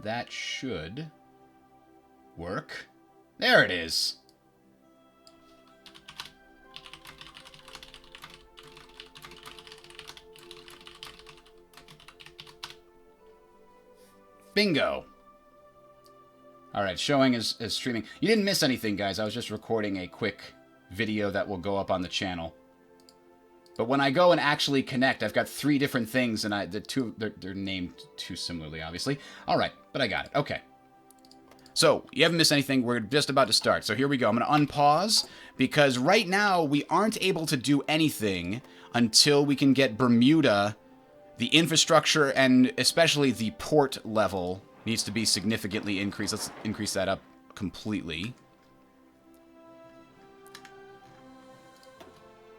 that should work. There it is. Bingo. All right, showing is streaming. You didn't miss anything, guys. I was just recording a quick video that will go up on the channel. But when I go and actually connect, I've got 3 different things, and they're named too similarly, obviously. All right, but I got it. Okay. So, you haven't missed anything. We're just about to start. So here we go. I'm going to unpause, because right now we aren't able to do anything until we can get Bermuda. The infrastructure and especially the port level needs to be significantly increased. Let's increase that up completely.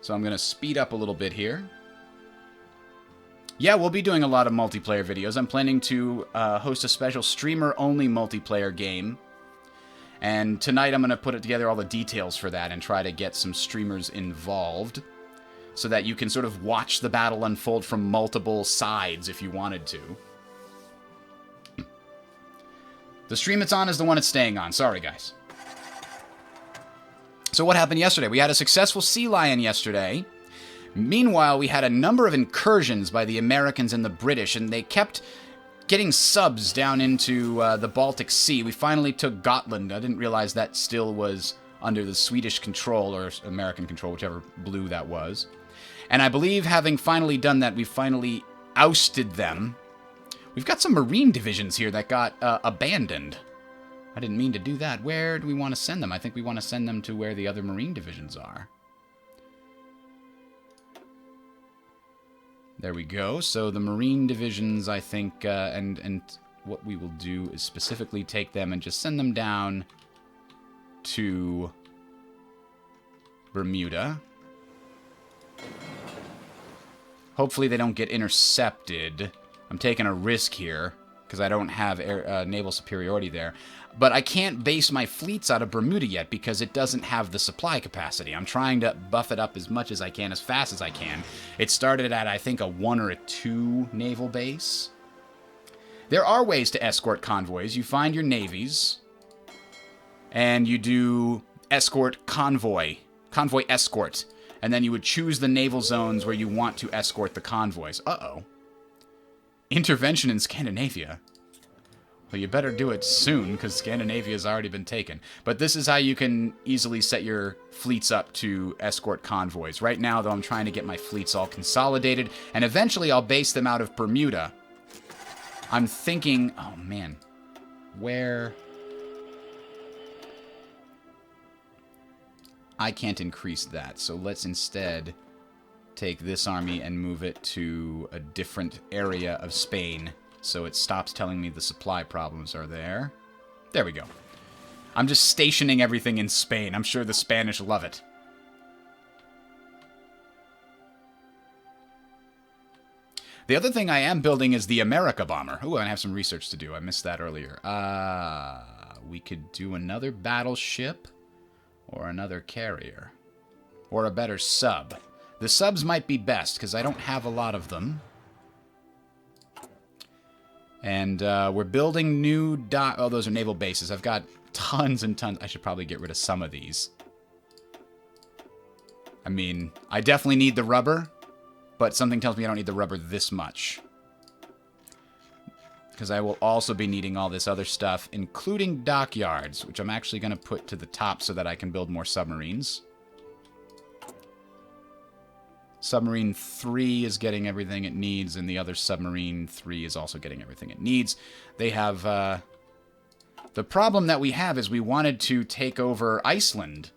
So I'm going to speed up a little bit here. Yeah, we'll be doing a lot of multiplayer videos. I'm planning to host a special streamer-only multiplayer game. And tonight I'm going to put together all the details for that and try to get some streamers involved, so that you can sort of watch the battle unfold from multiple sides if you wanted to. The stream it's on is the one it's staying on. Sorry, guys. So what happened yesterday? We had a successful sea lion yesterday. Meanwhile, we had a number of incursions by the Americans and the British, and they kept getting subs down into the Baltic Sea. We finally took Gotland. I didn't realize that still was under the Swedish control, or American control, whichever blue that was. And I believe, having finally done that, we finally ousted them. We've got some Marine divisions here that got abandoned. I didn't mean to do that. Where do we want to send them? I think we want to send them to where the other Marine divisions are. There we go. So the Marine divisions, I think, and what we will do is specifically take them and just send them down to Bermuda. Hopefully they don't get intercepted. I'm taking a risk here, because I don't have naval superiority there. But I can't base my fleets out of Bermuda yet, because it doesn't have the supply capacity. I'm trying to buff it up as much as I can, as fast as I can. It started at, I think, a 1 or a 2 naval base. There are ways to escort convoys. You find your navies, and you do escort convoy escort. And then you would choose the naval zones where you want to escort the convoys. Uh-oh. Intervention in Scandinavia. Well, you better do it soon, because Scandinavia's already been taken. But this is how you can easily set your fleets up to escort convoys. Right now, though, I'm trying to get my fleets all consolidated, and eventually I'll base them out of Bermuda. I'm thinking... Oh, man. Where... I can't increase that, so let's instead take this army and move it to a different area of Spain, so it stops telling me the supply problems are there. There we go. I'm just stationing everything in Spain. I'm sure the Spanish love it. The other thing I am building is the America bomber. Ooh, I have some research to do. I missed that earlier. We could do another battleship. Or another carrier. Or a better sub. The subs might be best, because I don't have a lot of them. And we're building new oh, those are naval bases. I've got tons and tons. I should probably get rid of some of these. I mean, I definitely need the rubber, but something tells me I don't need the rubber this much. Because I will also be needing all this other stuff, including dockyards, which I'm actually going to put to the top so that I can build more submarines. Submarine 3 is getting everything it needs, and the other Submarine 3 is also getting everything it needs. They have... the problem that we have is we wanted to take over Iceland,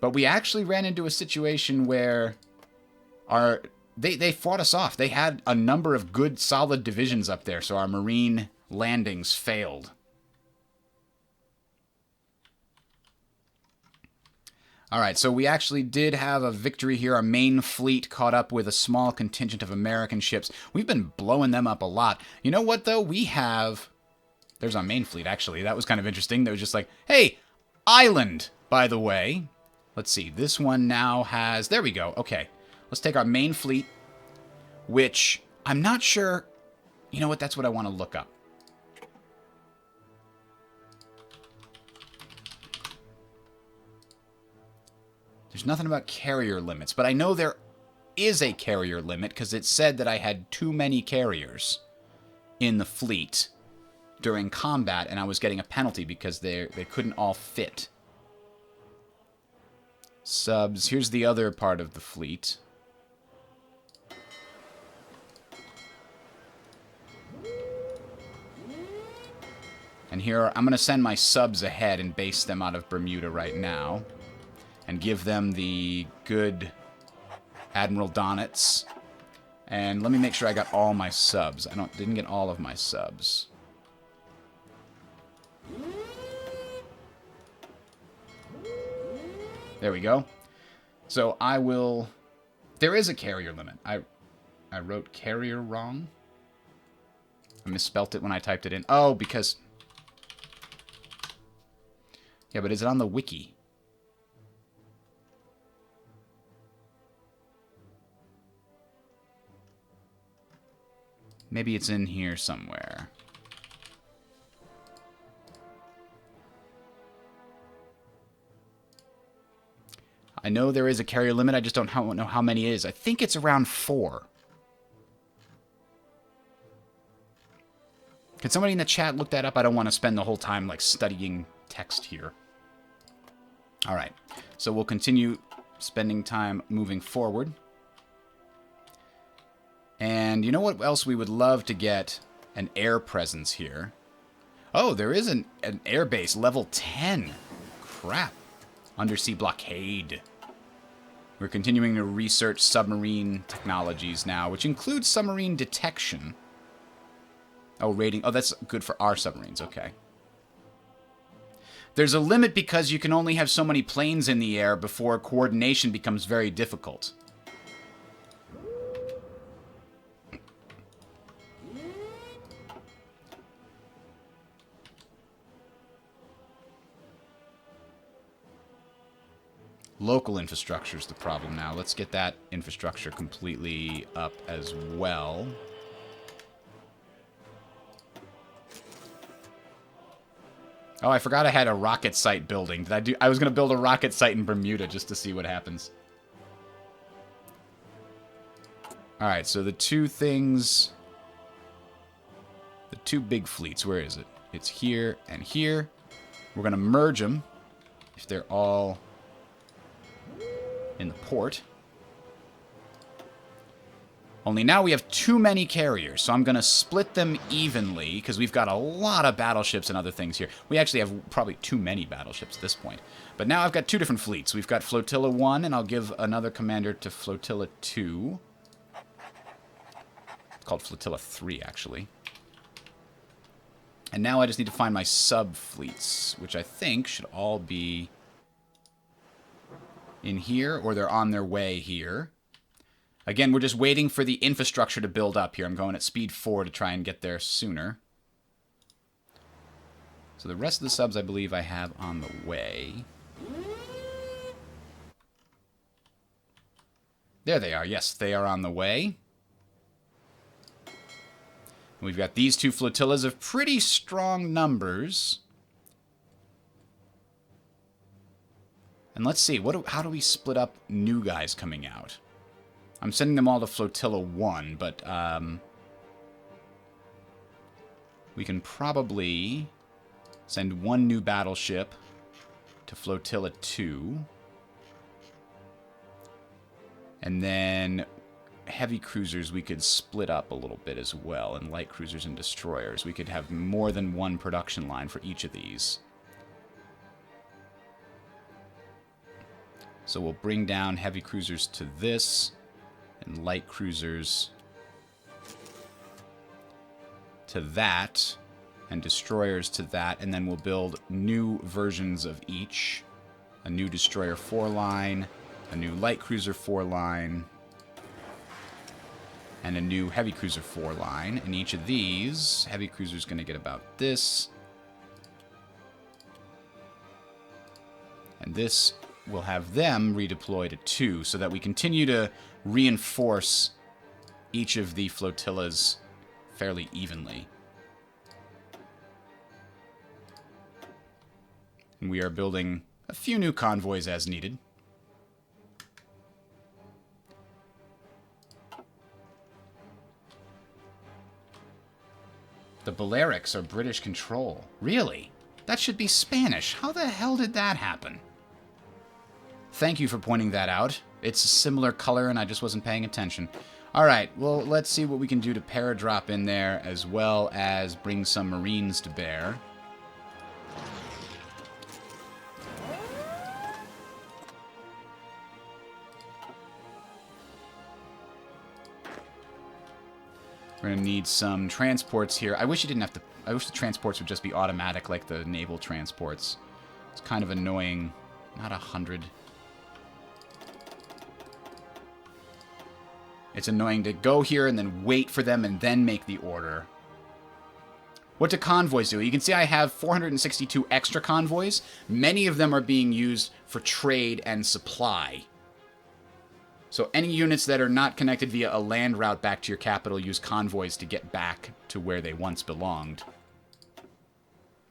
but we actually ran into a situation where they fought us off. They had a number of good, solid divisions up there, so our marine landings failed. All right, so we actually did have a victory here. Our main fleet caught up with a small contingent of American ships. We've been blowing them up a lot. You know what, though? We have... There's our main fleet, actually. That was kind of interesting. They were just like, hey, island, by the way. Let's see. This one now has... There we go. Okay. Let's take our main fleet, which I'm not sure... You know what? That's what I want to look up. There's nothing about carrier limits, but I know there is a carrier limit because it said that I had too many carriers in the fleet during combat, and I was getting a penalty because they couldn't all fit. Subs. Here's the other part of the fleet. And here, I'm going to send my subs ahead and base them out of Bermuda right now. And give them the good Admiral Donnets. And let me make sure I got all my subs. Didn't get all of my subs. There we go. So I will... There is a carrier limit. I wrote carrier wrong. I misspelt it when I typed it in. Oh, because... Yeah, but is it on the wiki? Maybe it's in here somewhere. I know there is a carrier limit, I just don't know how many it is. I think it's around 4. Can somebody in the chat look that up? I don't want to spend the whole time, like, studying text here. Alright, so we'll continue spending time moving forward. And you know what else we would love to get? An air presence here. Oh, there is an air base, level 10. Crap. Undersea blockade. We're continuing to research submarine technologies now, which includes submarine detection. Oh, rating. Oh, that's good for our submarines. Okay. There's a limit because you can only have so many planes in the air before coordination becomes very difficult. Local infrastructure is the problem now. Let's get that infrastructure completely up as well. Oh, I forgot I had a rocket site building. I was going to build a rocket site in Bermuda just to see what happens. Alright, so the two things... The two big fleets, where is it? It's here and here. We're going to merge them if they're all in the port. Only now we have too many carriers, so I'm going to split them evenly, because we've got a lot of battleships and other things here. We actually have probably too many battleships at this point. But now I've got two different fleets. We've got Flotilla 1, and I'll give another commander to Flotilla 2. It's called Flotilla 3, actually. And now I just need to find my sub-fleets, which I think should all be in here, or they're on their way here. Again, we're just waiting for the infrastructure to build up here. I'm going at speed 4 to try and get there sooner. So the rest of the subs I believe I have on the way. There they are. Yes, they are on the way. We've got these two flotillas of pretty strong numbers. And let's see, how do we split up new guys coming out? I'm sending them all to Flotilla 1, but we can probably send one new battleship to Flotilla 2. And then heavy cruisers we could split up a little bit as well, and light cruisers and destroyers. We could have more than one production line for each of these. So we'll bring down heavy cruisers to this, and light cruisers to that, and destroyers to that, and then we'll build new versions of each. A new destroyer 4-line, a new light cruiser 4-line, and a new heavy cruiser 4-line. And each of these, heavy cruiser is going to get about this. And this will have them redeployed at 2, so that we continue to reinforce each of the flotillas fairly evenly. And we are building a few new convoys as needed. The Balearics are British control. Really? That should be Spanish. How the hell did that happen? Thank you for pointing that out. It's a similar color and I just wasn't paying attention. Alright, well, let's see what we can do to paradrop in there as well as bring some Marines to bear. We're going to need some transports here. I wish you didn't have to... I wish the transports would just be automatic like the naval transports. It's kind of annoying. Not 100. It's annoying to go here and then wait for them and then make the order. What do convoys do? You can see I have 462 extra convoys. Many of them are being used for trade and supply. So any units that are not connected via a land route back to your capital use convoys to get back to where they once belonged.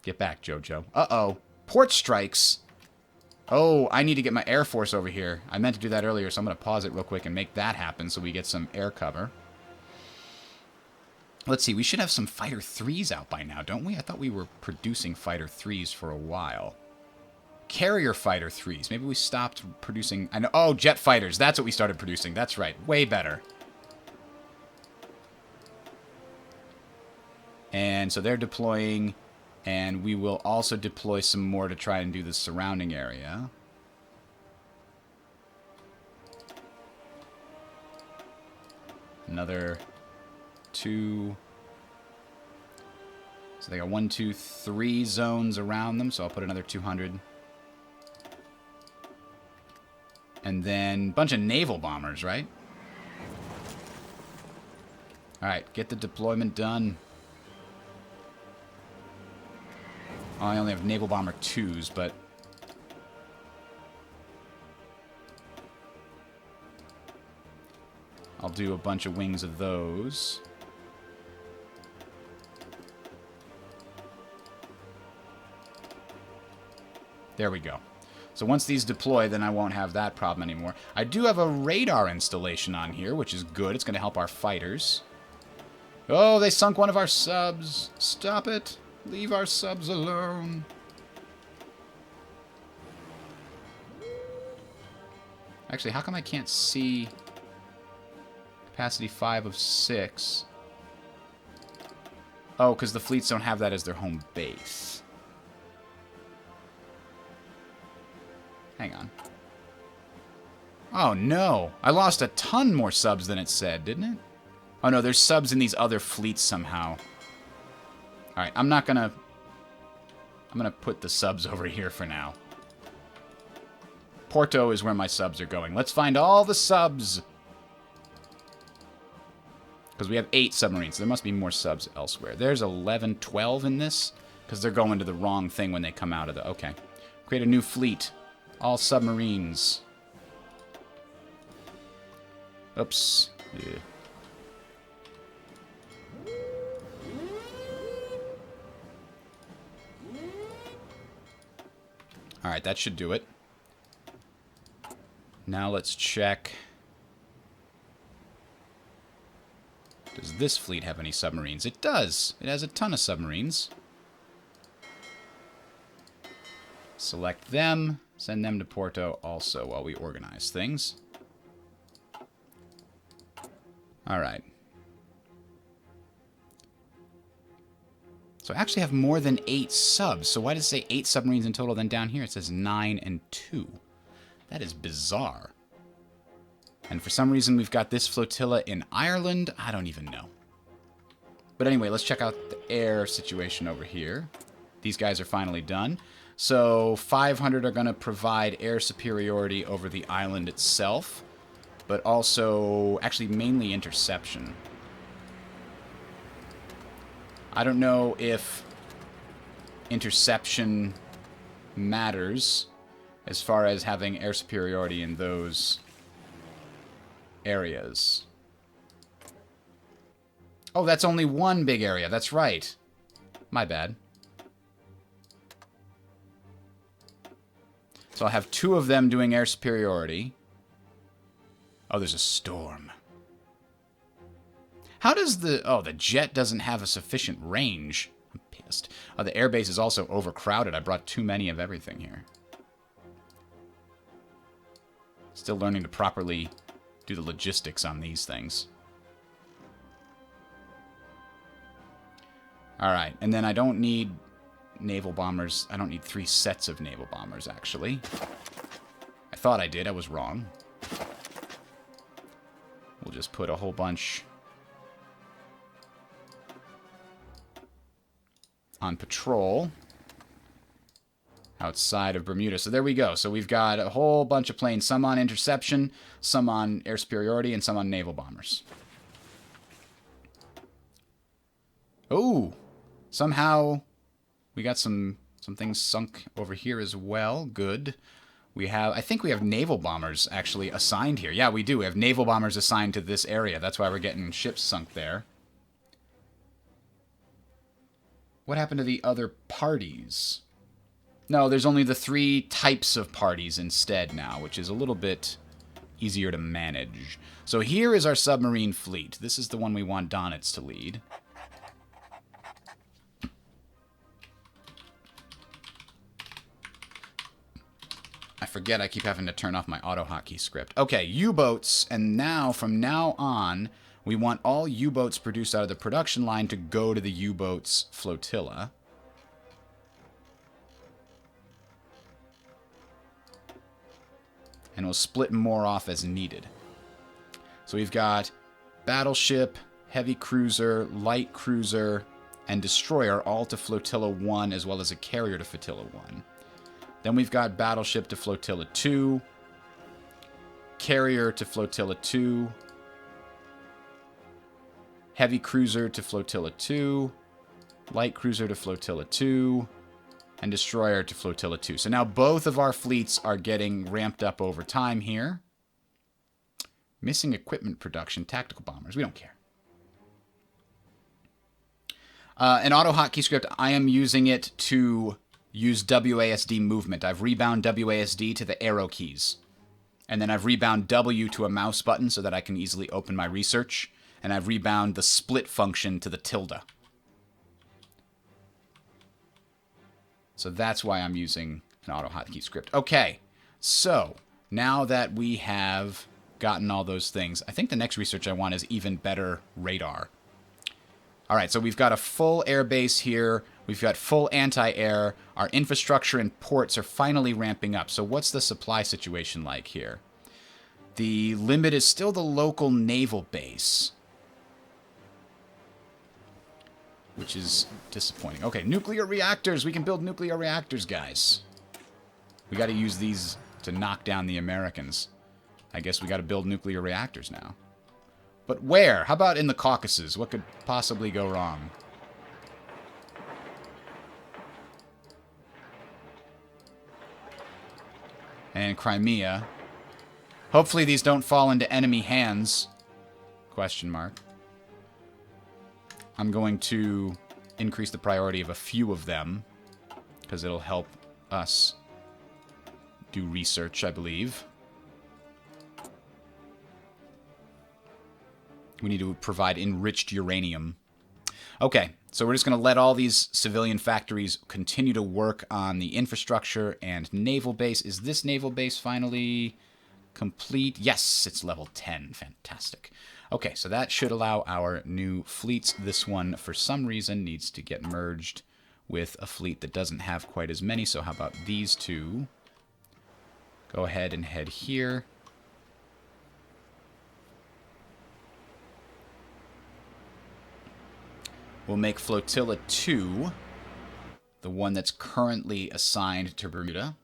Get back, Jojo. Uh-oh. Port strikes. Oh, I need to get my Air Force over here. I meant to do that earlier, so I'm going to pause it real quick and make that happen so we get some air cover. Let's see. We should have some Fighter 3s out by now, don't we? I thought we were producing Fighter 3s for a while. Carrier Fighter 3s. Maybe we stopped producing... I know. Oh, jet fighters. That's what we started producing. That's right. Way better. And so they're deploying... And we will also deploy some more to try and do the surrounding area. Another 2. So they got 1, 2, 3 zones around them. So I'll put another 200. And then a bunch of naval bombers, right? Alright, get the deployment done. Oh, I only have naval bomber 2s, but... I'll do a bunch of wings of those. There we go. So once these deploy, then I won't have that problem anymore. I do have a radar installation on here, which is good. It's going to help our fighters. Oh, they sunk one of our subs. Stop it. Leave our subs alone. Actually, how come I can't see capacity 5 of 6? Oh, because the fleets don't have that as their home base. Hang on. Oh, no. I lost a ton more subs than it said, didn't it? Oh, no, there's subs in these other fleets somehow. Alright, I'm gonna put the subs over here for now. Porto is where my subs are going. Let's find all the subs. Because we have 8 submarines. So there must be more subs elsewhere. There's 11, 12 in this. Because they're going to the wrong thing when they come out of the... Okay. Create a new fleet. All submarines. Oops. Yeah. Alright, that should do it. Now let's check. Does this fleet have any submarines? It does. It has a ton of submarines. Select them. Send them to Porto also while we organize things. Alright. So I actually have more than 8 subs. So why does it say 8 submarines in total? Then down here it says 9 and 2. That is bizarre. And for some reason we've got this flotilla in Ireland. I don't even know. But anyway, let's check out the air situation over here. These guys are finally done. So 500 are going to provide air superiority over the island itself. But also, actually mainly interception. I don't know if interception matters as far as having air superiority in those areas. Oh, that's only one big area. That's right. My bad. So I'll have 2 of them doing air superiority. Oh, there's a storm. How does the... Oh, the jet doesn't have a sufficient range. I'm pissed. Oh, the airbase is also overcrowded. I brought too many of everything here. Still learning to properly do the logistics on these things. Alright, and then I don't need naval bombers. I don't need 3 sets of naval bombers, actually. I thought I did. I was wrong. We'll just put a whole bunch on patrol outside of Bermuda. So there we go. So we've got a whole bunch of planes, some on interception, some on air superiority, and some on naval bombers. Oh, somehow we got some things sunk over here as well. Good. We have, I think we have naval bombers actually assigned here. Yeah, we do. We have naval bombers assigned to this area. That's why we're getting ships sunk there. What happened to the other parties? No, there's only the 3 types of parties instead now, which is a little bit easier to manage. So here is our submarine fleet. This is the one we want Donitz to lead. I forget I keep having to turn off my auto-hotkey script. Okay, U-boats, and now, from now on, we want all U-boats produced out of the production line to go to the U-boats flotilla. And we'll split more off as needed. So we've got battleship, heavy cruiser, light cruiser, and destroyer all to Flotilla 1, as well as a carrier to Flotilla 1. Then we've got battleship to Flotilla 2, carrier to Flotilla 2, heavy cruiser to Flotilla 2, light cruiser to Flotilla 2, and destroyer to Flotilla 2. So now both of our fleets are getting ramped up over time here. Missing equipment production, tactical bombers. We don't care. An auto-hotkey script, I am using it to use WASD movement. I've rebound WASD to the arrow keys. And then I've rebound W to a mouse button so that I can easily open my research. And I've rebound the split function to the tilde. So that's why I'm using an auto-hotkey script. Okay, so now that we have gotten all those things, I think the next research I want is even better radar. All right, so we've got a full air base here. We've got full anti-air. Our infrastructure and ports are finally ramping up. So what's the supply situation like here? The limit is still the local naval base, which is disappointing. Okay, nuclear reactors. We can build nuclear reactors, guys. We got to use these to knock down the Americans. I guess we got to build nuclear reactors now. But where? How about in the Caucasus? What could possibly go wrong? And Crimea. Hopefully these don't fall into enemy hands. Question mark. I'm going to increase the priority of a few of them, because it'll help us do research, I believe. We need to provide enriched uranium. Okay, so we're just going to let all these civilian factories continue to work on the infrastructure and naval base. Is this naval base finally complete? Yes, it's level 10. Fantastic. Okay, so that should allow our new fleets. This one, for some reason, needs to get merged with a fleet that doesn't have quite as many. So how about these two? Go ahead and head here. We'll make Flotilla 2 the one that's currently assigned to Bermuda.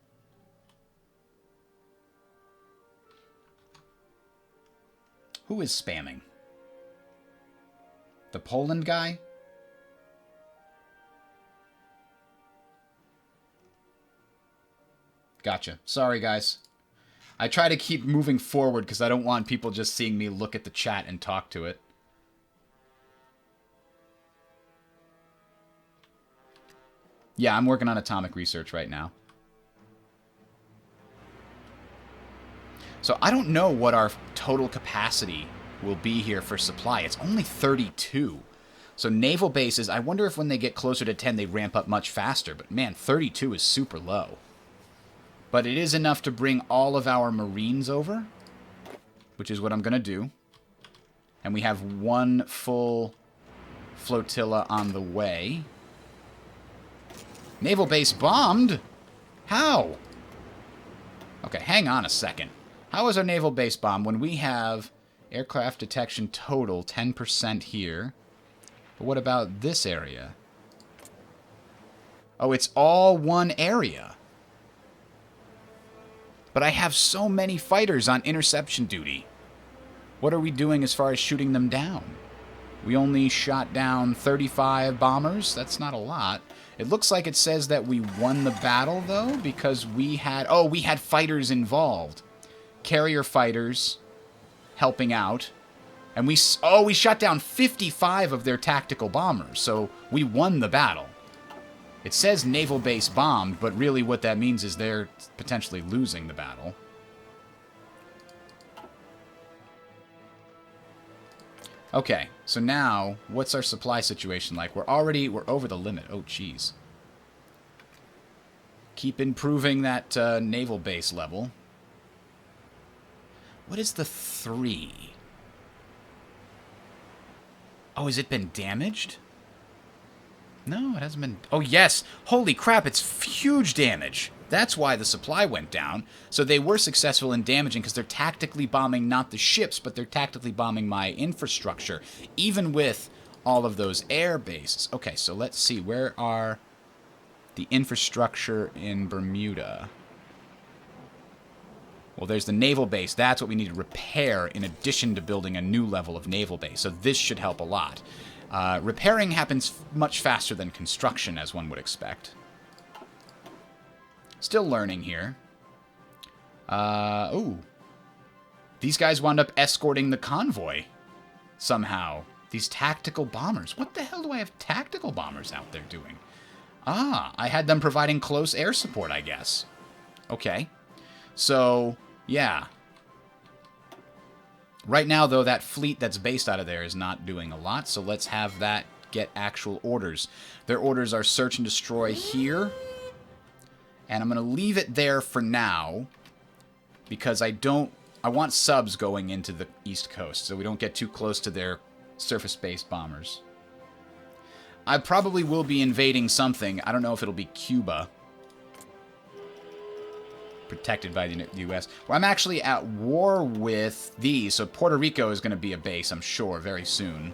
Who is spamming? The Poland guy? Gotcha. Sorry, guys. I try to keep moving forward because I don't want people just seeing me look at the chat and talk to it. Yeah, I'm working on atomic research right now. So I don't know what our total capacity will be here for supply. It's only 32. So naval bases, I wonder if when they get closer to 10, they ramp up much faster. But man, 32 is super low. But it is enough to bring all of our Marines over, which is what I'm going to do. And we have one full flotilla on the way. Naval base bombed? How? Okay, hang on a second. How is our naval base bombed when we have aircraft detection total 10% here? But what about this area? Oh, it's all one area. But I have so many fighters on interception duty. What are we doing as far as shooting them down? We only shot down 35 bombers. That's not a lot. It looks like it says that we won the battle, though, because we had... Oh, we had fighters involved. Carrier fighters helping out. And we shot down 55 of their tactical bombers, so we won the battle. It says naval base bombed, but really what that means is they're potentially losing the battle. Okay, so now, what's our supply situation like? We're over the limit. Oh, jeez. Keep improving that naval base level. What is the 3? Oh, has it been damaged? No, it hasn't been... Oh, yes! Holy crap, it's huge damage! That's why the supply went down. So they were successful in damaging because they're tactically bombing not the ships, but they're tactically bombing my infrastructure, even with all of those air bases. Okay, so let's see. Where are the infrastructure in Bermuda? Well, there's the naval base. That's what we need to repair in addition to building a new level of naval base. So this should help a lot. Repairing happens much faster than construction, as one would expect. Still learning here. Ooh. These guys wound up escorting the convoy somehow. These tactical bombers. What the hell do I have tactical bombers out there doing? Ah, I had them providing close air support, I guess. Okay. So, yeah. Right now, though, that fleet that's based out of there is not doing a lot, so let's have that get actual orders. Their orders are search and destroy here. And I'm going to leave it there for now because I want subs going into the East Coast so we don't get too close to their surface-based bombers. I probably will be invading something. I don't know if it'll be Cuba. Protected by the U.S. Well, I'm actually at war with these, so Puerto Rico is going to be a base, I'm sure, very soon.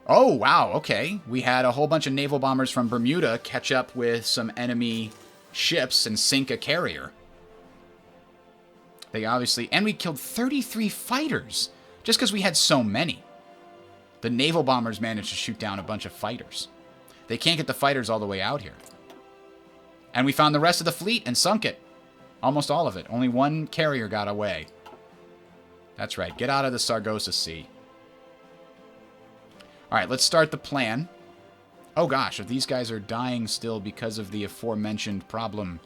Oh, wow, okay. We had a whole bunch of naval bombers from Bermuda catch up with some enemy ships and sink a carrier. They obviously... And we killed 33 fighters, just because we had so many. The naval bombers managed to shoot down a bunch of fighters. They can't get the fighters all the way out here. And we found the rest of the fleet and sunk it. Almost all of it. Only one carrier got away. That's right. Get out of the Sargasso Sea. Alright, let's start the plan. Oh gosh, if these guys are dying still because of the aforementioned problem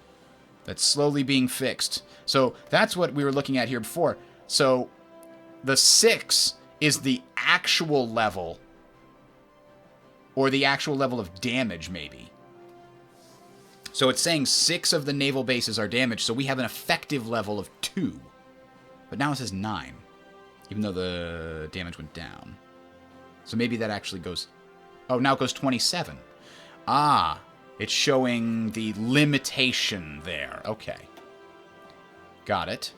that's slowly being fixed. So that's what we were looking at here before. So the 6 is the actual level, or the actual level of damage, maybe. So it's saying 6 of the naval bases are damaged, so we have an effective level of 2. But now it says 9, even though the damage went down. So maybe that actually goes... Oh, now it goes 27. Ah, it's showing the limitation there. Okay. Got it.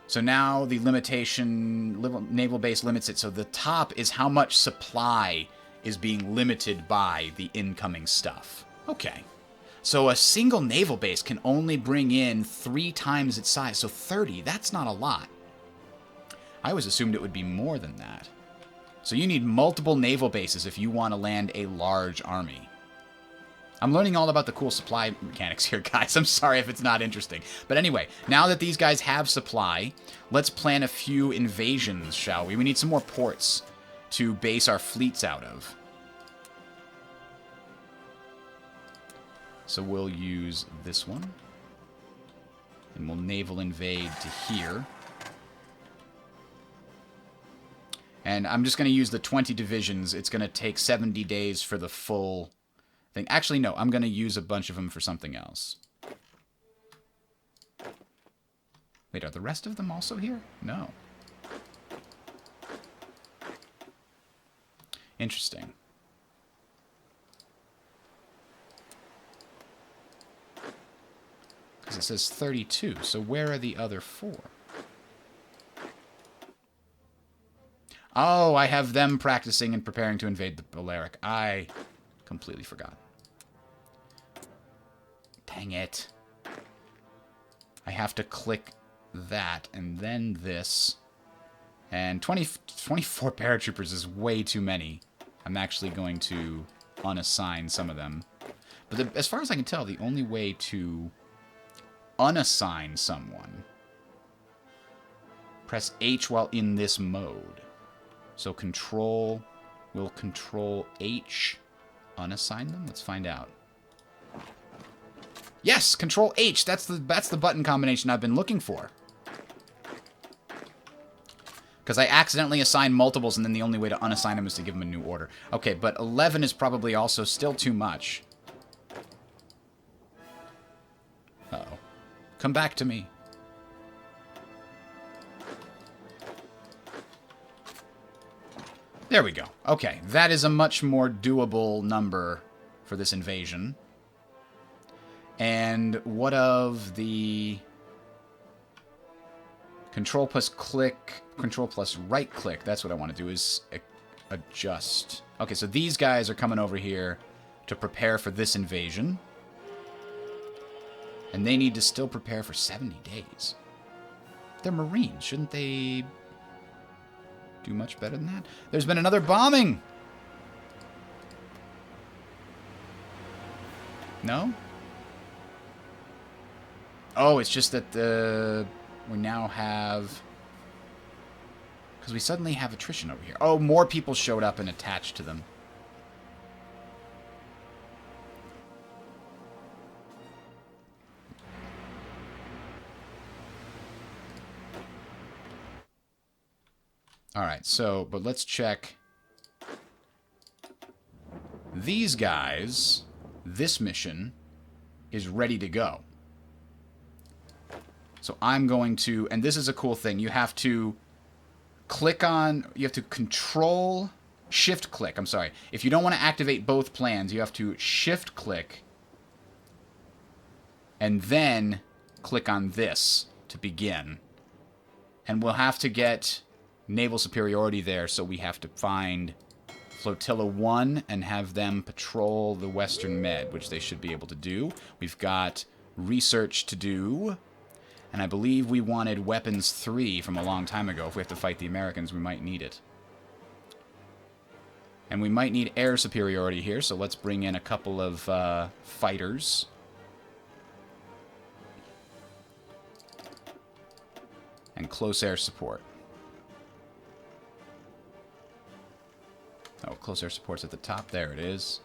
So now the limitation... Naval base limits it. So the top is how much supply is being limited by the incoming stuff. Okay. So a single naval base can only bring in 3 times its size. So 30, that's not a lot. I always assumed it would be more than that. So you need multiple naval bases if you want to land a large army. I'm learning all about the cool supply mechanics here, guys. I'm sorry if it's not interesting. But anyway, now that these guys have supply, let's plan a few invasions, shall we? We need some more ports to base our fleets out of. So we'll use this one. And we'll naval invade to here. And I'm just going to use the 20 divisions. It's going to take 70 days for the full thing. Actually, no. I'm going to use a bunch of them for something else. Wait, are the rest of them also here? No. Interesting. Because it says 32, so where are the other 4? Oh, I have them practicing and preparing to invade the Balearic. I completely forgot. Dang it. I have to click that, and then this. And 24 paratroopers is way too many. I'm actually going to unassign some of them. But as far as I can tell, the only way to unassign someone, press H while in this mode. So Control will Control H, unassign them. Let's find out. Yes, Control H. That's the button combination I've been looking for. Because I accidentally assigned multiples, and then the only way to unassign them is to give them a new order. Okay, but 11 is probably also still too much. Uh-oh. Come back to me. There we go. Okay, that is a much more doable number for this invasion. And what of the Control plus click, Control plus right click? That's what I want to do, is adjust. Okay, so these guys are coming over here to prepare for this invasion. And they need to still prepare for 70 days. They're Marines. Shouldn't they do much better than that? There's been another bombing! No? Oh, it's just that we now have... Because we suddenly have attrition over here. Oh, more people showed up and attached to them. Alright, so, but let's check. These guys, this mission, is ready to go. So I'm going to, and this is a cool thing, you have to click on, you have to control, shift click, I'm sorry. If you don't want to activate both plans, you have to shift click, and then click on this to begin. And we'll have to get naval superiority there, so we have to find Flotilla 1 and have them patrol the Western Med, which they should be able to do. We've got research to do, and I believe we wanted Weapons 3 from a long time ago. If we have to fight the Americans, we might need it. And we might need air superiority here, so let's bring in a couple of fighters. And close air support. Oh, close air support's at the top. There it is.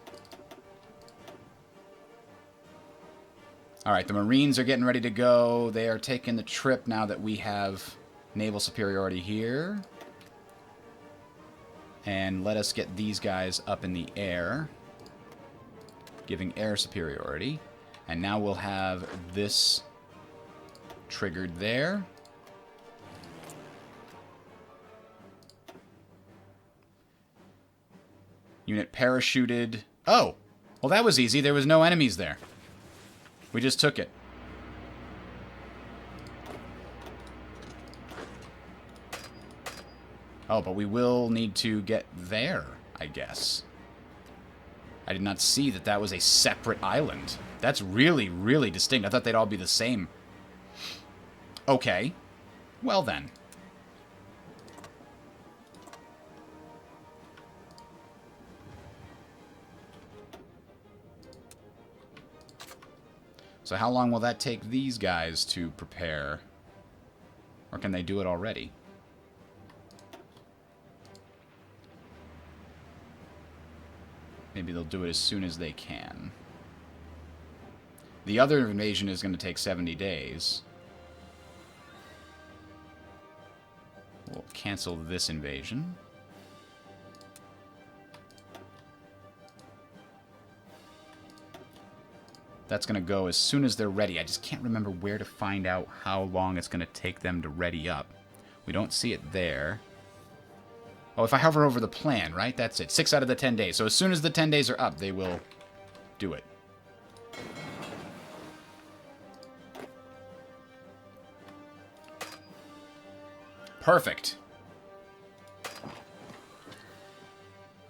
Alright, the Marines are getting ready to go. They are taking the trip now that we have naval superiority here. And let us get these guys up in the air, giving air superiority. And now we'll have this triggered there. Unit parachuted. Oh! Well, that was easy. There was no enemies there. We just took it. Oh, but we will need to get there, I guess. I did not see that that was a separate island. That's really, really distinct. I thought they'd all be the same. Okay. Well, then. So how long will that take these guys to prepare? Or can they do it already? Maybe they'll do it as soon as they can. The other invasion is going to take 70 days. We'll cancel this invasion. That's going to go as soon as they're ready. I just can't remember where to find out how long it's going to take them to ready up. We don't see it there. Oh, if I hover over the plan, right? That's it. 6 out of the 10 days. So as soon as the 10 days are up, they will do it. Perfect.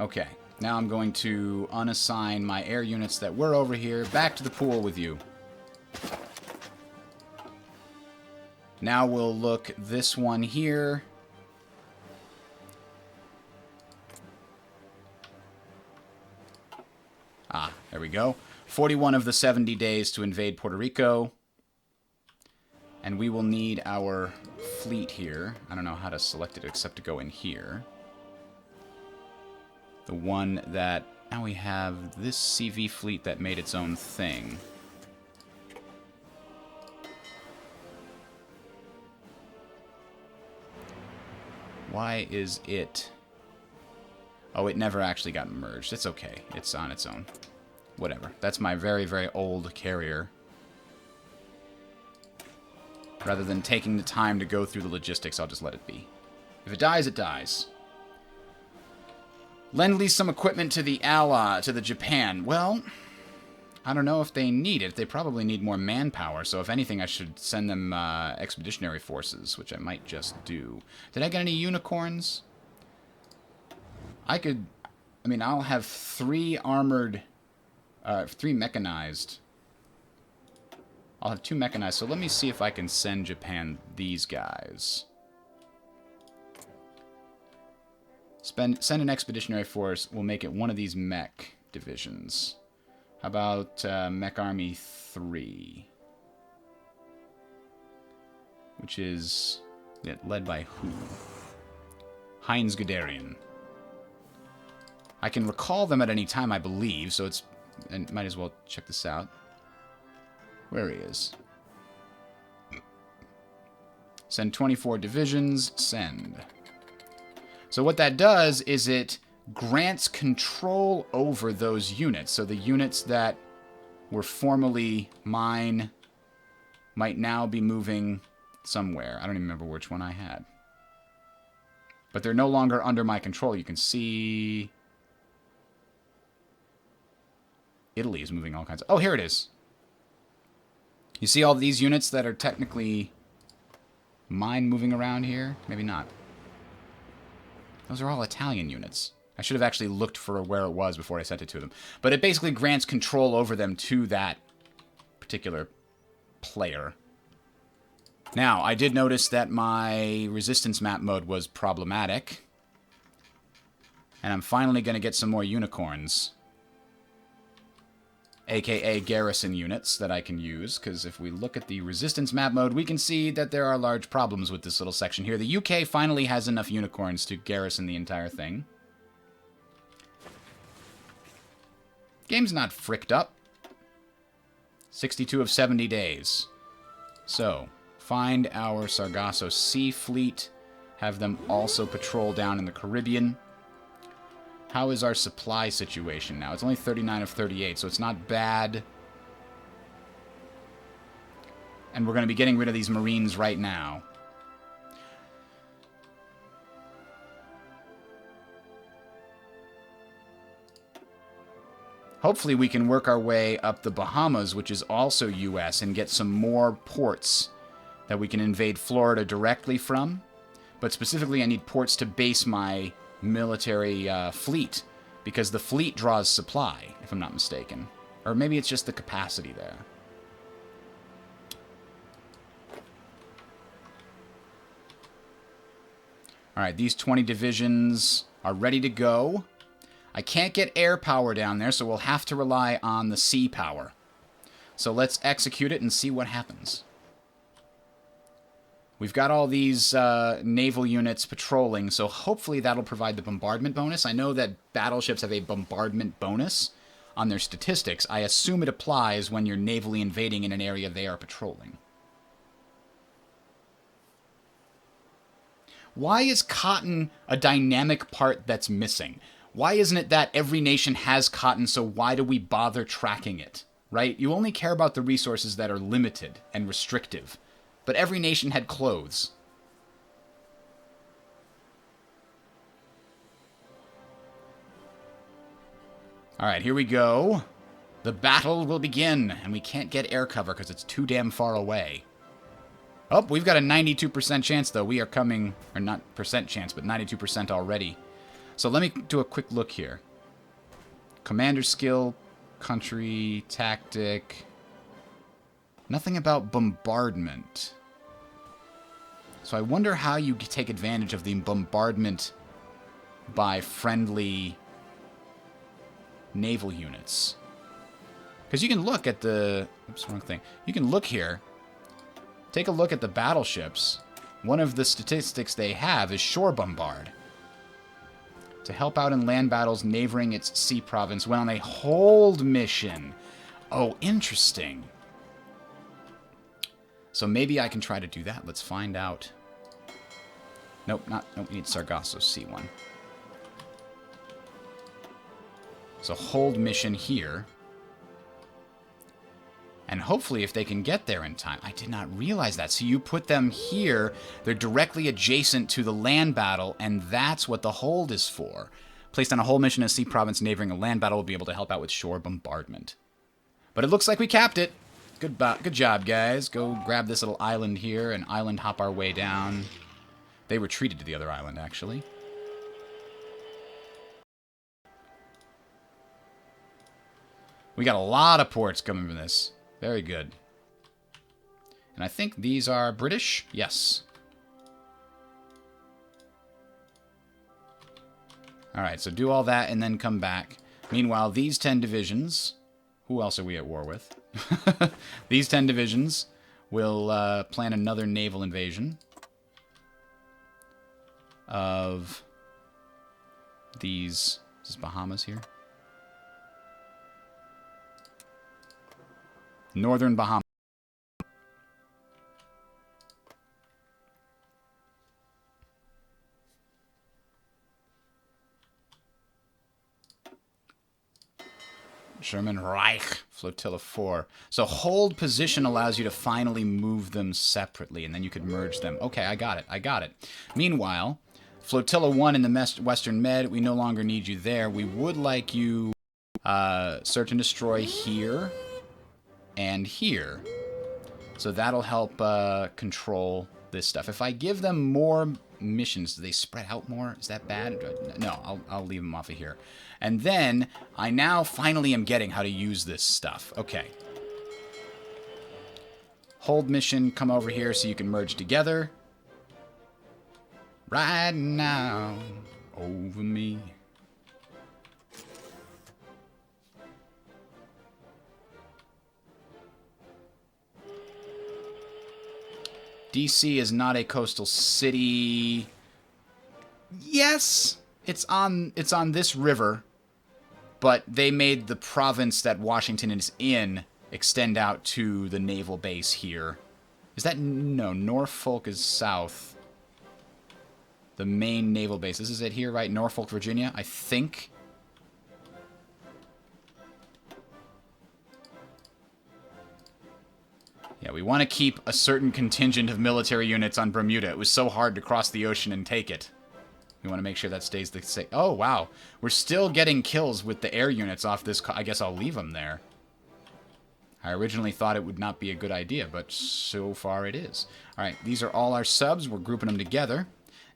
Okay. Now I'm going to unassign my air units that were over here back to the pool with you. Now we'll look this one here. Ah, there we go. 41 of the 70 days to invade Puerto Rico. And we will need our fleet here. I don't know how to select it except to go in here. The one that... Now we have this CV fleet that made its own thing. Why is it... Oh, it never actually got merged. It's okay. It's on its own. Whatever. That's my very, very old carrier. Rather than taking the time to go through the logistics, I'll just let it be. If it dies, it dies. Lend-lease some equipment to the to the Japan. Well, I don't know if they need it. They probably need more manpower, so if anything, I should send them expeditionary forces, which I might just do. Did I get any unicorns? I could... I mean, I'll have 3 armored... 3 mechanized. I'll have 2 mechanized, so let me see if I can send Japan these guys. Send an expeditionary force. We'll make it one of these mech divisions. How about Mech Army 3? Which is led by who? Heinz Guderian. I can recall them at any time, I believe, so it's... And might as well check this out. Where he is. Send 24 divisions. Send. So what that does is it grants control over those units. So the units that were formerly mine might now be moving somewhere. I don't even remember which one I had. But they're no longer under my control. You can see... Italy is moving all kinds of... Oh, here it is. You see all these units that are technically mine moving around here? Maybe not. Those are all Italian units. I should have actually looked for where it was before I sent it to them. But it basically grants control over them to that particular player. Now, I did notice that my resistance map mode was problematic. And I'm finally going to get some more unicorns. AKA Garrison units that I can use, because if we look at the resistance map mode, we can see that there are large problems with this little section here. The UK finally has enough unicorns to garrison the entire thing. Game's not fricked up. 62 of 70 days. So, find our Sargasso Sea Fleet, have them also patrol down in the Caribbean. How is our supply situation now? It's only 39 of 38, so it's not bad. And we're going to be getting rid of these Marines right now. Hopefully we can work our way up the Bahamas, which is also U.S., and get some more ports that we can invade Florida directly from. But specifically, I need ports to base my military fleet, because the fleet draws supply, if I'm not mistaken. Or maybe it's just the capacity there. Alright, these 20 divisions are ready to go. I can't get air power down there, so we'll have to rely on the sea power. So let's execute it and see what happens. We've got all these naval units patrolling, so hopefully that'll provide the bombardment bonus. I know that battleships have a bombardment bonus on their statistics. I assume it applies when you're navally invading in an area they are patrolling. Why is cotton a dynamic part that's missing? Why isn't it that every nation has cotton, so why do we bother tracking it? right? You only care about the resources that are limited and restrictive. But every nation had clothes. Alright, here we go. The battle will begin, and we can't get air cover because it's too damn far away. Oh, we've got a 92% chance, though. We are coming, or not percent chance, but 92% already. So let me do a quick look here. Commander skill, country, tactic. Nothing about bombardment. So I wonder how you take advantage of the bombardment by friendly naval units. Because you can look at the... Oops, wrong thing. You can look here. Take a look at the battleships. One of the statistics they have is shore bombard. To help out in land battles neighboring its sea province when on a hold mission. Oh, interesting. So maybe I can try to do that. Let's find out. Nope, we need Sargasso C1. So hold mission here. And hopefully if they can get there in time. I did not realize that. So you put them here. They're directly adjacent to the land battle. And that's what the hold is for. Placed on a hold mission in a sea province neighboring a land battle will be able to help out with shore bombardment. But it looks like we capped it. Good job, guys. Go grab this little island here and island hop our way down. They retreated to the other island, actually. We got a lot of ports coming from this. Very good. And I think these are British? Yes. Alright, so do all that and then come back. Meanwhile, these 10 divisions... Who else are we at war with? These 10 divisions will plan another naval invasion of these... Is this Bahamas here? Northern Bahamas. German Reich, Flotilla 4. So hold position allows you to finally move them separately, and then you could merge them. Okay, I got it. Meanwhile, Flotilla 1 in the Western Med, we no longer need you there. We would like you search and destroy here and here. So that'll help control this stuff. If I give them more missions, do they spread out more? Is that bad? No, I'll leave them off of here. And then, I now finally am getting how to use this stuff. Okay. Hold mission, come over here so you can merge together. Right now, over me. DC is not a coastal city. Yes, it's on this river, but they made the province that Washington is in extend out to the naval base here. Is that... No, Norfolk is south. The main naval base. This is it here, right? Norfolk, Virginia, I think. Yeah, we want to keep a certain contingent of military units on Bermuda. It was so hard to cross the ocean and take it. We want to make sure that stays the same. Oh, wow. We're still getting kills with the air units off this... I guess I'll leave them there. I originally thought it would not be a good idea, but so far it is. All right, these are all our subs. We're grouping them together.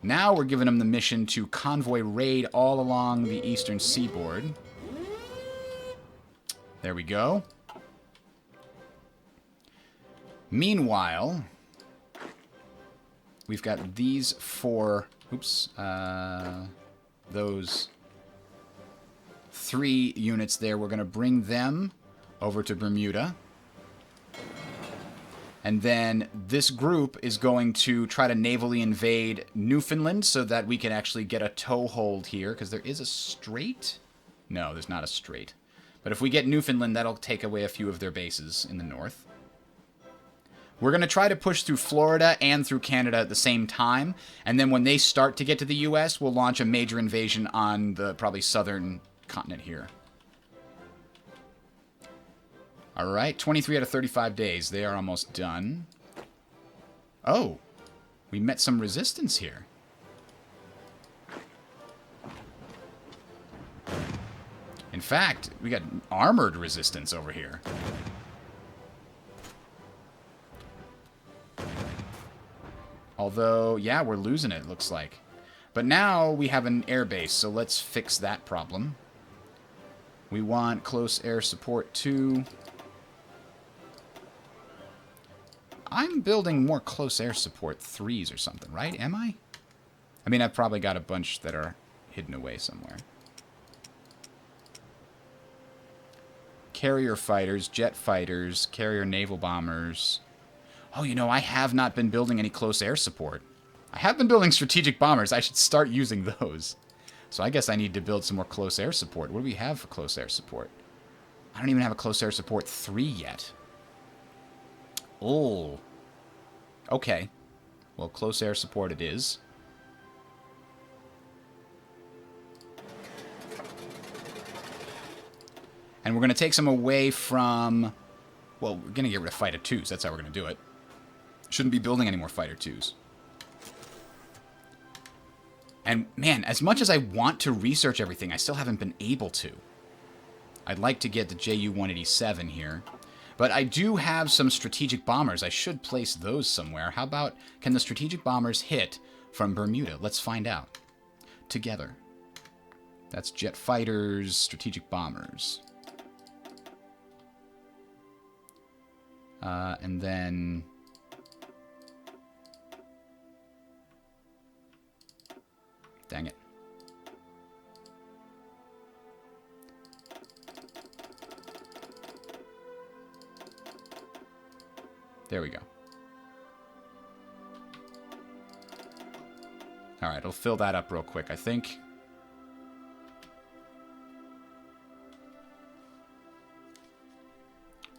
Now we're giving them the mission to convoy raid all along the eastern seaboard. There we go. Meanwhile, we've got these 4... Oops. Those 3 units there. We're going to bring them over to Bermuda. And then this group is going to try to navally invade Newfoundland so that we can actually get a toehold here. Because there is a strait? No, there's not a strait. But if we get Newfoundland, that'll take away a few of their bases in the north. We're going to try to push through Florida and through Canada at the same time. And then when they start to get to the U.S., we'll launch a major invasion on the probably southern continent here. All right, 23 out of 35 days. They are almost done. Oh, we met some resistance here. In fact, we got armored resistance over here. Although, yeah, we're losing it, looks like. But now we have an air base, so let's fix that problem. We want close air support too. I'm building more close air support 3s or something, right? Am I? I mean, I've probably got a bunch that are hidden away somewhere. Carrier fighters, jet fighters, carrier naval bombers. Oh, you know, I have not been building any close air support. I have been building strategic bombers. I should start using those. So I guess I need to build some more close air support. What do we have for close air support? I don't even have a close air support 3 yet. Oh. Okay. Well, close air support it is. And we're going to take some away from... Well, we're going to get rid of Fighter 2s. That's how we're going to do it. Shouldn't be building any more Fighter 2s. And, man, as much as I want to research everything, I still haven't been able to. I'd like to get the Ju-187 here. But I do have some strategic bombers. I should place those somewhere. How about, can the strategic bombers hit from Bermuda? Let's find out. Together. That's jet fighters, strategic bombers. And then... Dang it. There we go. Alright, I'll fill that up real quick, I think.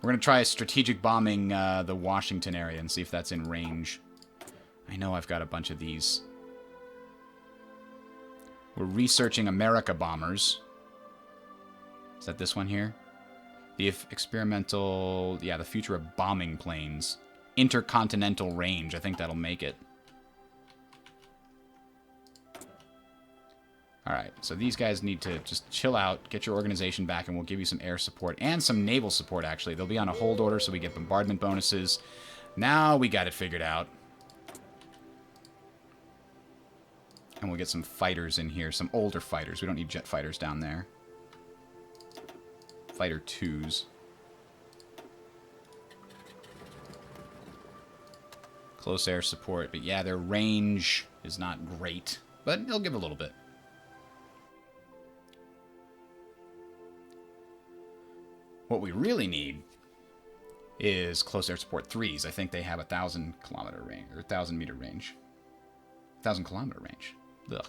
We're going to try strategic bombing the Washington area and see if that's in range. I know I've got a bunch of these. We're researching America bombers. Is that this one here? The experimental... Yeah, the future of bombing planes. Intercontinental range. I think that'll make it. Alright, so these guys need to just chill out, get your organization back, and we'll give you some air support. And some naval support, actually. They'll be on a hold order, so we get bombardment bonuses. Now we got it figured out. And we'll get some fighters in here. Some older fighters. We don't need jet fighters down there. Fighter 2s. Close air support. But yeah, their range is not great. But they'll give a little bit. What we really need is close air support 3s. I think they have 1,000-kilometer range. Or 1,000-meter range. 1,000-kilometer range. Ugh.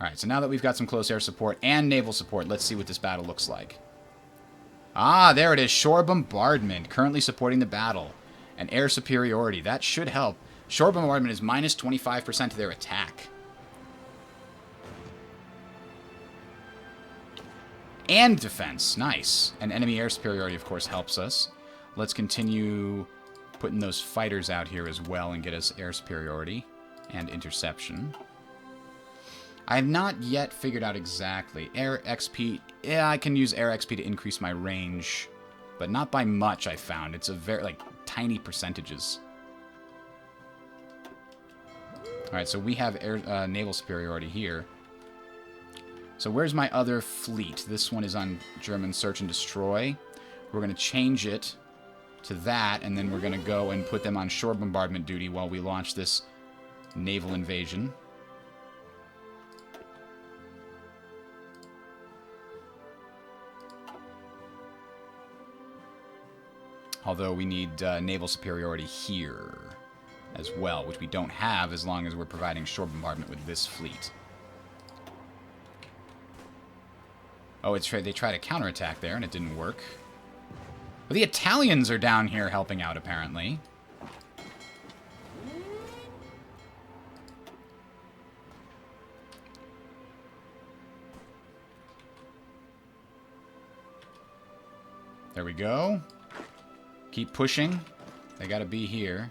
Alright, so now that we've got some close air support and naval support, let's see what this battle looks like. Ah, there it is. Shore bombardment. Currently supporting the battle. And air superiority. That should help. Shore bombardment is minus 25% of their attack. And defense. Nice. And enemy air superiority, of course, helps us. Let's continue putting those fighters out here as well and get us air superiority and interception. I have not yet figured out exactly. Air XP. Yeah, I can use air XP to increase my range. But not by much, I found. It's a very, like, tiny percentages. Alright, so we have air, naval superiority here. So where's my other fleet? This one is on German search and destroy. We're going to change it to that, and then we're going to go and put them on shore bombardment duty while we launch this naval invasion. Although we need naval superiority here as well, which we don't have as long as we're providing shore bombardment with this fleet. Oh, they tried to counterattack there, and it didn't work. But the Italians are down here helping out, apparently. There we go. Keep pushing. They gotta be here.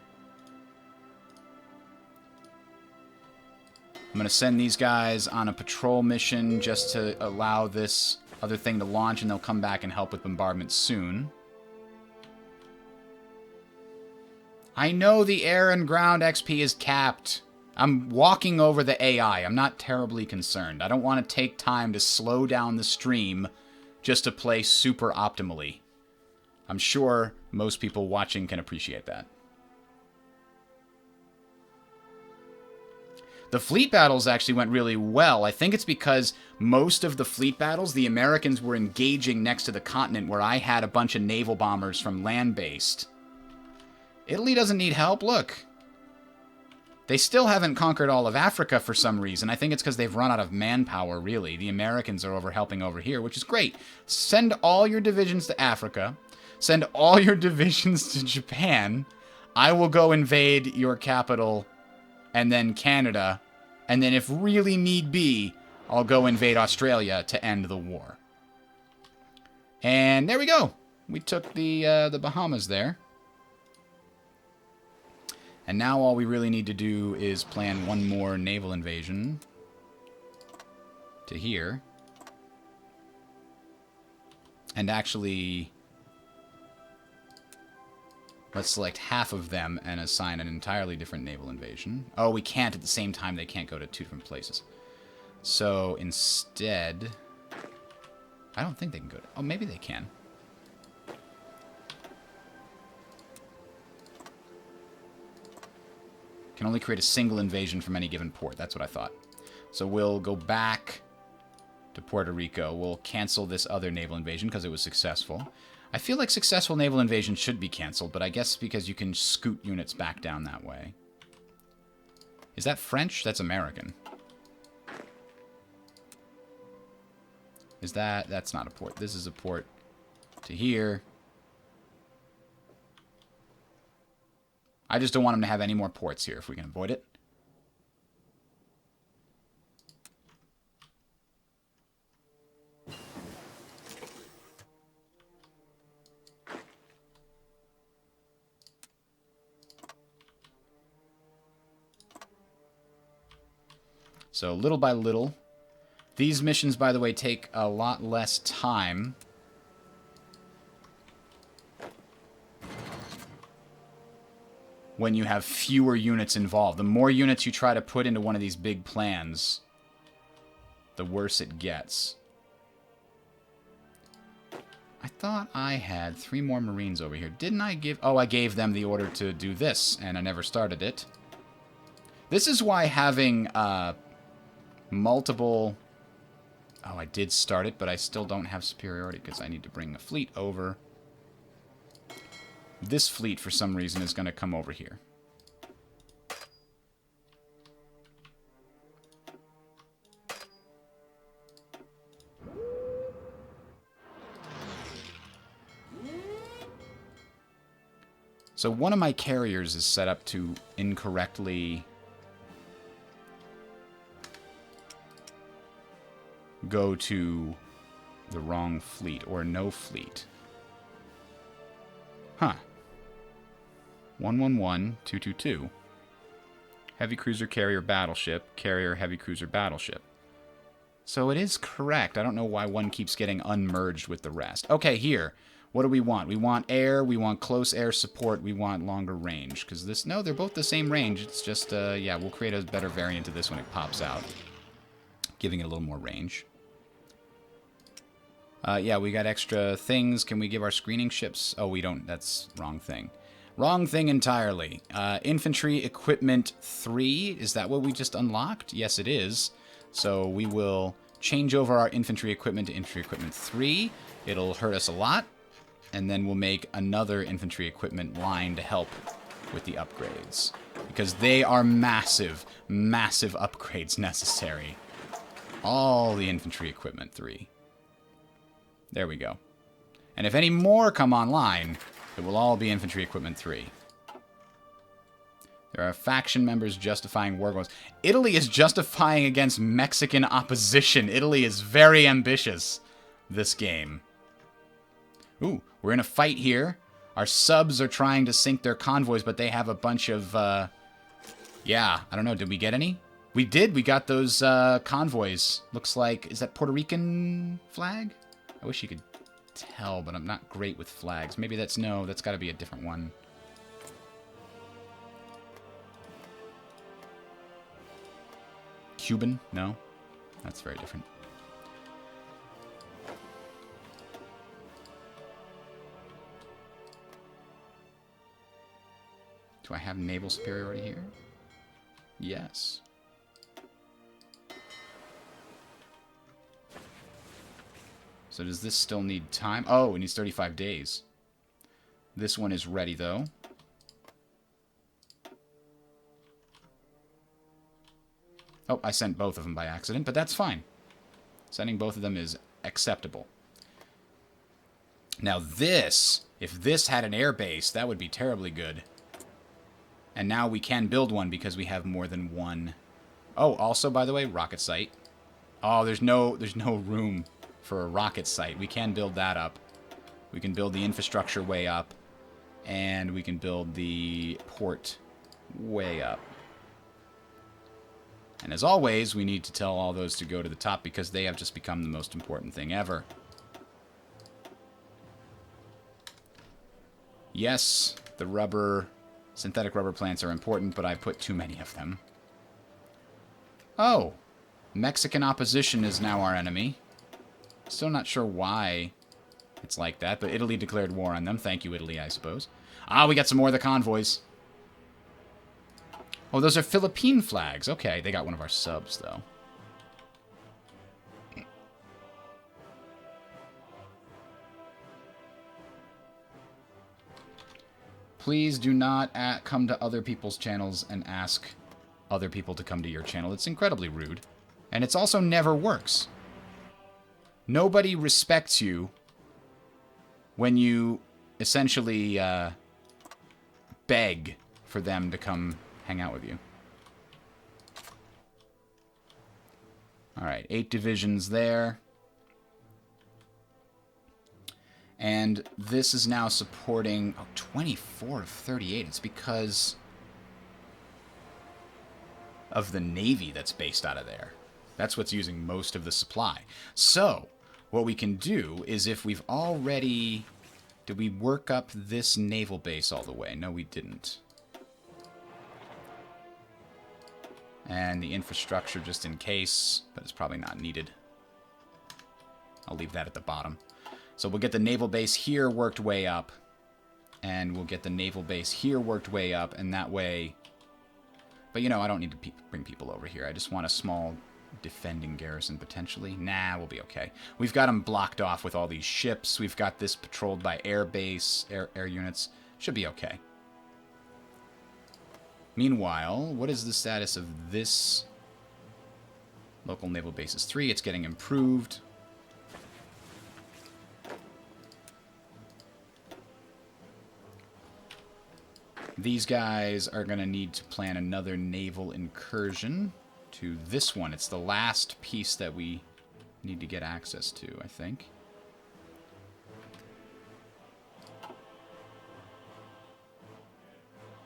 I'm gonna send these guys on a patrol mission just to allow this other thing to launch, and they'll come back and help with bombardment soon. I know the air and ground XP is capped. I'm walking over the AI. I'm not terribly concerned. I don't want to take time to slow down the stream just to play super optimally. I'm sure most people watching can appreciate that. The fleet battles actually went really well. I think it's because most of the fleet battles, the Americans were engaging next to the continent where I had a bunch of naval bombers from land-based. Italy doesn't need help, look. They still haven't conquered all of Africa for some reason. I think it's because they've run out of manpower, really. The Americans are helping over here, which is great. Send all your divisions to Africa. Send all your divisions to Japan. I will go invade your capital and then Canada. And then if really need be, I'll go invade Australia to end the war. And there we go. We took the Bahamas there. And now all we really need to do is plan one more naval invasion to here. And actually, let's select half of them and assign an entirely different naval invasion. Oh, we can't at the same time. They can't go to two different places. So instead, I don't think they can go to... Oh, maybe they can. Can only create a single invasion from any given port. That's what I thought. So we'll go back to Puerto Rico. We'll cancel this other naval invasion because it was successful. I feel like successful naval invasion should be canceled, but I guess because you can scoot units back down that way. Is that French? That's American. Is that... That's not a port. This is a port to here. I just don't want them to have any more ports here if we can avoid it. So little by little. These missions, by the way, take a lot less time. When you have fewer units involved. The more units you try to put into one of these big plans, the worse it gets. I thought I had 3 more Marines over here. Didn't I give... Oh, I gave them the order to do this, and I never started it. This is why having multiple... Oh, I did start it, but I still don't have superiority because I need to bring a fleet over. This fleet, for some reason, is going to come over here. So one of my carriers is set up to incorrectly go to the wrong fleet, or no fleet. Huh. 111222. Heavy cruiser carrier battleship, carrier heavy cruiser battleship. So it is correct. I don't know why one keeps getting unmerged with the rest. Okay, here. What do we want? We want air, we want close air support, we want longer range. Because this... No, they're both the same range. It's just, yeah, we'll create a better variant of this when it pops out. Giving it a little more range. Yeah, we got extra things. Can we give our screening ships? Oh, we don't. That's wrong thing. Wrong thing entirely. Infantry equipment 3. Is that what we just unlocked? Yes, it is. So we will change over our infantry equipment to infantry equipment 3. It'll hurt us a lot. And then we'll make another infantry equipment line to help with the upgrades. Because they are massive, massive upgrades necessary. All the infantry equipment 3. There we go. And if any more come online, it will all be infantry equipment 3. There are faction members justifying war goals. Italy is justifying against Mexican opposition. Italy is very ambitious this game. Ooh, we're in a fight here. Our subs are trying to sink their convoys, but they have a bunch of, yeah, I don't know. Did we get any? We did. We got those convoys. Looks like, is that Puerto Rican flag? I wish you could tell, but I'm not great with flags. Maybe that's, no, that's got to be a different one. Cuban? No? That's very different. Do I have naval superiority here? Yes. So does this still need time? Oh, it needs 35 days. This one is ready, though. Oh, I sent both of them by accident, but that's fine. Sending both of them is acceptable. Now this, if this had an air base, that would be terribly good. And now we can build one because we have more than one. Oh, also, by the way, rocket site. Oh, there's no room for a rocket site. We can build that up. We can build the infrastructure way up. And we can build the port way up. And as always, we need to tell all those to go to the top because they have just become the most important thing ever. Yes, the synthetic rubber plants are important, but I put too many of them. Oh, Mexican opposition is now our enemy. Still not sure why it's like that, but Italy declared war on them. Thank you, Italy, I suppose. Ah, we got some more of the convoys. Oh, those are Philippine flags. Okay, they got one of our subs, though. Please do not come to other people's channels and ask other people to come to your channel. It's incredibly rude. And it's also never works. Nobody respects you when you essentially beg for them to come hang out with you. Alright, 8 divisions there. And this is now supporting 24 of 38. It's because of the Navy that's based out of there. That's what's using most of the supply. So, what we can do is if we've already... Did we work up this naval base all the way? No, we didn't. And the infrastructure just in case, but it's probably not needed. I'll leave that at the bottom. So we'll get the naval base here worked way up. And we'll get the naval base here worked way up, and that way... But, you know, I don't need to bring people over here. I just want a small defending garrison, potentially. Nah, we'll be okay. We've got them blocked off with all these ships. We've got this patrolled by air base, air units. Should be okay. Meanwhile, what is the status of this? Local naval base is 3. It's getting improved. These guys are going to need to plan another naval incursion to this one. It's the last piece that we need to get access to, I think.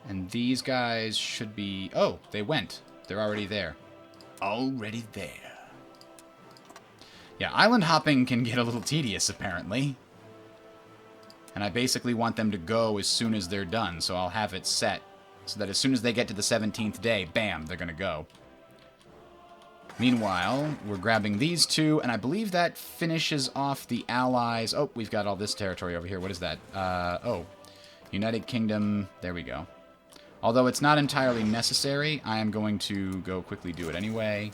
And these guys should be... Oh, they went. They're already there. Already there. Yeah, island hopping can get a little tedious, apparently. And I basically want them to go as soon as they're done, so I'll have it set so that as soon as they get to the 17th day, bam, they're going to go. Meanwhile, we're grabbing these two, and I believe that finishes off the Allies. Oh, we've got all this territory over here. What is that? Oh, United Kingdom. There we go. Although it's not entirely necessary, I am going to go quickly do it anyway.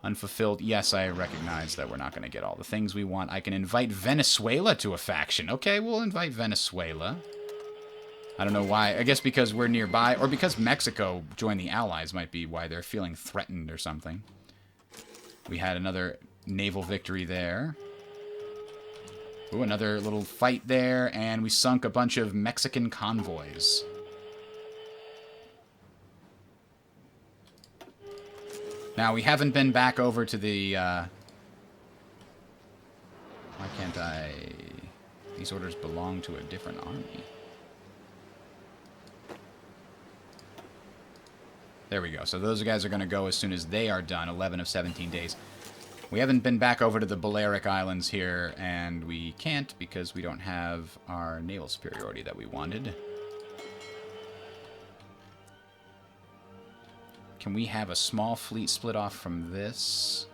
Unfulfilled. Yes, I recognize that we're not going to get all the things we want. I can invite Venezuela to a faction. Okay, we'll invite Venezuela. I don't know why. I guess because we're nearby, or because Mexico joined the Allies might be why they're feeling threatened or something. We had another naval victory there. Ooh, another little fight there, and we sunk a bunch of Mexican convoys. Now, we haven't been back over to the... Why can't I... These orders belong to a different army. There we go. So those guys are going to go as soon as they are done. 11 of 17 days. We haven't been back over to the Balearic Islands here, and we can't because we don't have our naval superiority that we wanted. Can we have a small fleet split off from this?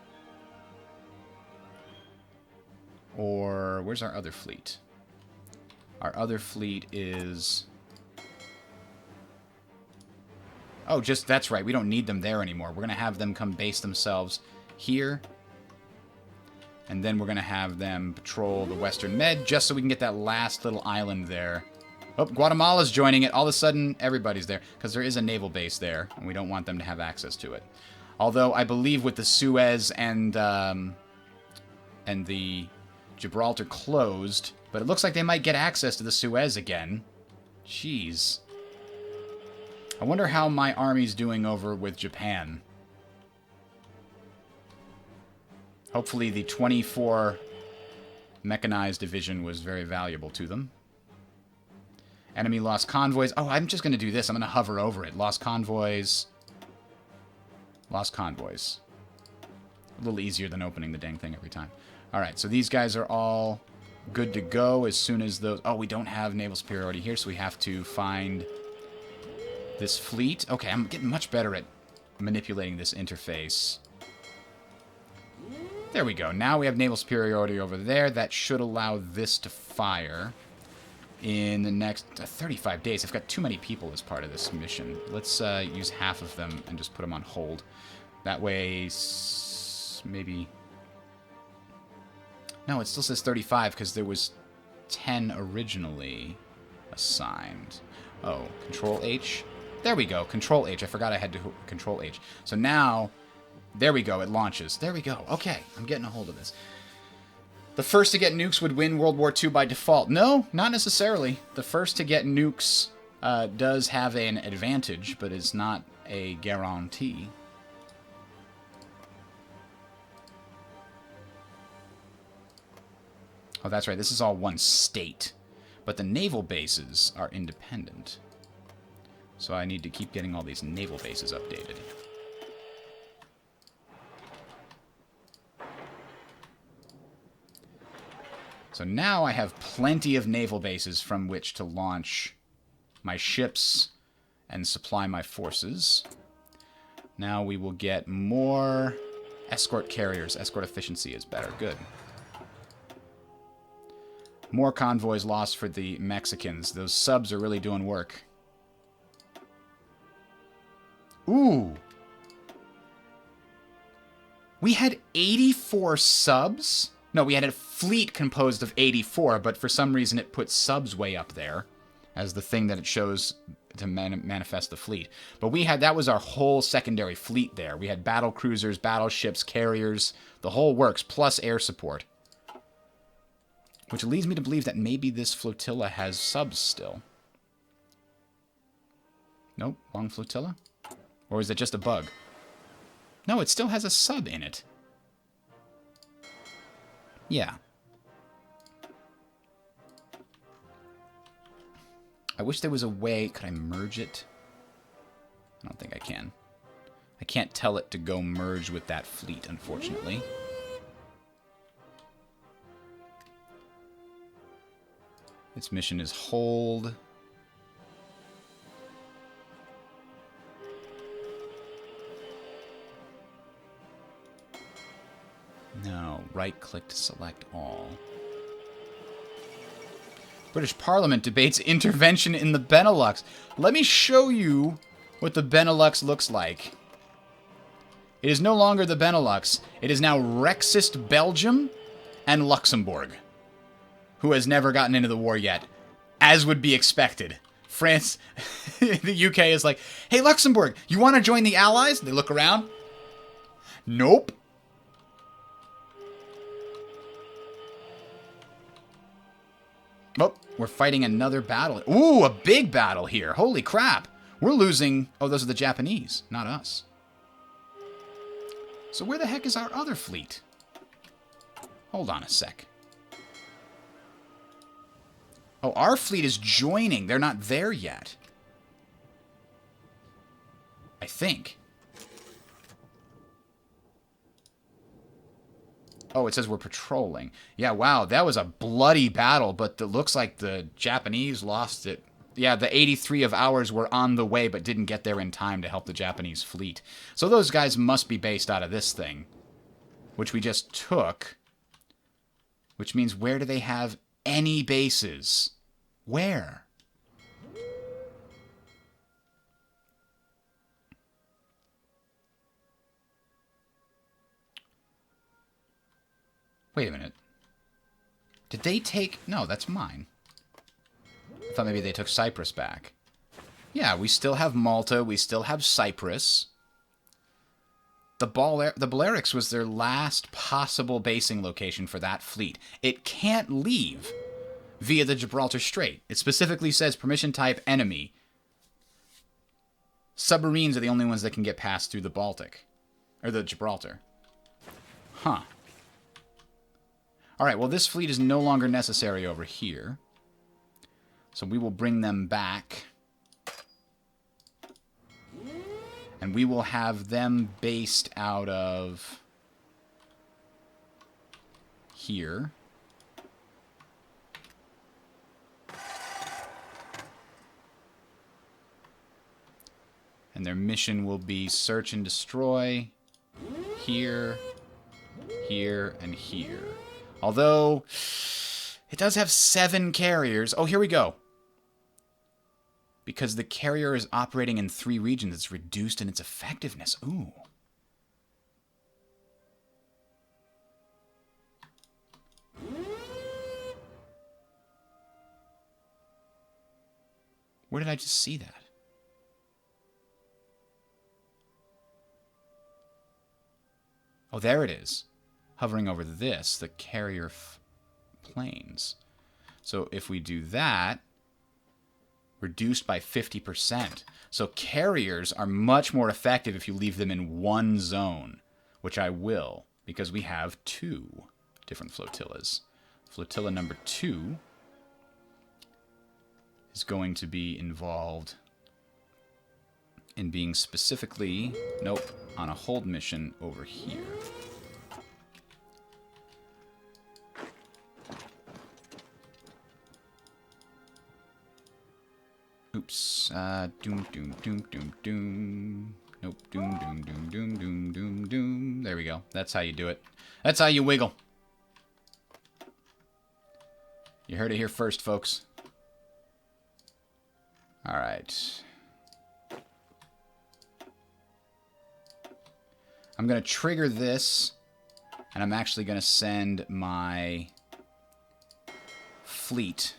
Or where's our other fleet? Our other fleet is... Oh, just, that's right. We don't need them there anymore. We're going to have them come base themselves here. And then we're going to have them patrol the Western Med just so we can get that last little island there. Oh, Guatemala's joining it. All of a sudden, everybody's there. Because there is a naval base there, and we don't want them to have access to it. Although, I believe with the Suez and the Gibraltar closed, but it looks like they might get access to the Suez again. Jeez. I wonder how my army's doing over with Japan. Hopefully the 24 mechanized division was very valuable to them. Enemy lost convoys. Oh, I'm just going to do this. I'm going to hover over it. Lost convoys. Lost convoys. A little easier than opening the dang thing every time. Alright, so these guys are all good to go as soon as those... Oh, we don't have naval superiority here, so we have to find this fleet. Okay, I'm getting much better at manipulating this interface. There we go. Now we have naval superiority over there. That should allow this to fire in the next 35 days. I've got too many people as part of this mission. Let's use half of them and just put them on hold. That way, maybe... No, it still says 35 because there was 10 originally assigned. Oh, Control H. There we go. Control H. I forgot I had to Control H. So now... There we go, it launches. There we go. Okay, I'm getting a hold of this. The first to get nukes would win World War II by default. No, not necessarily. The first to get nukes does have an advantage, but it's not a guarantee. Oh, that's right. This is all one state. But the naval bases are independent. So I need to keep getting all these naval bases updated. So now I have plenty of naval bases from which to launch my ships and supply my forces. Now we will get more escort carriers. Escort efficiency is better. Good. More convoys lost for the Mexicans. Those subs are really doing work. Ooh. We had 84 subs? No, we had a fleet composed of 84, but for some reason it put subs way up there as the thing that it shows to manifest the fleet. But we had, that was our whole secondary fleet there. We had battle cruisers, battleships, carriers, the whole works, plus air support. Which leads me to believe that maybe this flotilla has subs still. Nope, wrong flotilla? Or is it just a bug? No, it still has a sub in it. Yeah. I wish there was a way... Could I merge it? I don't think I can. I can't tell it to go merge with that fleet, unfortunately. Its mission is hold. No, right-click to select all. British Parliament debates intervention in the Benelux. Let me show you what the Benelux looks like. It is no longer the Benelux. It is now Rexist Belgium and Luxembourg, who has never gotten into the war yet, as would be expected. France, the UK is like, hey, Luxembourg, you want to join the Allies? They look around. Nope. Oh, we're fighting another battle. Ooh, a big battle here. Holy crap. We're losing... Oh, those are the Japanese, not us. So where the heck is our other fleet? Hold on a sec. Oh, our fleet is joining. They're not there yet. I think. Oh, it says we're patrolling. Yeah, wow, that was a bloody battle, but it looks like the Japanese lost it. Yeah, the 83 of ours were on the way, but didn't get there in time to help the Japanese fleet. So those guys must be based out of this thing, which we just took. Which means, where do they have any bases? Where? Wait a minute. Did they take... No, that's mine. I thought maybe they took Cyprus back. Yeah, we still have Malta. We still have Cyprus. The Balearics was their last possible basing location for that fleet. It can't leave via the Gibraltar Strait. It specifically says permission type enemy. Submarines are the only ones that can get passed through the Baltic. Or the Gibraltar. Huh. Alright, well this fleet is no longer necessary over here. So we will bring them back. And we will have them based out of here. And their mission will be search and destroy here, here, and here. Although, it does have 7 carriers. Oh, here we go. Because the carrier is operating in 3 regions, it's reduced in its effectiveness. Ooh. Where did I just see that? Oh, there it is. Hovering over this, the carrier planes. So if we do that, reduced by 50%. So carriers are much more effective if you leave them in one zone, which I will, because we have 2 different flotillas. Flotilla number 2 is going to be involved in being specifically, nope, on a hold mission over here. Oops. Doom, doom, doom, doom, doom. Nope. Doom, doom, doom, doom, doom, doom, doom. There we go. That's how you do it. That's how you wiggle. You heard it here first, folks. Alright. I'm going to trigger this, and I'm actually going to send my fleet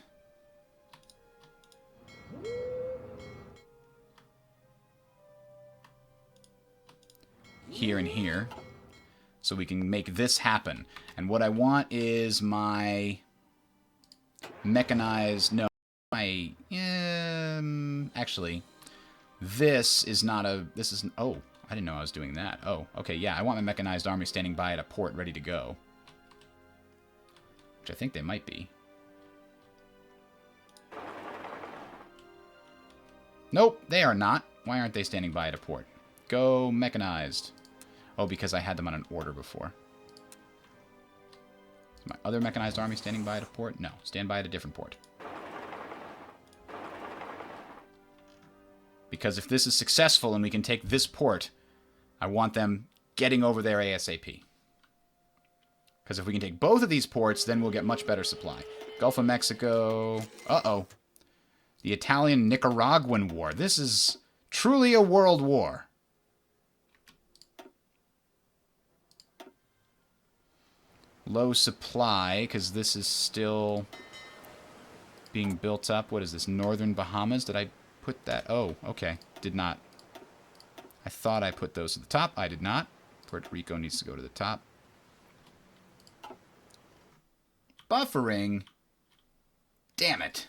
here and here, so we can make this happen. And what I want is my mechanized... No, my... actually, this is not a... This is... Oh, I didn't know I was doing that. Oh, okay, yeah, I want my mechanized army standing by at a port ready to go. Which I think they might be. Nope, they are not. Why aren't they standing by at a port? Go mechanized. Oh, because I had them on an order before. Is my other mechanized army standing by at a port? No, stand by at a different port. Because if this is successful and we can take this port, I want them getting over there ASAP. Because if we can take both of these ports, then we'll get much better supply. Gulf of Mexico. Uh-oh. The Italian-Nicaraguan War. This is truly a world war. Low supply, because this is still being built up. What is this? Northern Bahamas? Did I put that? Oh, okay. Did not. I thought I put those at the top. I did not. Puerto Rico needs to go to the top. Buffering? Damn it.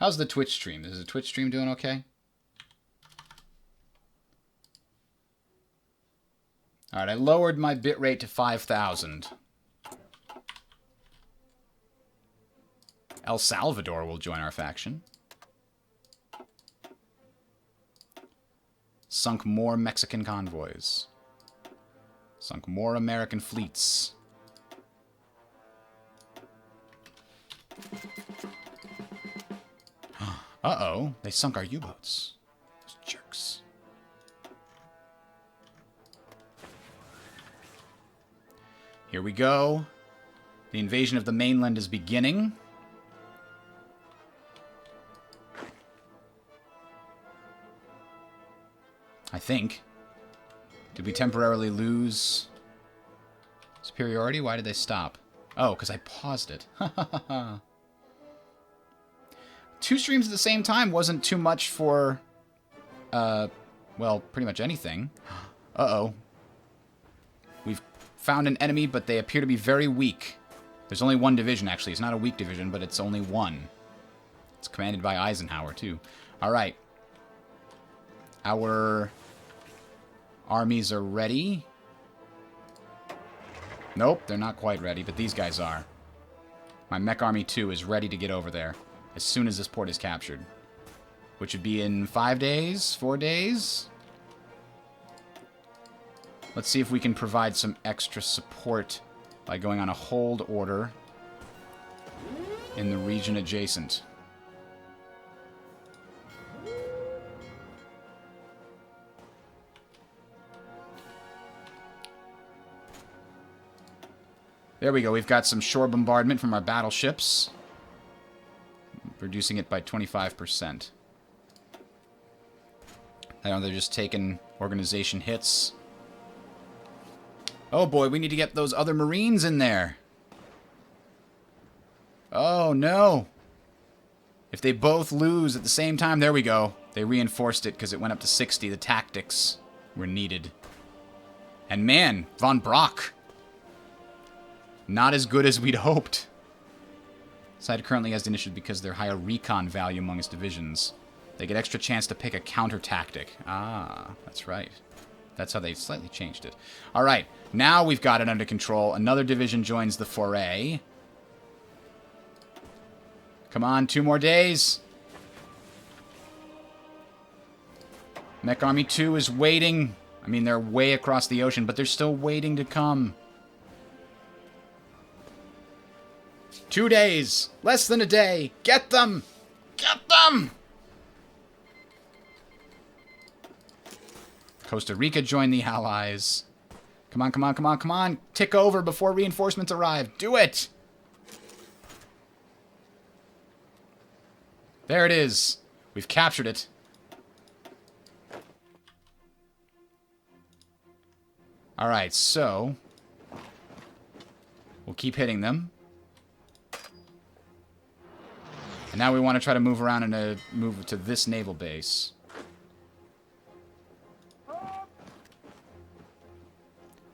How's the Twitch stream? Is the Twitch stream doing okay? Alright, I lowered my bitrate to 5,000. El Salvador will join our faction. Sunk more Mexican convoys. Sunk more American fleets. Uh-oh, they sunk our U-boats. Those jerks. Here we go. The invasion of the mainland is beginning. I think. Did we temporarily lose superiority? Why did they stop? Oh, because I paused it. Two streams at the same time wasn't too much for, well, pretty much anything. Uh-oh. We've found an enemy, but they appear to be very weak. There's only one division, actually. It's not a weak division, but it's only one. It's commanded by Eisenhower, too. All right. Our armies are ready. Nope, they're not quite ready, but these guys are. My mech army 2 is ready to get over there as soon as this port is captured. Which would be in 5 days? 4 days? Let's see if we can provide some extra support by going on a hold order in the region adjacent. There we go. We've got some shore bombardment from our battleships. Reducing it by 25%. I know they're just taking organization hits. Oh boy, we need to get those other Marines in there. Oh no. If they both lose at the same time, there we go. They reinforced it because it went up to 60. The tactics were needed. And man, von Brock. Not as good as we'd hoped. Side currently has the initiative because they're higher recon value among its divisions. They get extra chance to pick a counter tactic. Ah, that's right. That's how they slightly changed it. All right, now we've got it under control. Another division joins the foray. Come on, 2 more days. Mech Army 2 is waiting. I mean, they're way across the ocean, but they're still waiting to come. 2 days. Less than a day. Get them! Get them! Costa Rica joined the Allies. Come on, come on, come on, come on. Tick over before reinforcements arrive. Do it! There it is. We've captured it. Alright, so we'll keep hitting them. And now we want to try to move around and move to this naval base.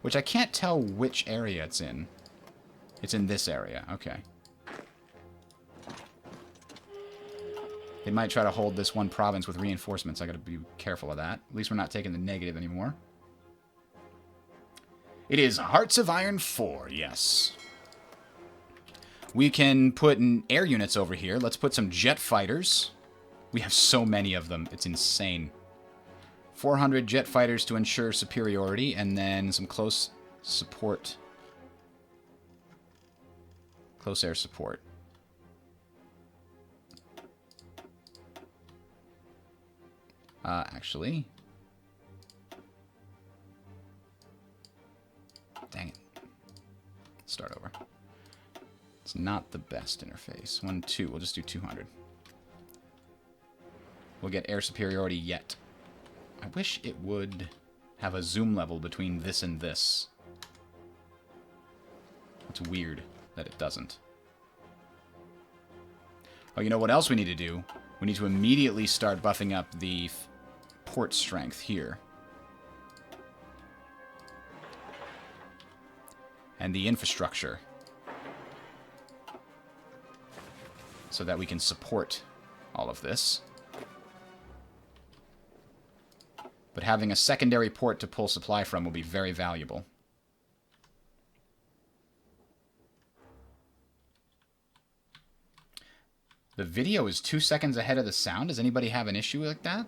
Which I can't tell which area it's in. It's in this area. Okay. They might try to hold this one province with reinforcements. I gotta be careful of that. At least we're not taking the negative anymore. It is Hearts of Iron 4, yes. We can put in air units over here. Let's put some jet fighters. We have so many of them. It's insane. 400 jet fighters to ensure superiority, and then some close support. Close air support. Actually. Dang it. Start over. It's not the best interface. 1, 2. We'll just do 200. We'll get air superiority yet. I wish it would have a zoom level between this and this. It's weird that it doesn't. Oh, you know what else we need to do? We need to immediately start buffing up the port strength here. And the infrastructure. So that we can support all of this. But having a secondary port to pull supply from will be very valuable. The video is 2 seconds ahead of the sound. Does anybody have an issue like that?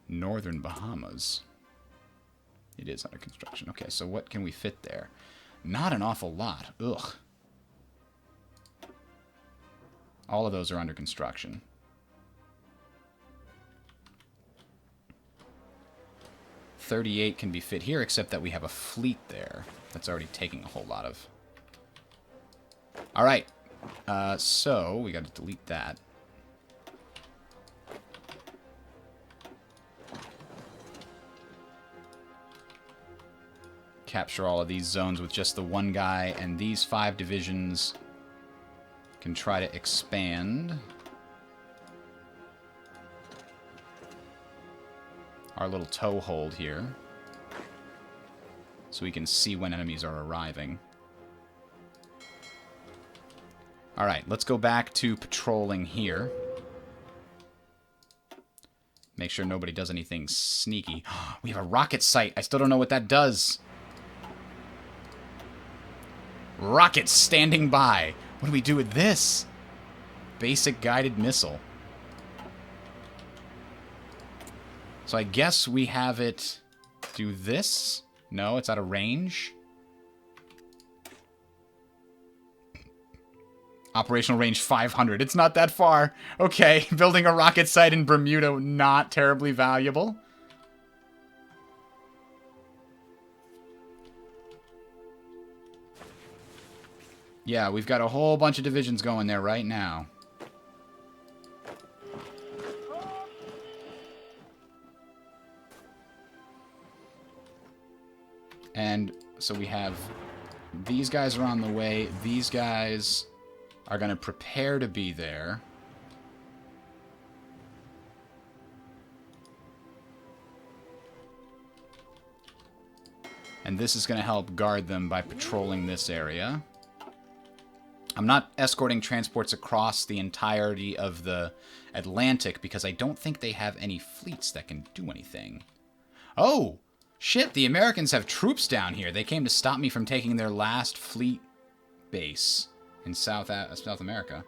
Northern Bahamas. It is under construction. Okay, so what can we fit there? Not an awful lot. Ugh. All of those are under construction. .38 can be fit here, except that we have a fleet there that's already taking a whole lot of... Alright. So, we got to delete that. Capture all of these zones with just the one guy, and these 5 divisions can try to expand our little toehold here so we can see when enemies are arriving. Alright, let's go back to patrolling here. Make sure nobody does anything sneaky. We have a rocket sight. I still don't know what that does. Rockets standing by. What do we do with this? Basic guided missile. So I guess we have it do this. No, it's out of range. Operational range 500. It's not that far. Okay, building a rocket site in Bermuda, not terribly valuable. Yeah, we've got a whole bunch of divisions going there right now. And so we have... These guys are on the way. These guys are going to prepare to be there. And this is going to help guard them by patrolling this area. I'm not escorting transports across the entirety of the Atlantic because I don't think they have any fleets that can do anything. Oh! Shit, the Americans have troops down here. They came to stop me from taking their last fleet base in South America.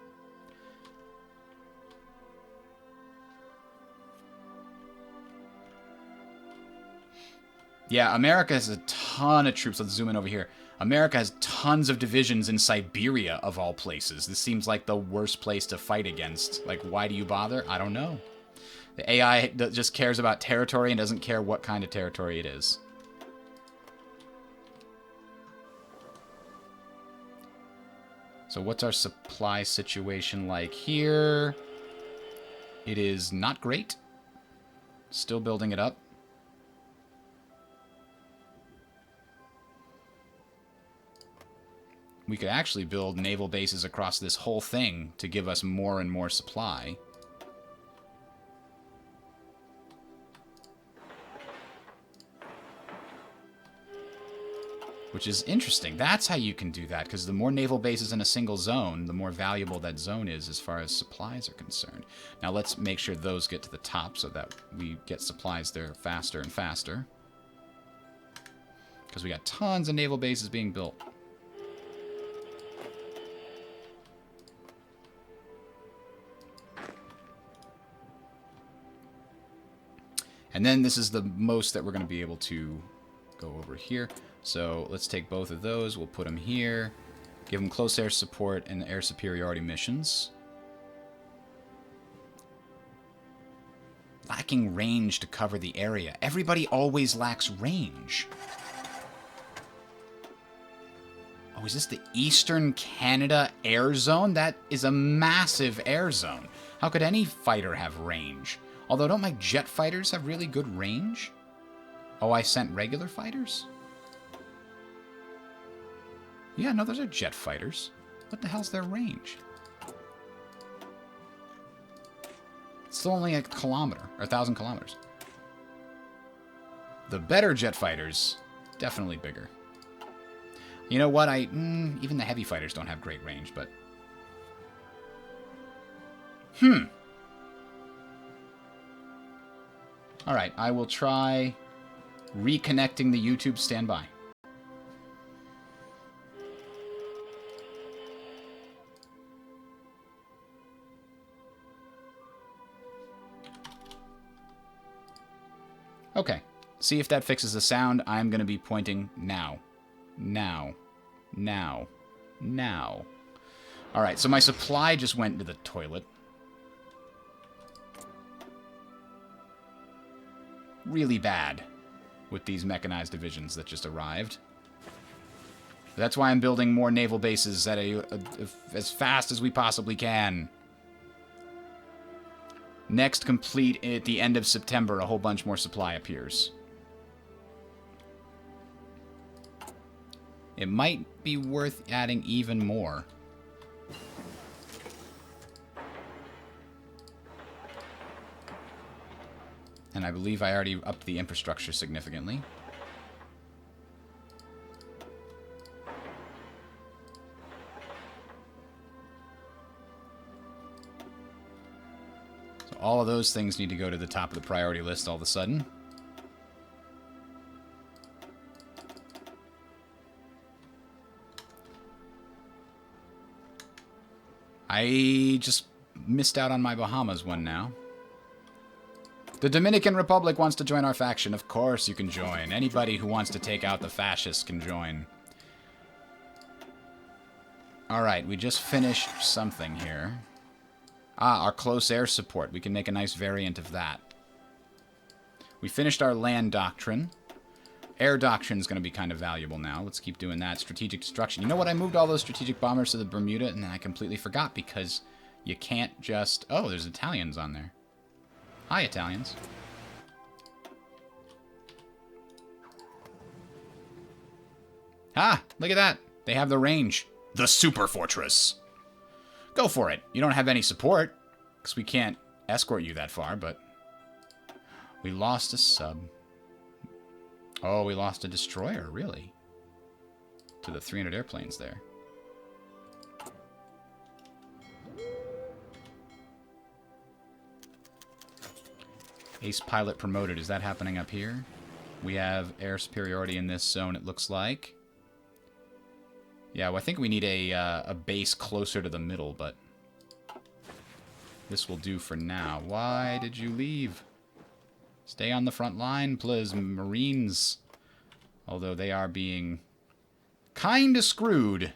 Yeah, America has a ton of troops. Let's zoom in over here. America has tons of divisions in Siberia, of all places. This seems like the worst place to fight against. Like, why do you bother? I don't know. The AI just cares about territory and doesn't care what kind of territory it is. So what's our supply situation like here? It is not great. Still building it up. We could actually build naval bases across this whole thing to give us more and more supply. Which is interesting. That's how you can do that, because the more naval bases in a single zone, the more valuable that zone is as far as supplies are concerned. Now let's make sure those get to the top so that we get supplies there faster and faster. Because we got tons of naval bases being built. And then this is the most that we're going to be able to go over here. So let's take both of those. We'll put them here. Give them close air support and air superiority missions. Lacking range to cover the area. Everybody always lacks range. Oh, is this the Eastern Canada air zone? That is a massive air zone. How could any fighter have range? Although, don't my jet fighters have really good range? Oh, I sent regular fighters? Yeah, no, those are jet fighters. What the hell's their range? It's still only a kilometer, or 1,000 kilometers. The better jet fighters, definitely bigger. You know what? Even the heavy fighters don't have great range, but... Alright, I will try reconnecting the YouTube standby. Okay, see if that fixes the sound. I'm going to be pointing now. Now. Now. Now. Alright, so my supply just went to the toilet. Really bad with these mechanized divisions that just arrived. That's why I'm building more naval bases at as fast as we possibly can. Next complete at the end of September, a whole bunch more supply appears. It might be worth adding even more. And I believe I already upped the infrastructure significantly. So all of those things need to go to the top of the priority list all of a sudden. I just missed out on my Bahamas one now. The Dominican Republic wants to join our faction. Of course you can join. Anybody who wants to take out the fascists can join. Alright, we just finished something here. Ah, our close air support. We can make a nice variant of that. We finished our land doctrine. Air doctrine is going to be kind of valuable now. Let's keep doing that. Strategic destruction. You know what? I moved all those strategic bombers to the Bermuda, and then I completely forgot because you can't just... Oh, there's Italians on there. Hi, Italians. Ah, look at that. They have the range. The super fortress. Go for it. You don't have any support, because we can't escort you that far, but... We lost a sub. Oh, we lost a destroyer, really? To the 300 airplanes there. Ace pilot promoted. Is that happening up here? We have air superiority in this zone, it looks like. Yeah, well, I think we need a base closer to the middle, but... This will do for now. Why did you leave? Stay on the front line, please, Marines. Although they are being kinda screwed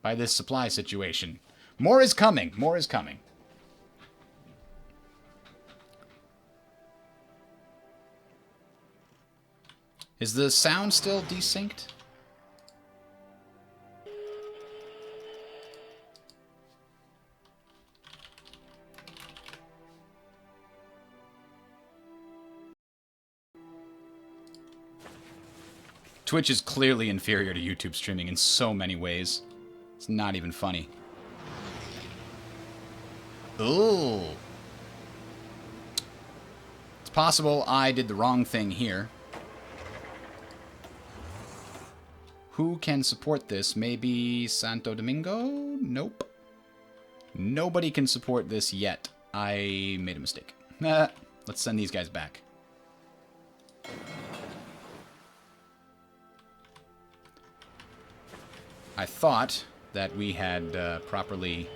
by this supply situation. More is coming. More is coming. Is the sound still desynced? Twitch is clearly inferior to YouTube streaming in so many ways. It's not even funny. Ooh. It's possible I did the wrong thing here. Who can support this? Maybe Santo Domingo? Nope. Nobody can support this yet. I made a mistake. Let's send these guys back. I thought that we had properly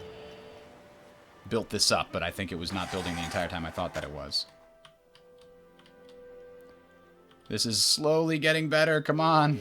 built this up, but I think it was not building the entire time I thought that it was. This is slowly getting better. Come on.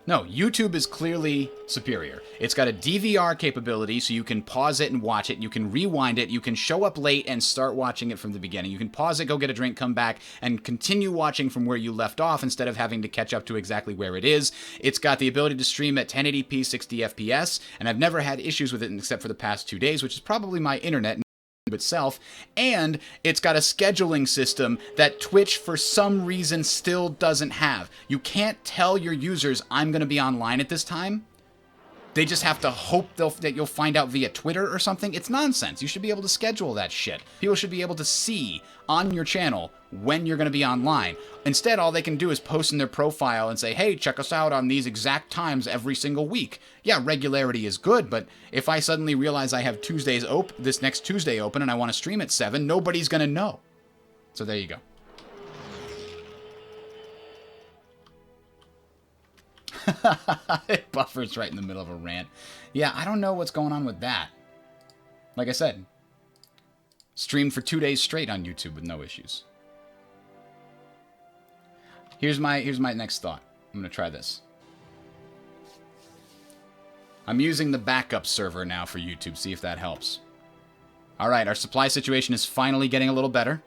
No, YouTube is clearly superior. It's got a DVR capability, so you can pause it and watch it. You can rewind it. You can show up late and start watching it from the beginning. You can pause it, go get a drink, come back, and continue watching from where you left off instead of having to catch up to exactly where it is. It's got the ability to stream at 1080p 60 FPS, and I've never had issues with it except for the past 2 days, which is probably my internet. itself, and it's got a scheduling system that Twitch for some reason still doesn't have. You can't tell your users I'm going to be online at this time. They just have to hope that you'll find out via Twitter or something. It's nonsense. You should be able to schedule that shit. People should be able to see on your channel when you're going to be online. Instead, all they can do is post in their profile and say, hey, check us out on these exact times every single week. Yeah, regularity is good, but if I suddenly realize I have this next Tuesday open and I want to stream at 7, nobody's going to know. So there you go. It buffers right in the middle of a rant. Yeah, I don't know what's going on with that. Like I said, streamed for 2 days straight on YouTube with no issues. Here's my next thought. I'm going to try this. I'm using the backup server now for YouTube. See if that helps. All right, our supply situation is finally getting a little better.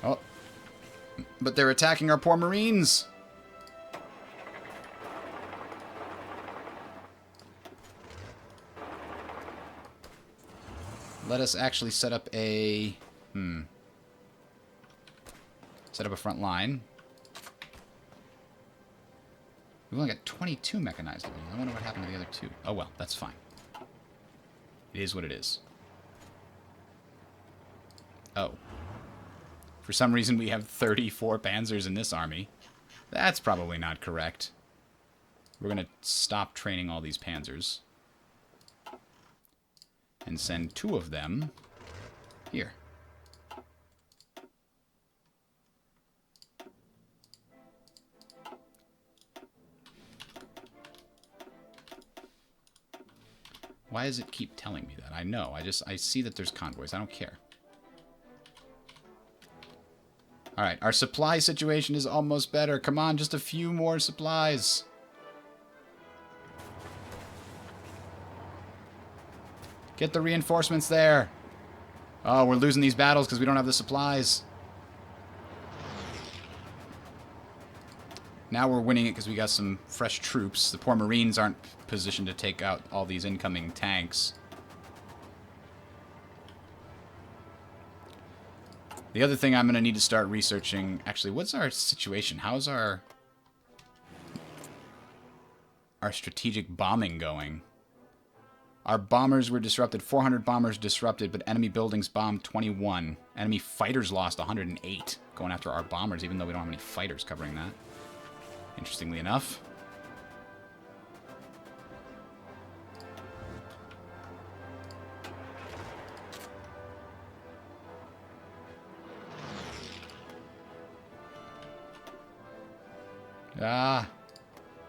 Oh, but they're attacking our poor Marines. Let us actually set up a... Set up a front line. We've only got 22 mechanized. I wonder what happened to the other 2. Oh well, that's fine. It is what it is. Oh. For some reason, we have 34 Panzers in this army. That's probably not correct. We're going to stop training all these Panzers. And send 2 of them here. Why does it keep telling me that? I know. I see that there's convoys. I don't care. Alright, our supply situation is almost better. Come on, just a few more supplies. Get the reinforcements there. Oh, we're losing these battles because we don't have the supplies. Now we're winning it because we got some fresh troops. The poor Marines aren't positioned to take out all these incoming tanks. The other thing I'm going to need to start researching... Actually, what's our situation? How's our strategic bombing going? Our bombers were disrupted. 400 bombers disrupted, but enemy buildings bombed 21. Enemy fighters lost 108 going after our bombers, even though we don't have any fighters covering that. Interestingly enough. Ah.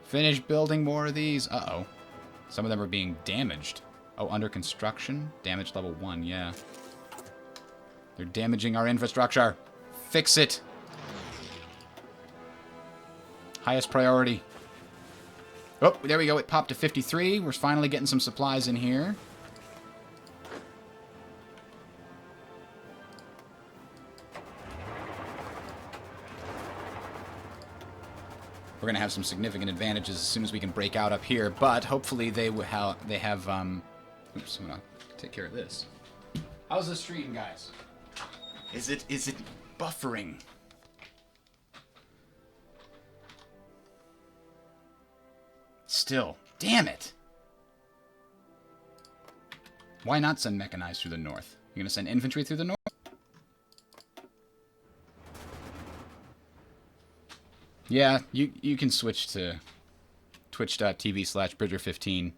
Finish building more of these. Uh-oh. Some of them are being damaged. Oh, under construction? Damage level 1, yeah. They're damaging our infrastructure. Fix it. Highest priority. Oh, there we go. It popped to 53. We're finally getting some supplies in here. We're going to have some significant advantages as soon as we can break out up here, but hopefully they have, oops, I'm going to take care of this. How's the stream, guys? Is it buffering? Still. Damn it! Why not send mechanized through the north? You're going to send infantry through the north? Yeah, you can switch to twitch.tv/Bridger15.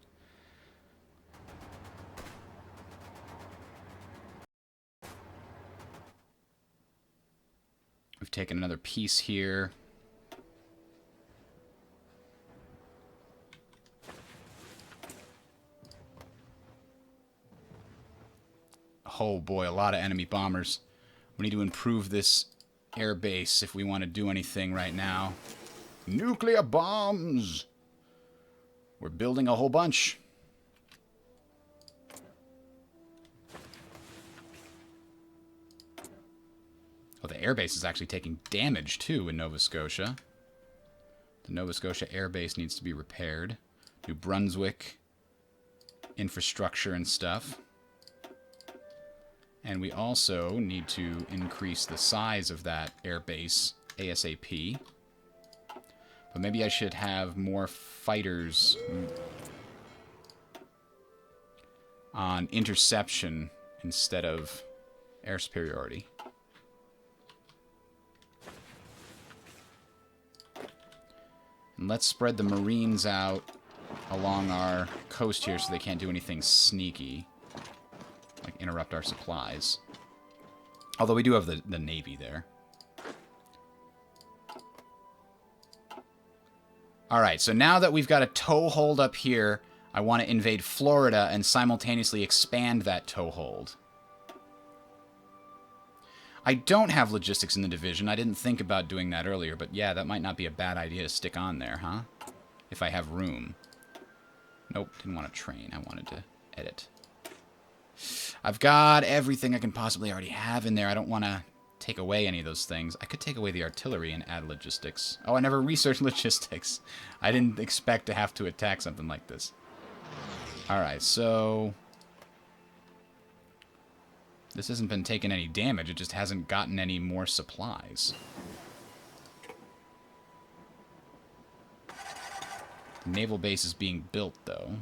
We've taken another piece here. Oh boy, a lot of enemy bombers. We need to improve this air base if we want to do anything right now. Nuclear bombs! We're building a whole bunch. Oh, the airbase is actually taking damage, too, in Nova Scotia. The Nova Scotia airbase needs to be repaired. New Brunswick infrastructure and stuff. And we also need to increase the size of that airbase ASAP. But maybe I should have more fighters on interception instead of air superiority. And let's spread the Marines out along our coast here so they can't do anything sneaky. Like interrupt our supplies. Although we do have the Navy there. Alright, so now that we've got a toehold up here, I want to invade Florida and simultaneously expand that toehold. I don't have logistics in the division. I didn't think about doing that earlier, but yeah, that might not be a bad idea to stick on there, huh? If I have room. Nope, didn't want to train. I wanted to edit. I've got everything I can possibly already have in there. I don't want to take away any of those things. I could take away the artillery and add logistics. Oh, I never researched logistics. I didn't expect to have to attack something like this. Alright, so... this hasn't been taking any damage. It just hasn't gotten any more supplies. Naval base is being built, though.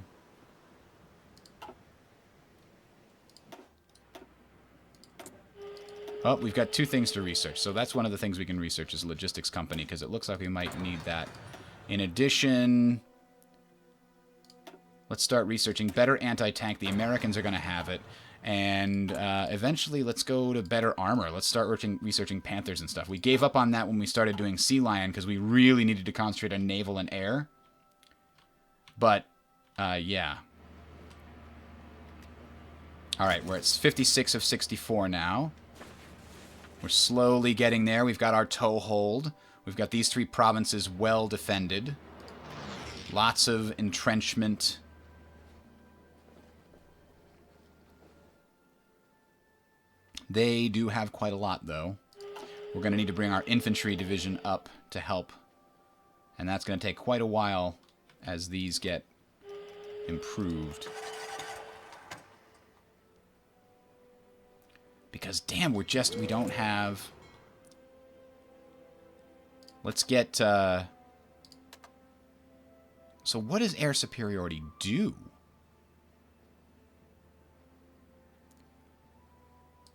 Oh, we've got two things to research. So that's one of the things we can research is a logistics company, because it looks like we might need that. In addition, let's start researching better anti-tank. The Americans are going to have it. And eventually, let's go to better armor. Let's start researching Panthers and stuff. We gave up on that when we started doing Sea Lion, because we really needed to concentrate on naval and air. But, yeah. Alright, we're at 56 of 64 now. We're slowly getting there. We've got our toehold. We've got these three provinces well defended. Lots of entrenchment. They do have quite a lot, though. We're going to need to bring our infantry division up to help. And that's going to take quite a while as these get improved. Because, damn, we don't have... Let's get, So what does air superiority do?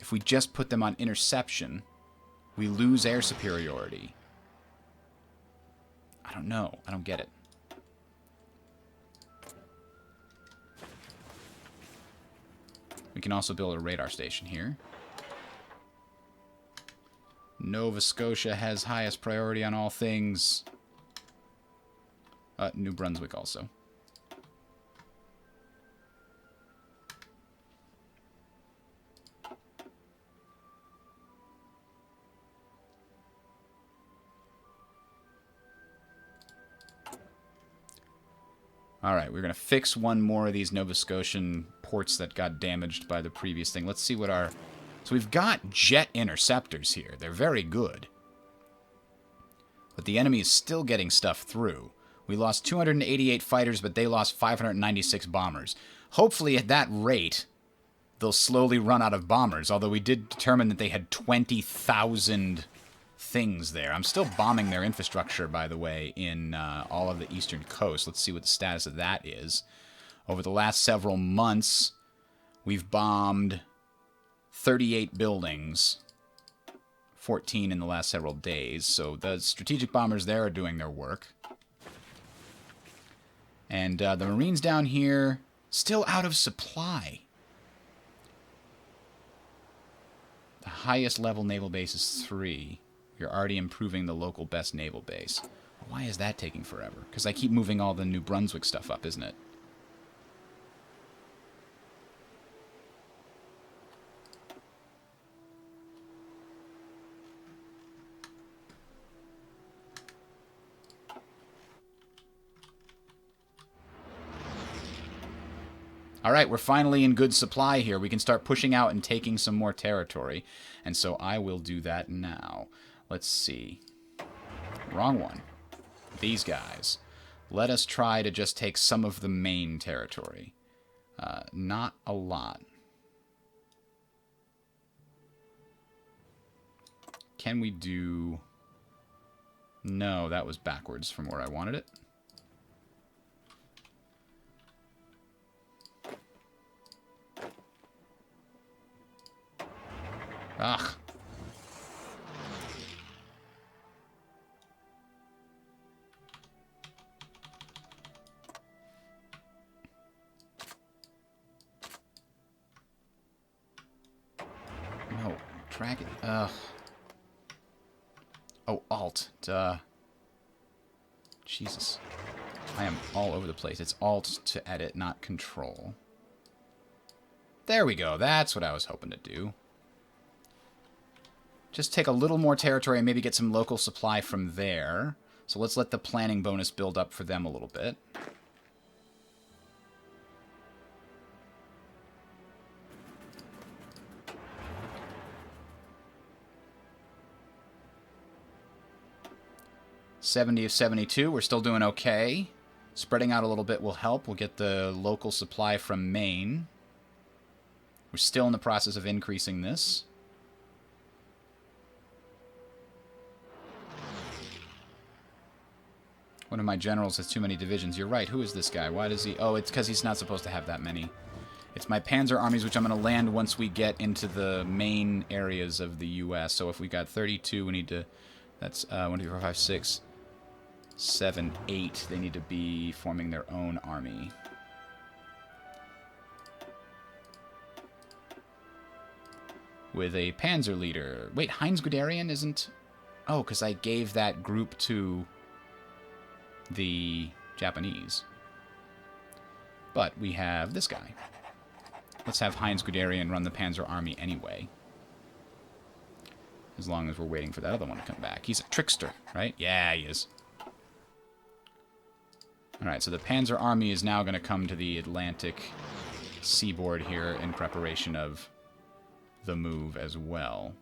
If we just put them on interception, we lose air superiority. I don't know. I don't get it. We can also build a radar station here. Nova Scotia has highest priority on all things. New Brunswick also. Alright, we're going to fix one more of these Nova Scotian ports that got damaged by the previous thing. Let's see what our... So we've got jet interceptors here. They're very good. But the enemy is still getting stuff through. We lost 288 fighters, but they lost 596 bombers. Hopefully, at that rate, they'll slowly run out of bombers, although we did determine that they had 20,000 things there. I'm still bombing their infrastructure, by the way, in all of the eastern coast. Let's see what the status of that is. Over the last several months, we've bombed 38 buildings, 14 in the last several days. So the strategic bombers there are doing their work. And the Marines down here, still out of supply. The highest level naval base is 3. You're already improving the local best naval base. Why is that taking forever? Because I keep moving all the New Brunswick stuff up, isn't it? All right, we're finally in good supply here. We can start pushing out and taking some more territory. And so I will do that now. Let's see. Wrong one. These guys. Let us try to just take some of the main territory. Not a lot. Can we do... No, that was backwards from where I wanted it. Ugh. No, drag it. Ugh. Oh, Alt. Duh. Jesus. I am all over the place. It's Alt to edit, not Control. There we go. That's what I was hoping to do. Just take a little more territory and maybe get some local supply from there. So let's let the planning bonus build up for them a little bit. $70 of 72. We're still doing okay. Spreading out a little bit will help. We'll get the local supply from Maine. We're still in the process of increasing this. One of my generals has too many divisions. You're right. Who is this guy? Why does he... Oh, it's because he's not supposed to have that many. It's my Panzer armies, which I'm going to land once we get into the main areas of the U.S. So if we got 32, we need to... That's 1, 2, 3, 4, 5, 6, 7, 8. They need to be forming their own army. With a Panzer leader. Wait, Heinz Guderian isn't... Oh, because I gave that group to... the Japanese. But we have this guy. Let's have Heinz Guderian run the Panzer army anyway. As long as we're waiting for that other one to come back. He's a trickster, right? Yeah, he is. Alright, so the Panzer army is now going to come to the Atlantic seaboard here in preparation of the move as well.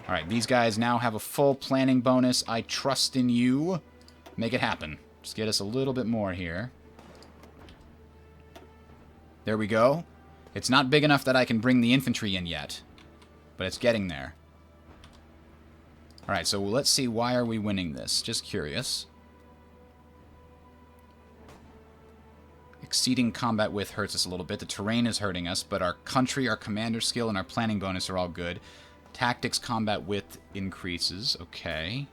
Alright, these guys now have a full planning bonus. I trust in you. Make it happen. Just get us a little bit more here. There we go. It's not big enough that I can bring the infantry in yet. But it's getting there. Alright, so let's see, why are we winning this? Just curious. Exceeding combat width hurts us a little bit. The terrain is hurting us, but our country, our commander skill, and our planning bonus are all good. Tactics combat width increases. Okay.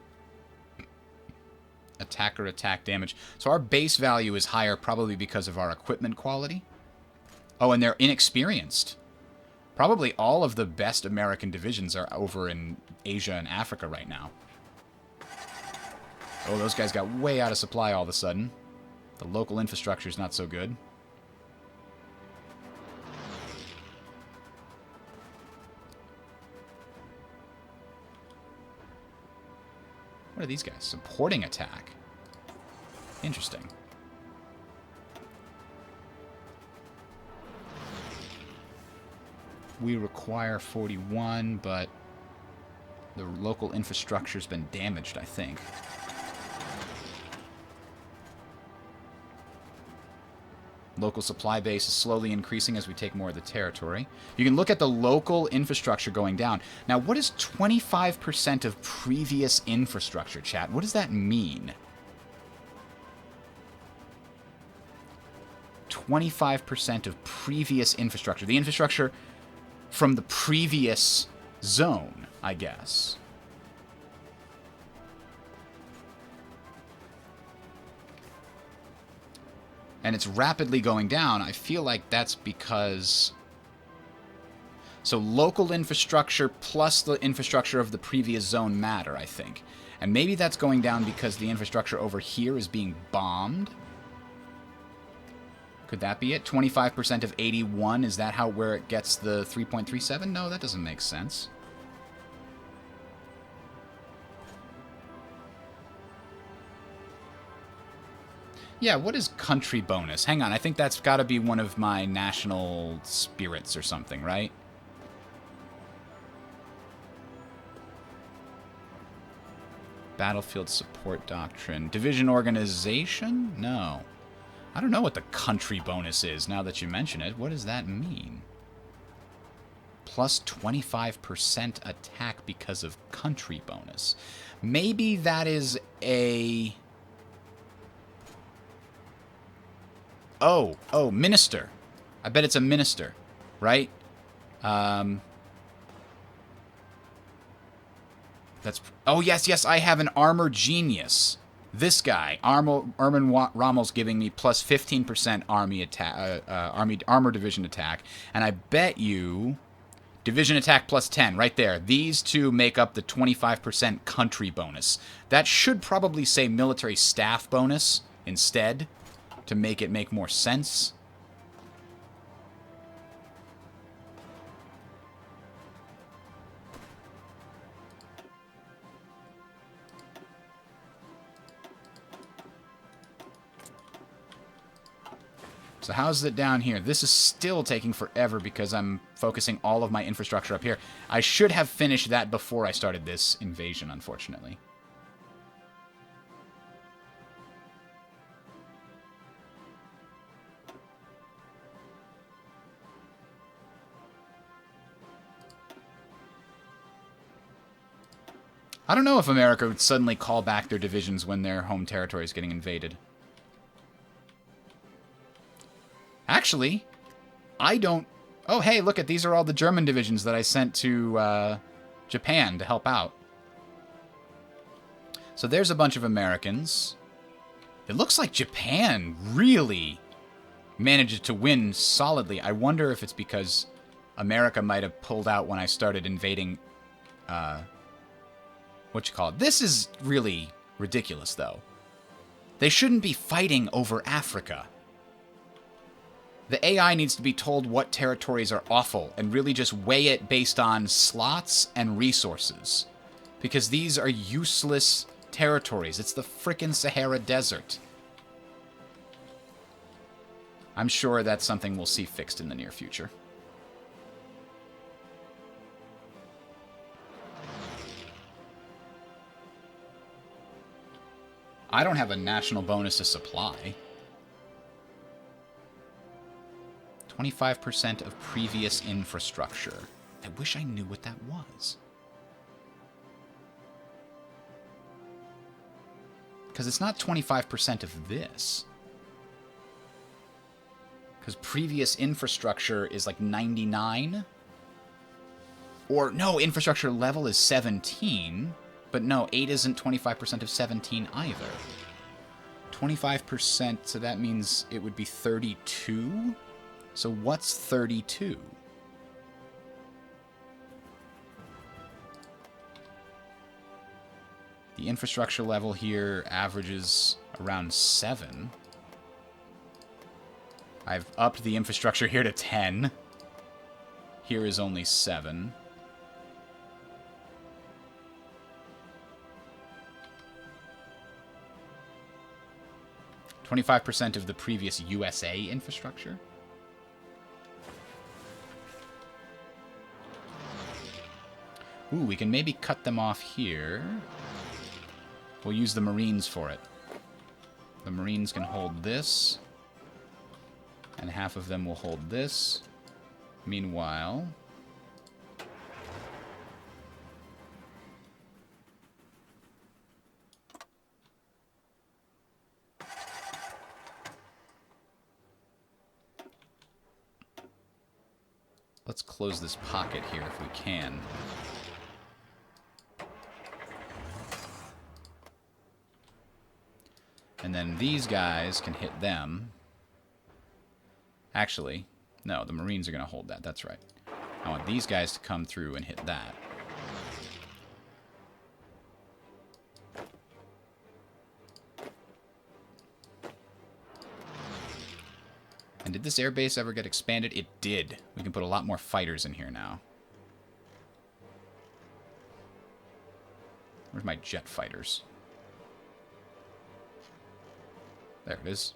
Attacker attack damage. So our base value is higher probably because of our equipment quality. Oh, and they're inexperienced. Probably all of the best American divisions are over in Asia and Africa right now. Oh, those guys got way out of supply all of a sudden. The local infrastructure is not so good. What are these guys? Supporting attack. Interesting. We require 41, but the local infrastructure's been damaged, I think. Local supply base is slowly increasing as we take more of the territory. You can look at the local infrastructure going down. Now, what is 25% of previous infrastructure, chat? What does that mean? 25% of previous infrastructure. The infrastructure from the previous zone, I guess. And it's rapidly going down. I feel like that's because... So local infrastructure plus the infrastructure of the previous zone matter, I think. And maybe that's going down because the infrastructure over here is being bombed? Could that be it? 25% of 81, is that where it gets the 3.37? No, that doesn't make sense. Yeah, what is country bonus? Hang on, I think that's got to be one of my national spirits or something, right? Battlefield support doctrine. Division organization? No. I don't know what the country bonus is now that you mention it. What does that mean? Plus 25% attack because of country bonus. Maybe that is a... Oh, minister. I bet it's a minister, right? That's... Oh, yes, I have an armor genius. This guy, Armin Rommel's giving me plus 15% army attack, armor division attack, and I bet you division attack plus 10 right there. These two make up the 25% country bonus. That should probably say military staff bonus instead to make it make more sense. So how's it down here? This is still taking forever because I'm focusing all of my infrastructure up here. I should have finished that before I started this invasion, unfortunately. I don't know if America would suddenly call back their divisions when their home territory is getting invaded. Actually, I don't... Oh, hey, look at these are all the German divisions that I sent to Japan to help out. So there's a bunch of Americans. It looks like Japan really managed to win solidly. I wonder if it's because America might have pulled out when I started invading... This is really ridiculous, though. They shouldn't be fighting over Africa. The AI needs to be told what territories are awful and really just weigh it based on slots and resources. Because these are useless territories. It's the frickin' Sahara Desert. I'm sure that's something we'll see fixed in the near future. I don't have a national bonus to supply. 25% of previous infrastructure. I wish I knew what that was. Because it's not 25% of this. Because previous infrastructure is like 99. Or, no, infrastructure level is 17. But no, 8 isn't 25% of 17 either. 25%, so that means it would be 32? So what's 32? The infrastructure level here averages around 7. I've upped the infrastructure here to 10. Here is only 7. %25 of the previous USA infrastructure? Ooh, we can maybe cut them off here. We'll use the Marines for it. The Marines can hold this. And half of them will hold this. Meanwhile... let's close this pocket here if we can. And then these guys can hit them. Actually, no, the Marines are going to hold that. That's right. I want these guys to come through and hit that. And did this airbase ever get expanded? It did. We can put a lot more fighters in here now. Where's my jet fighters? There it is.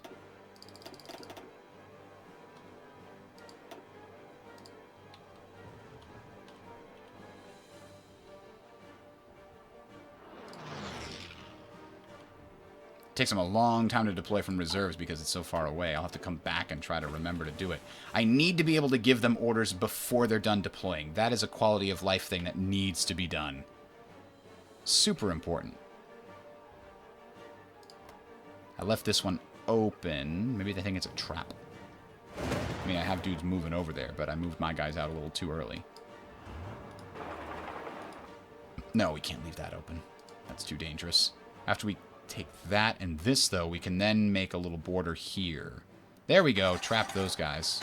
Takes them a long time to deploy from reserves because it's so far away. I'll have to come back and try to remember to do it. I need to be able to give them orders before they're done deploying. That is a quality of life thing that needs to be done. Super important. I left this one open. Maybe they think it's a trap. I mean, I have dudes moving over there, but I moved my guys out a little too early. No, we can't leave that open. That's too dangerous. After we take that and this, though, we can then make a little border here. There we go. Trap those guys.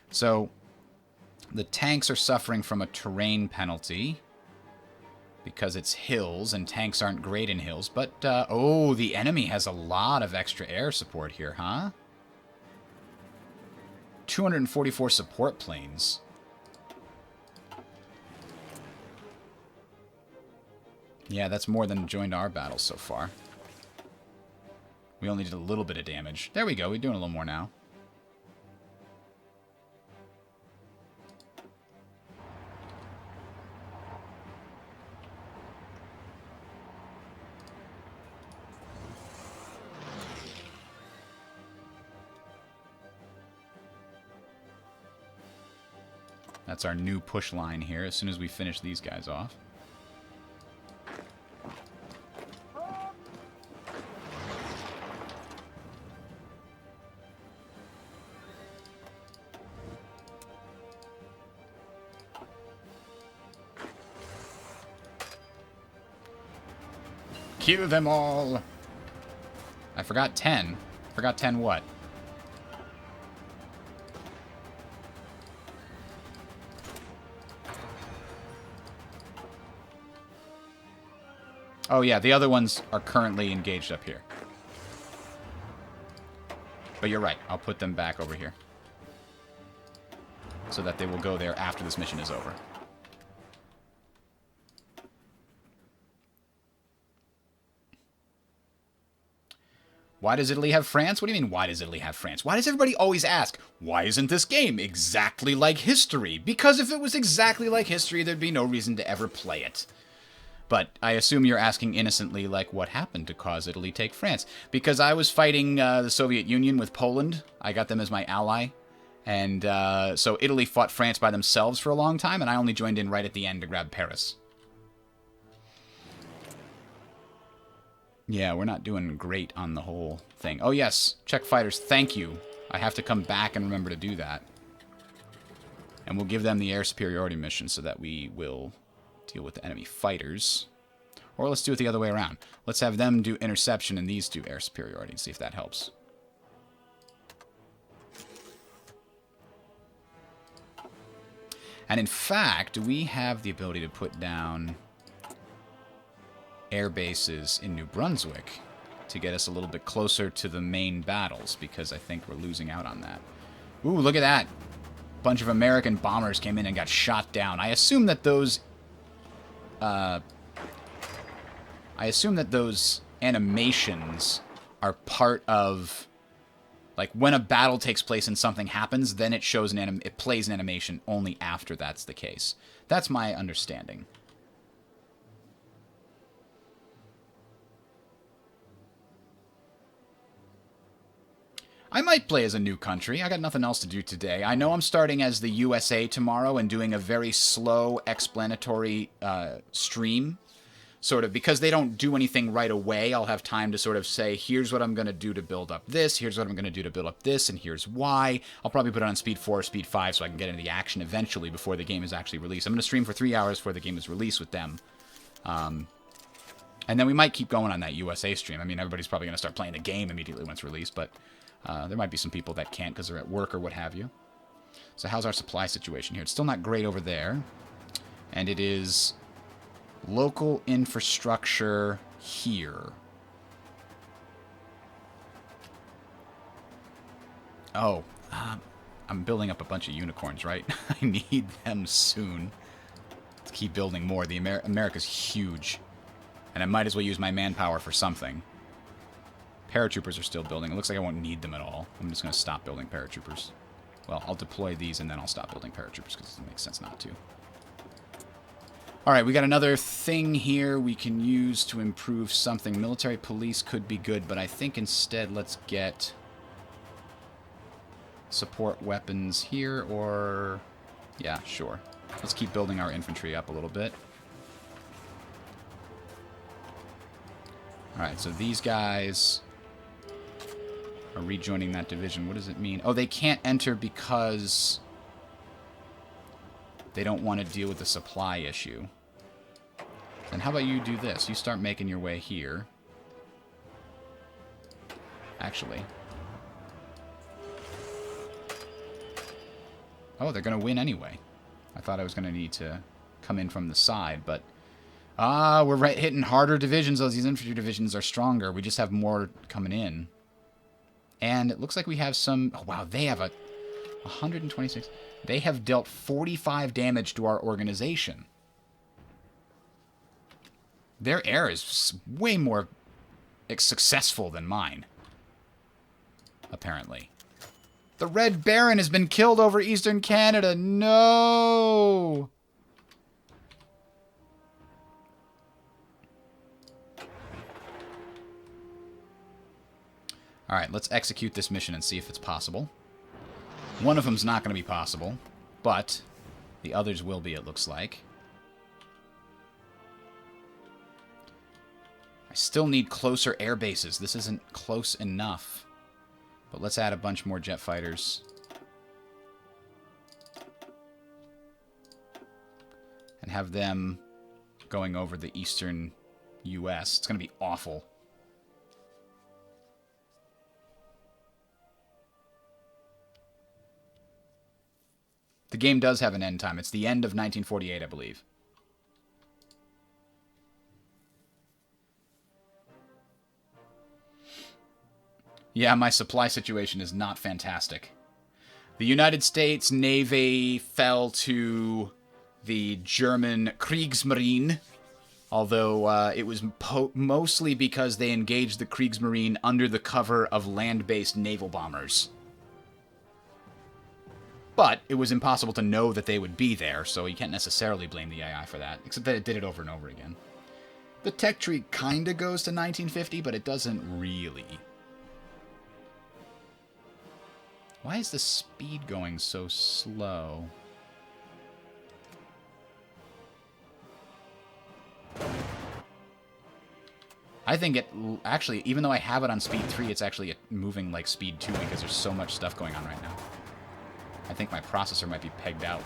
So, the tanks are suffering from a terrain penalty because it's hills, and tanks aren't great in hills. But, oh, the enemy has a lot of extra air support here, huh? 244 support planes. Yeah, that's more than joined our battles so far. We only did a little bit of damage. There we go. We're doing a little more now. That's our new push line here as soon as we finish these guys off. Kill them all! I forgot 10. Forgot 10 what? Oh yeah, the other ones are currently engaged up here. But you're right, I'll put them back over here. So that they will go there after this mission is over. Why does Italy have France? What do you mean, why does Italy have France? Why does everybody always ask, why isn't this game exactly like history? Because if it was exactly like history, there'd be no reason to ever play it. But I assume you're asking innocently, like, what happened to cause Italy take France? Because I was fighting the Soviet Union with Poland. I got them as my ally. And so Italy fought France by themselves for a long time, and I only joined in right at the end to grab Paris. Yeah, we're not doing great on the whole thing. Oh, yes, Czech fighters, thank you. I have to come back and remember to do that. And we'll give them the air superiority mission so that we will deal with the enemy fighters. Or let's do it the other way around. Let's have them do interception and these do air superiority and see if that helps. And in fact, we have the ability to put down air bases in New Brunswick to get us a little bit closer to the main battles, because I think we're losing out on that. Ooh, look at that. Bunch of American bombers came in and got shot down. I assume that those animations are part of, like, when a battle takes place and something happens, then it shows it plays an animation only after that's the case. That's my understanding. I might play as a new country. I got nothing else to do today. I know I'm starting as the USA tomorrow and doing a very slow explanatory stream. Sort of, because they don't do anything right away, I'll have time to sort of say, here's what I'm going to do to build up this, here's what I'm going to do to build up this, and here's why. I'll probably put it on speed 4 or speed 5 so I can get into the action eventually before the game is actually released. I'm going to stream for 3 hours before the game is released with them. And then we might keep going on that USA stream. I mean, everybody's probably going to start playing the game immediately when it's released, but there might be some people that can't because they're at work or what have you. So how's our supply situation here? It's still not great over there. And it is local infrastructure here. Oh, I'm building up a bunch of unicorns, right? I need them soon. Let's keep building more. The America's huge. And I might as well use my manpower for something. Paratroopers are still building. It looks like I won't need them at all. I'm just going to stop building paratroopers. Well, I'll deploy these and then I'll stop building paratroopers because it makes sense not to. Alright, we got another thing here we can use to improve something. Military police could be good, but I think instead let's get support weapons here, or... yeah, sure. Let's keep building our infantry up a little bit. Alright, so these guys are rejoining that division. What does it mean? Oh, they can't enter because they don't want to deal with the supply issue. Then how about you do this? You start making your way here. Actually. Oh, they're going to win anyway. I thought I was going to need to come in from the side, but... ah, we're hitting harder divisions. These infantry divisions are stronger. We just have more coming in. And it looks like we have some... oh, wow, they have a 126... they have dealt 45 damage to our organization. Their air is way more successful than mine. Apparently. The Red Baron has been killed over Eastern Canada. No! Alright, let's execute this mission and see if it's possible. One of them's not going to be possible, but the others will be, it looks like. I still need closer air bases. This isn't close enough. But let's add a bunch more jet fighters. And have them going over the eastern U.S. It's going to be awful. The game does have an end time. It's the end of 1948, I believe. Yeah, my supply situation is not fantastic. The United States Navy fell to the German Kriegsmarine, although it was mostly because they engaged the Kriegsmarine under the cover of land-based naval bombers. But it was impossible to know that they would be there, so you can't necessarily blame the AI for that, except that it did it over and over again. The tech tree kind of goes to 1950, but it doesn't really. Why is the speed going so slow? I think it... actually, even though I have it on speed 3, it's actually moving like speed 2 because there's so much stuff going on right now. I think my processor might be pegged out.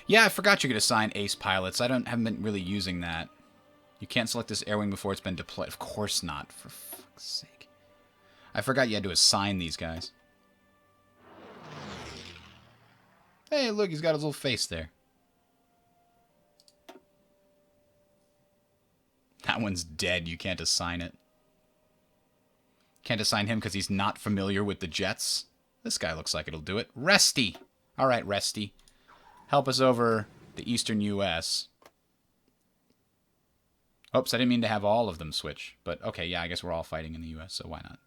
Yeah, I forgot you could assign ace pilots. Haven't been really using that. You can't select this air wing before it's been deployed. Of course not, for fuck's sake. I forgot you had to assign these guys. Hey, look, he's got his little face there. That one's dead. You can't assign it. Can't assign him because he's not familiar with the jets. This guy looks like it'll do it. Resty! Alright, Resty. Help us over the eastern U.S. Oops, I didn't mean to have all of them switch. But, okay, yeah, I guess we're all fighting in the U.S., so why not?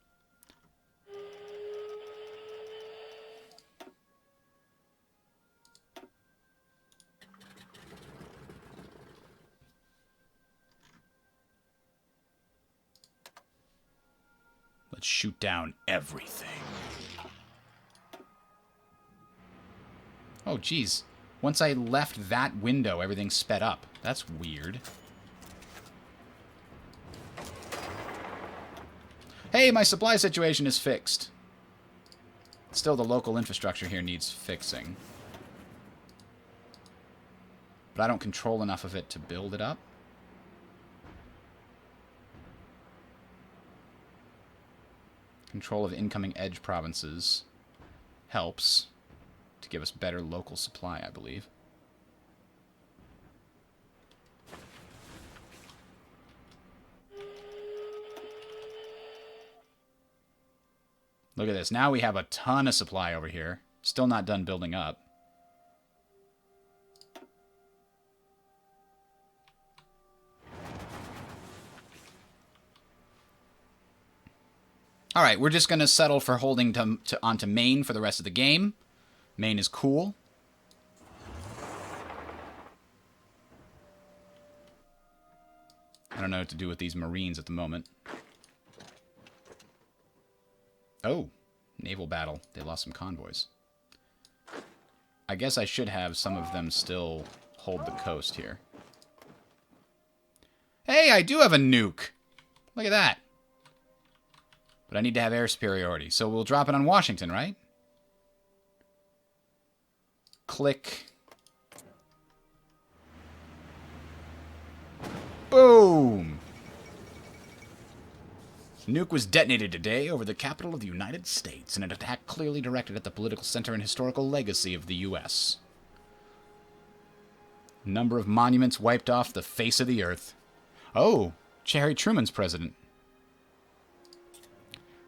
Let's shoot down everything. Oh, geez. Once I left that window, everything sped up. That's weird. Hey, my supply situation is fixed. Still, the local infrastructure here needs fixing. But I don't control enough of it to build it up. Control of incoming edge provinces helps to give us better local supply, I believe. Look at this. Now we have a ton of supply over here. Still not done building up. Alright, we're just going to settle for holding onto Maine for the rest of the game. Maine is cool. I don't know what to do with these Marines at the moment. Oh, naval battle. They lost some convoys. I guess I should have some of them still hold the coast here. Hey, I do have a nuke! Look at that. But I need to have air superiority, so we'll drop it on Washington, right? Click. Boom! Nuke was detonated today over the capital of the United States in an attack clearly directed at the political center and historical legacy of the U.S. Number of monuments wiped off the face of the earth. Oh, Harry Truman's president.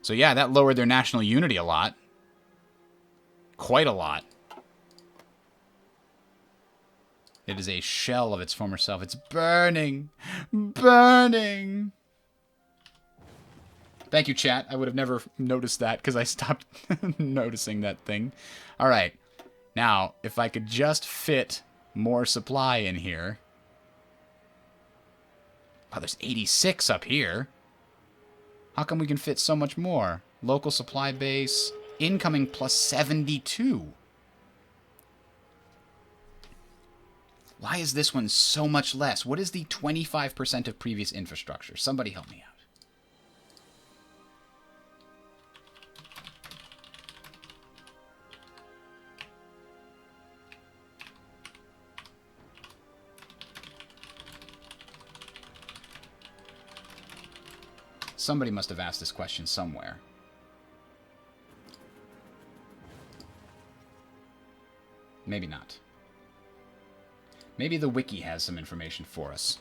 So yeah, that lowered their national unity a lot. Quite a lot. It is a shell of its former self. It's burning. Burning. Thank you, chat. I would have never noticed that because I stopped noticing that thing. All right. Now, if I could just fit more supply in here. Oh, there's 86 up here. How come we can fit so much more? Local supply base. Incoming plus 72. Why is this one so much less? What is the 25% of previous infrastructure? Somebody help me out. Somebody must have asked this question somewhere. Maybe not. Maybe the wiki has some information for us.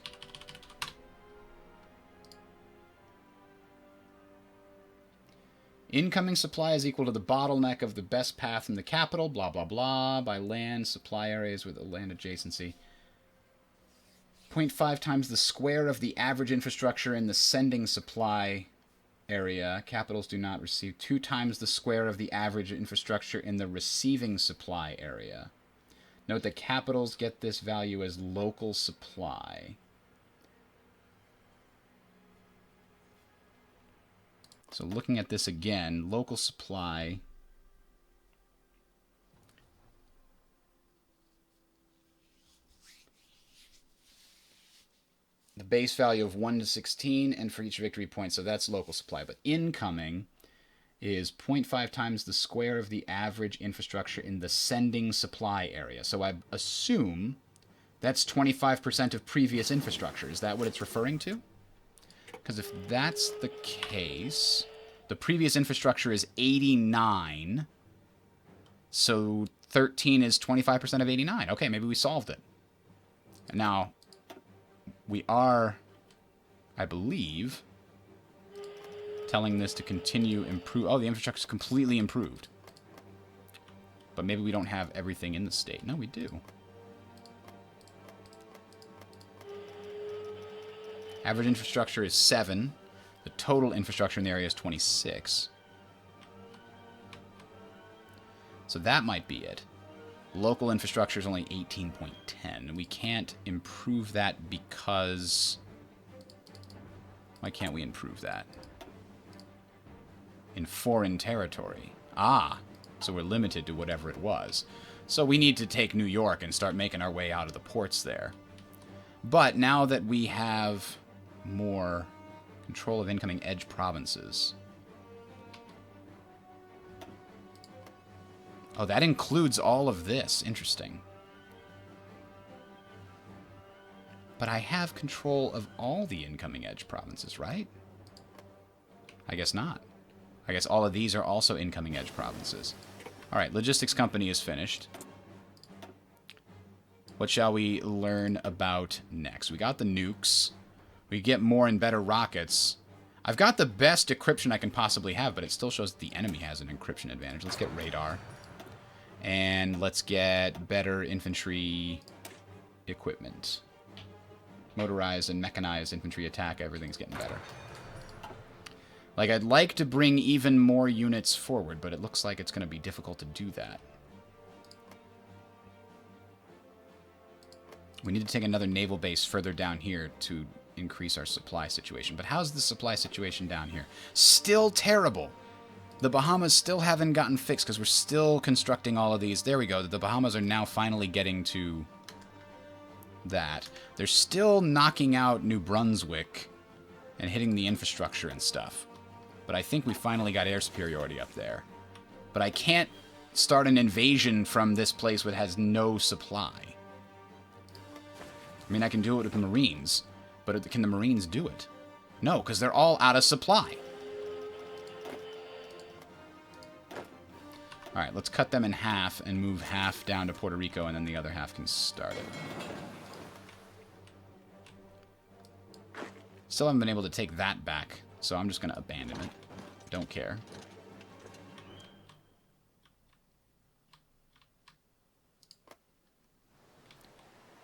Incoming supply is equal to the bottleneck of the best path from the capital, blah, blah, blah, by land, supply areas with a land adjacency. 0.5 times the square of the average infrastructure in the sending supply area. Capitals do not receive 2 times the square of the average infrastructure in the receiving supply area. Note that capitals get this value as local supply. So looking at this again, local supply. The base value of 1 to 16, and for each victory point, so that's local supply. But incoming is 0.5 times the square of the average infrastructure in the sending supply area. So I assume that's 25% of previous infrastructure. Is that what it's referring to? Because if that's the case, the previous infrastructure is 89. So 13 is 25% of 89. Okay, maybe we solved it. And now, we are, I believe, telling this to continue improve. Oh, the infrastructure is completely improved. But maybe we don't have everything in the state. No, we do. Average infrastructure is 7. The total infrastructure in the area is 26. So that might be it. Local infrastructure is only 18.10. And we can't improve that because... Why can't we improve that? In foreign territory. Ah, so we're limited to whatever it was. So we need to take New York and start making our way out of the ports there. But now that we have more control of incoming edge provinces... Oh, that includes all of this. Interesting. But I have control of all the incoming edge provinces, right? I guess not. I guess all of these are also incoming edge provinces. Alright, logistics company is finished. What shall we learn about next? We got the nukes. We get more and better rockets. I've got the best decryption I can possibly have, but it still shows that the enemy has an encryption advantage. Let's get radar. And let's get better infantry equipment. Motorized and mechanized infantry attack, everything's getting better. Like, I'd like to bring even more units forward, but it looks like it's going to be difficult to do that. We need to take another naval base further down here to increase our supply situation. But how's the supply situation down here? Still terrible. The Bahamas still haven't gotten fixed because we're still constructing all of these. There we go. The Bahamas are now finally getting to that. They're still knocking out New Brunswick and hitting the infrastructure and stuff. But I think we finally got air superiority up there. But I can't start an invasion from this place that has no supply. I mean, I can do it with the Marines, but can the Marines do it? No, because they're all out of supply. Alright, let's cut them in half and move half down to Puerto Rico, and then the other half can start it. Still haven't been able to take that back, so I'm just going to abandon it. Don't care.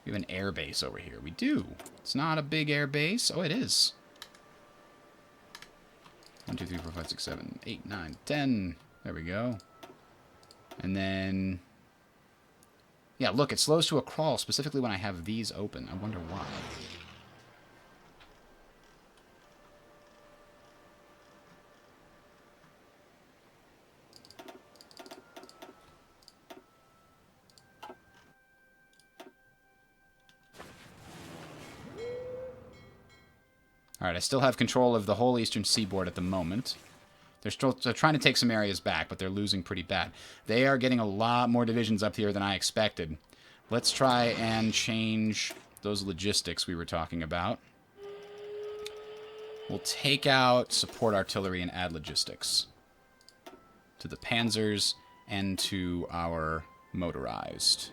We have an air base over here. We do. It's not a big air base. Oh, it is. 1, 2, 3, 4, 5, 6, 7, 8, 9, 10. There we go. And then... yeah, look, it slows to a crawl, specifically when I have these open. I wonder why. Alright, I still have control of the whole eastern seaboard at the moment. They're trying to take some areas back, but they're losing pretty bad. They are getting a lot more divisions up here than I expected. Let's try and change those logistics we were talking about. We'll take out support artillery and add logistics to the Panzers and to our motorized.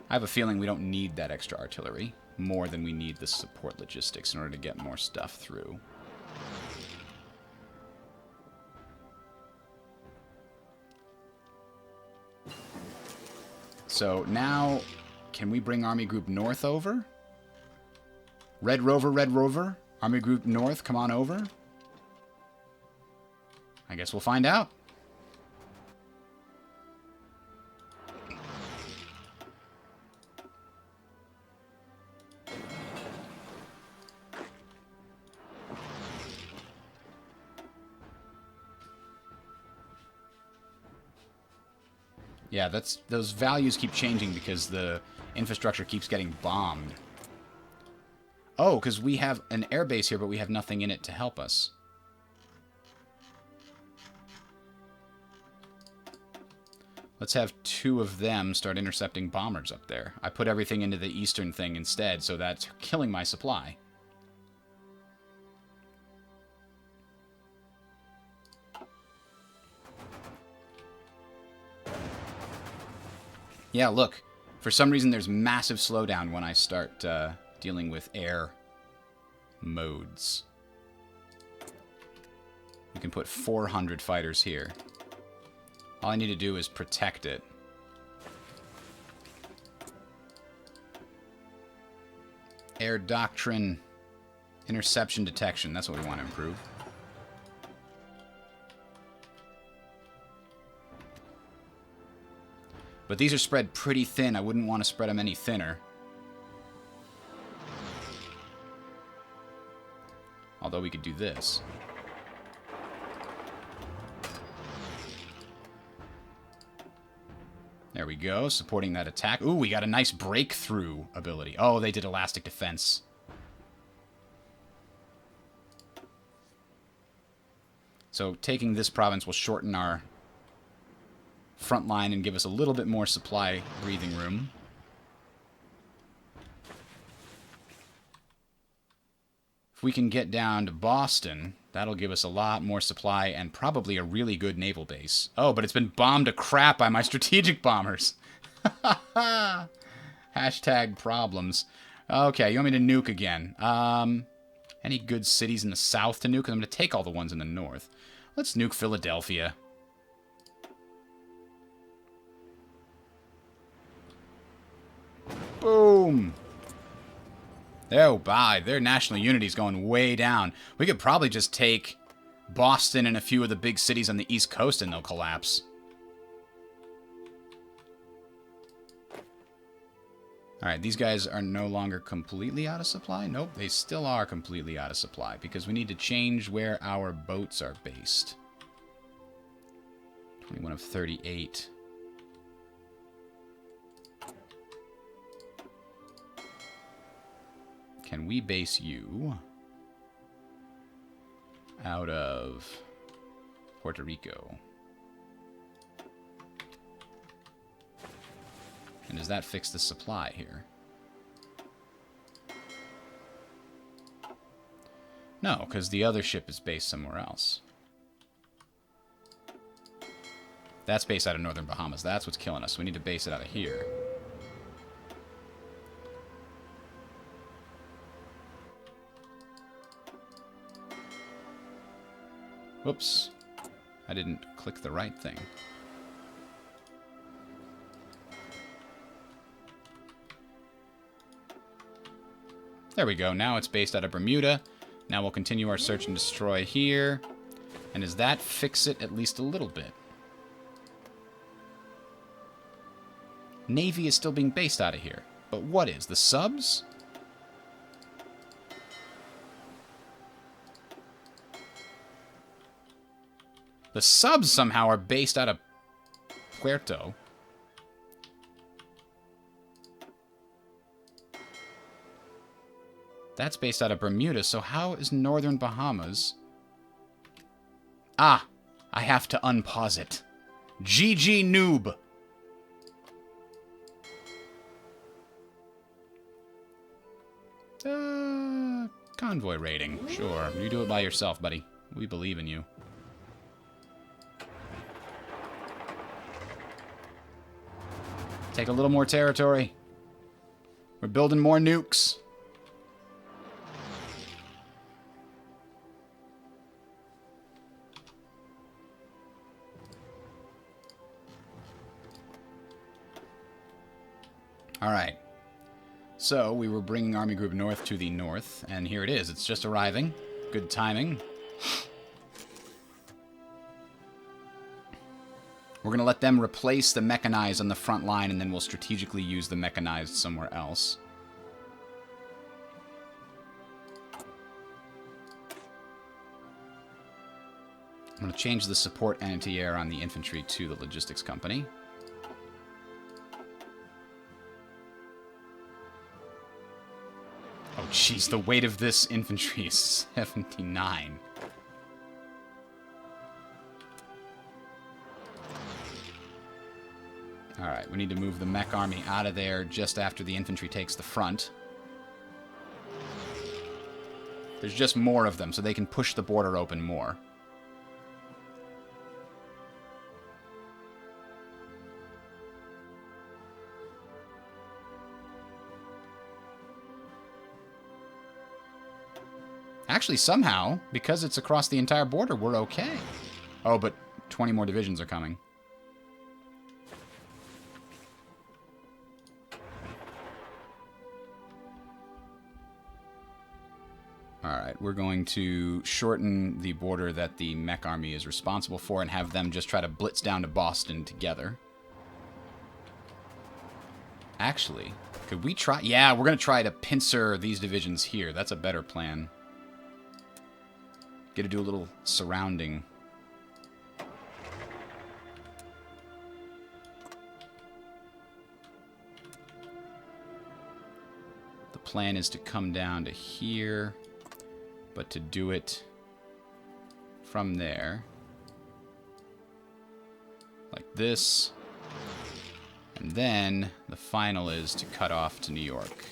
I have a feeling we don't need that extra artillery more than we need the support logistics in order to get more stuff through. So now, can we bring Army Group North over? Red Rover, Army Group North, come on over. I guess we'll find out. Yeah, those values keep changing because the infrastructure keeps getting bombed. Oh, because we have an air base here, but we have nothing in it to help us. Let's have 2 of them start intercepting bombers up there. I put everything into the eastern thing instead, so that's killing my supply. Yeah, look. For some reason, there's massive slowdown when I start dealing with air modes. We can put 400 fighters here. All I need to do is protect it. Air doctrine, interception detection. That's what we want to improve. But these are spread pretty thin. I wouldn't want to spread them any thinner. Although we could do this. There we go, supporting that attack. Ooh, we got a nice breakthrough ability. Oh, they did elastic defense. So taking this province will shorten our front line and give us a little bit more supply breathing room. If we can get down to Boston, That'll give us a lot more supply and probably a really good naval base. Oh, but it's been bombed to crap by my strategic bombers. Hashtag problems. Okay, you want me to nuke again. Any good cities in the south to nuke? 'Cause I'm going to take all the ones in the north. Let's nuke Philadelphia. Boom! Oh, bye. Their national unity is going way down. We could probably just take Boston and a few of the big cities on the East Coast and they'll collapse. Alright, these guys are no longer completely out of supply. Nope, they still are completely out of supply because we need to change where our boats are based. 21 of 38. Can we base you out of Puerto Rico? And does that fix the supply here? No, because the other ship is based somewhere else. That's based out of Northern Bahamas. That's what's killing us. We need to base it out of here. Whoops. I didn't click the right thing. There we go. Now it's based out of Bermuda. Now we'll continue our search and destroy here. And does that fix it at least a little bit? Navy is still being based out of here. But what is? The subs? The subs somehow are based out of Puerto. That's based out of Bermuda, so how is Northern Bahamas? Ah, I have to unpause it. GG noob. Convoy rating. Sure, you do it by yourself, buddy. We believe in you. Take a little more territory. We're building more nukes. Alright. So, we were bringing Army Group North to the north, and here it is. It's just arriving. Good timing. We're going to let them replace the mechanized on the front line, and then we'll strategically use the mechanized somewhere else. I'm going to change the support anti-air on the infantry to the logistics company. Oh, jeez, the weight of this infantry is 79. Alright, we need to move the mech army out of there just after the infantry takes the front. There's just more of them, so they can push the border open more. Actually, somehow, because it's across the entire border, we're okay. Oh, but 20 more divisions are coming. Alright, we're going to shorten the border that the mech army is responsible for and have them just try to blitz down to Boston together. Actually, could we try? Yeah, we're going to try to pincer these divisions here. That's a better plan. Get to do a little surrounding. The plan is to come down to here, but to do it from there. Like this. And then the final is to cut off to New York.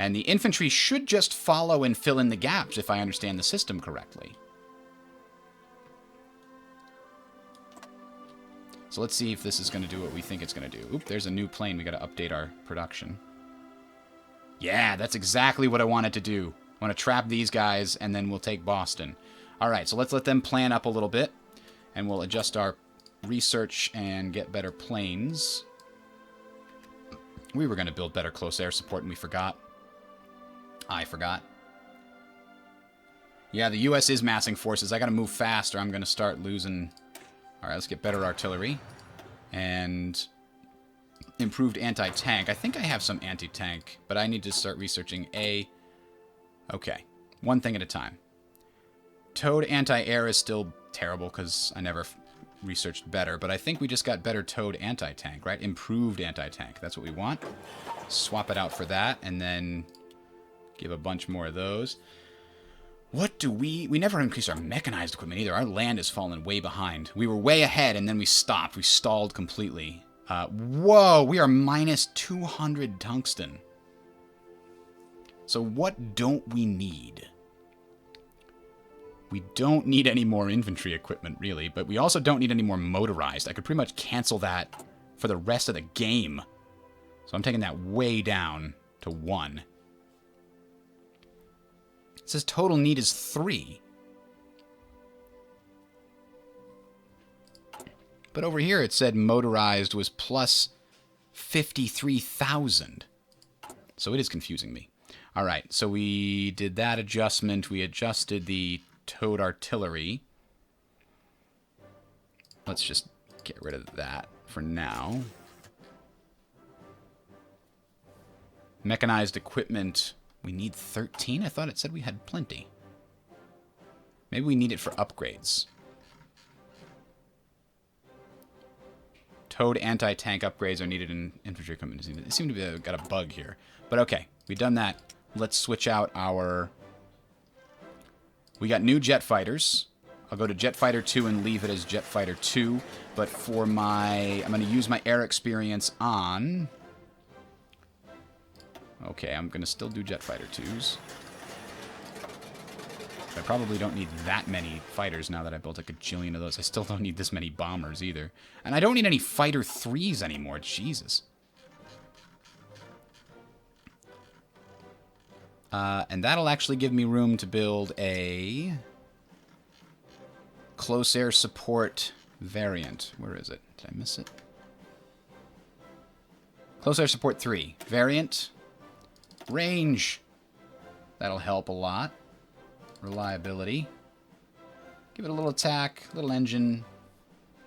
And the infantry should just follow and fill in the gaps, if I understand the system correctly. So let's see if this is going to do what we think it's going to do. Oop, there's a new plane. We got to update our production. Yeah, that's exactly what I wanted to do. I want to trap these guys, and then we'll take Boston. All right, so let's let them plan up a little bit, and we'll adjust our research and get better planes. We were going to build better close air support, and we forgot. I forgot. Yeah, the U.S. is massing forces. I got to move fast, or I'm going to start losing. All right, let's get better artillery and improved anti-tank. I think I have some anti-tank, but I need to start researching A. Okay, one thing at a time. Towed anti-air is still terrible because I never researched better, but I think we just got better towed anti-tank, right? Improved anti-tank. That's what we want. Swap it out for that, and then give a bunch more of those. What do we never increased our mechanized equipment either. Our land has fallen way behind. We were way ahead, and then we stopped. We stalled completely. Whoa, we are minus 200 tungsten. So what don't we need? We don't need any more infantry equipment, really, but we also don't need any more motorized. I could pretty much cancel that for the rest of the game. So I'm taking that way down to 1. It says total need is 3. But over here it said motorized was plus 53,000. So it is confusing me. All right, so we did that adjustment. We adjusted the towed artillery. Let's just get rid of that for now. Mechanized equipment. We need 13? I thought it said we had plenty. Maybe we need it for upgrades. Towed anti-tank upgrades are needed in infantry equipment. It seemed to be got a bug here. But okay, we've done that. Let's switch out our... We got new jet fighters. I'll go to jet fighter 2 and leave it as jet fighter 2. But for my... I'm going to use my air experience on... Okay, I'm going to still do jet fighter 2s. I probably don't need that many fighters now that I built a gajillion of those. I still don't need this many bombers either. And I don't need any fighter 3s anymore. Jesus. And that'll actually give me room to build a close air support variant. Where is it? Did I miss it? Close air support 3. Variant. Range. That'll help a lot. Reliability. Give it a little attack, a little engine,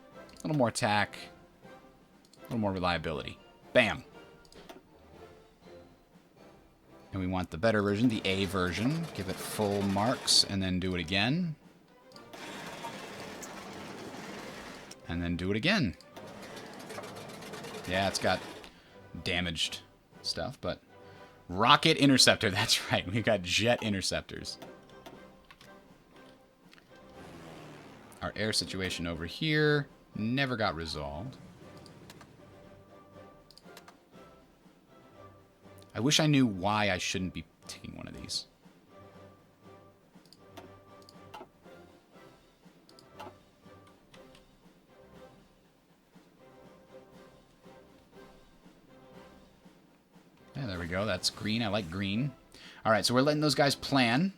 a little more attack, a little more reliability. Bam. And we want the better version, the A version. Give it full marks and then do it again. And then do it again. Yeah, it's got damaged stuff, but... Rocket interceptor, that's right. We've got jet interceptors. Our air situation over here never got resolved. I wish I knew why I shouldn't be taking one of these. Yeah, there we go. That's green. I like green. All right, so we're letting those guys plan.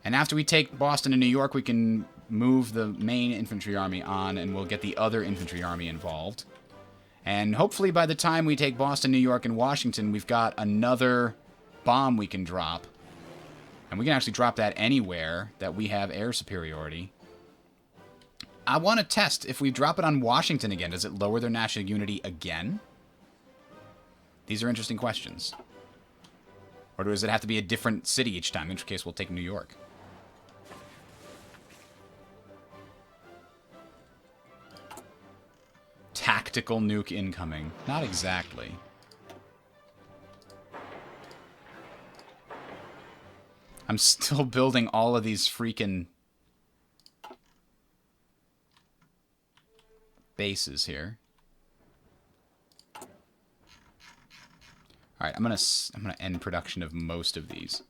And after we take Boston and New York, we can move the main infantry army on, and we'll get the other infantry army involved. And hopefully by the time we take Boston, New York, and Washington, we've got another bomb we can drop. And we can actually drop that anywhere that we have air superiority. I want to test, if we drop it on Washington again, does it lower their national unity again? These are interesting questions. Or does it have to be a different city each time? In which case, we'll take New York. Tactical nuke incoming. Not exactly. I'm still building all of these freaking bases here. All right, I'm gonna end production of most of these.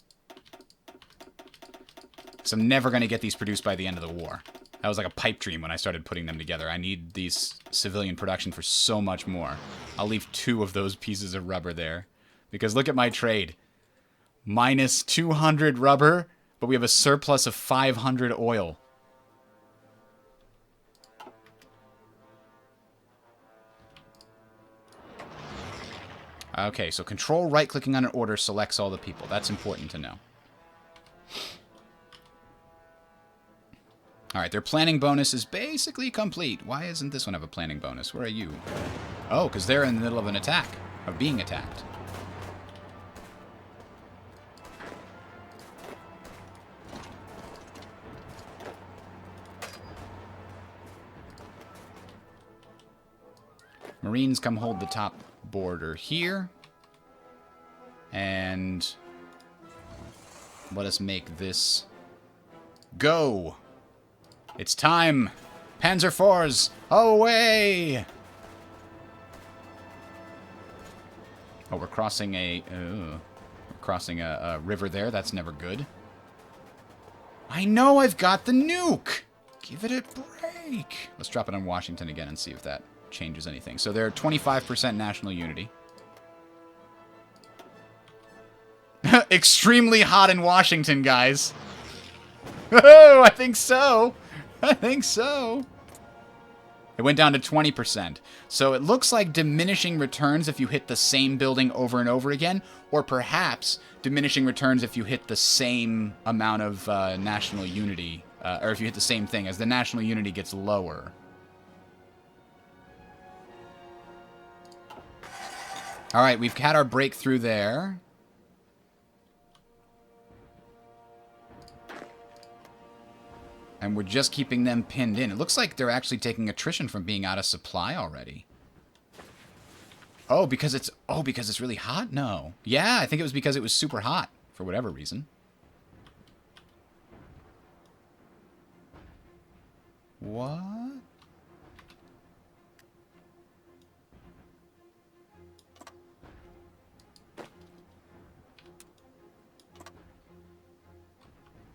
Because I'm never gonna get these produced by the end of the war. That was like a pipe dream when I started putting them together. I need these civilian production for so much more. I'll leave 2 of those pieces of rubber there. Because look at my trade. Minus 200 rubber, but we have a surplus of 500 oil. Okay, so control right-clicking on an order selects all the people. That's important to know. Alright, their planning bonus is basically complete. Why isn't this one have a planning bonus? Where are you? Oh, because they're in the middle of an attack. Of being attacked. Marines come hold the top border here. And let us make this go. It's time. Panzer IVs, away! Oh, we're crossing a river there. That's never good. I know I've got the nuke. Give it a break. Let's drop it on Washington again and see if that changes anything. So they're 25% national unity. Extremely hot in Washington, guys. Oh, I think so. I think so. It went down to 20%. So it looks like diminishing returns if you hit the same building over and over again, or perhaps diminishing returns if you hit the same amount of national unity, or if you hit the same thing, as the national unity gets lower. All right, we've had our breakthrough there. And we're just keeping them pinned in. It looks like they're actually taking attrition from being out of supply already. Oh, because it's really hot? No. Yeah, I think it was because it was super hot for whatever reason. What?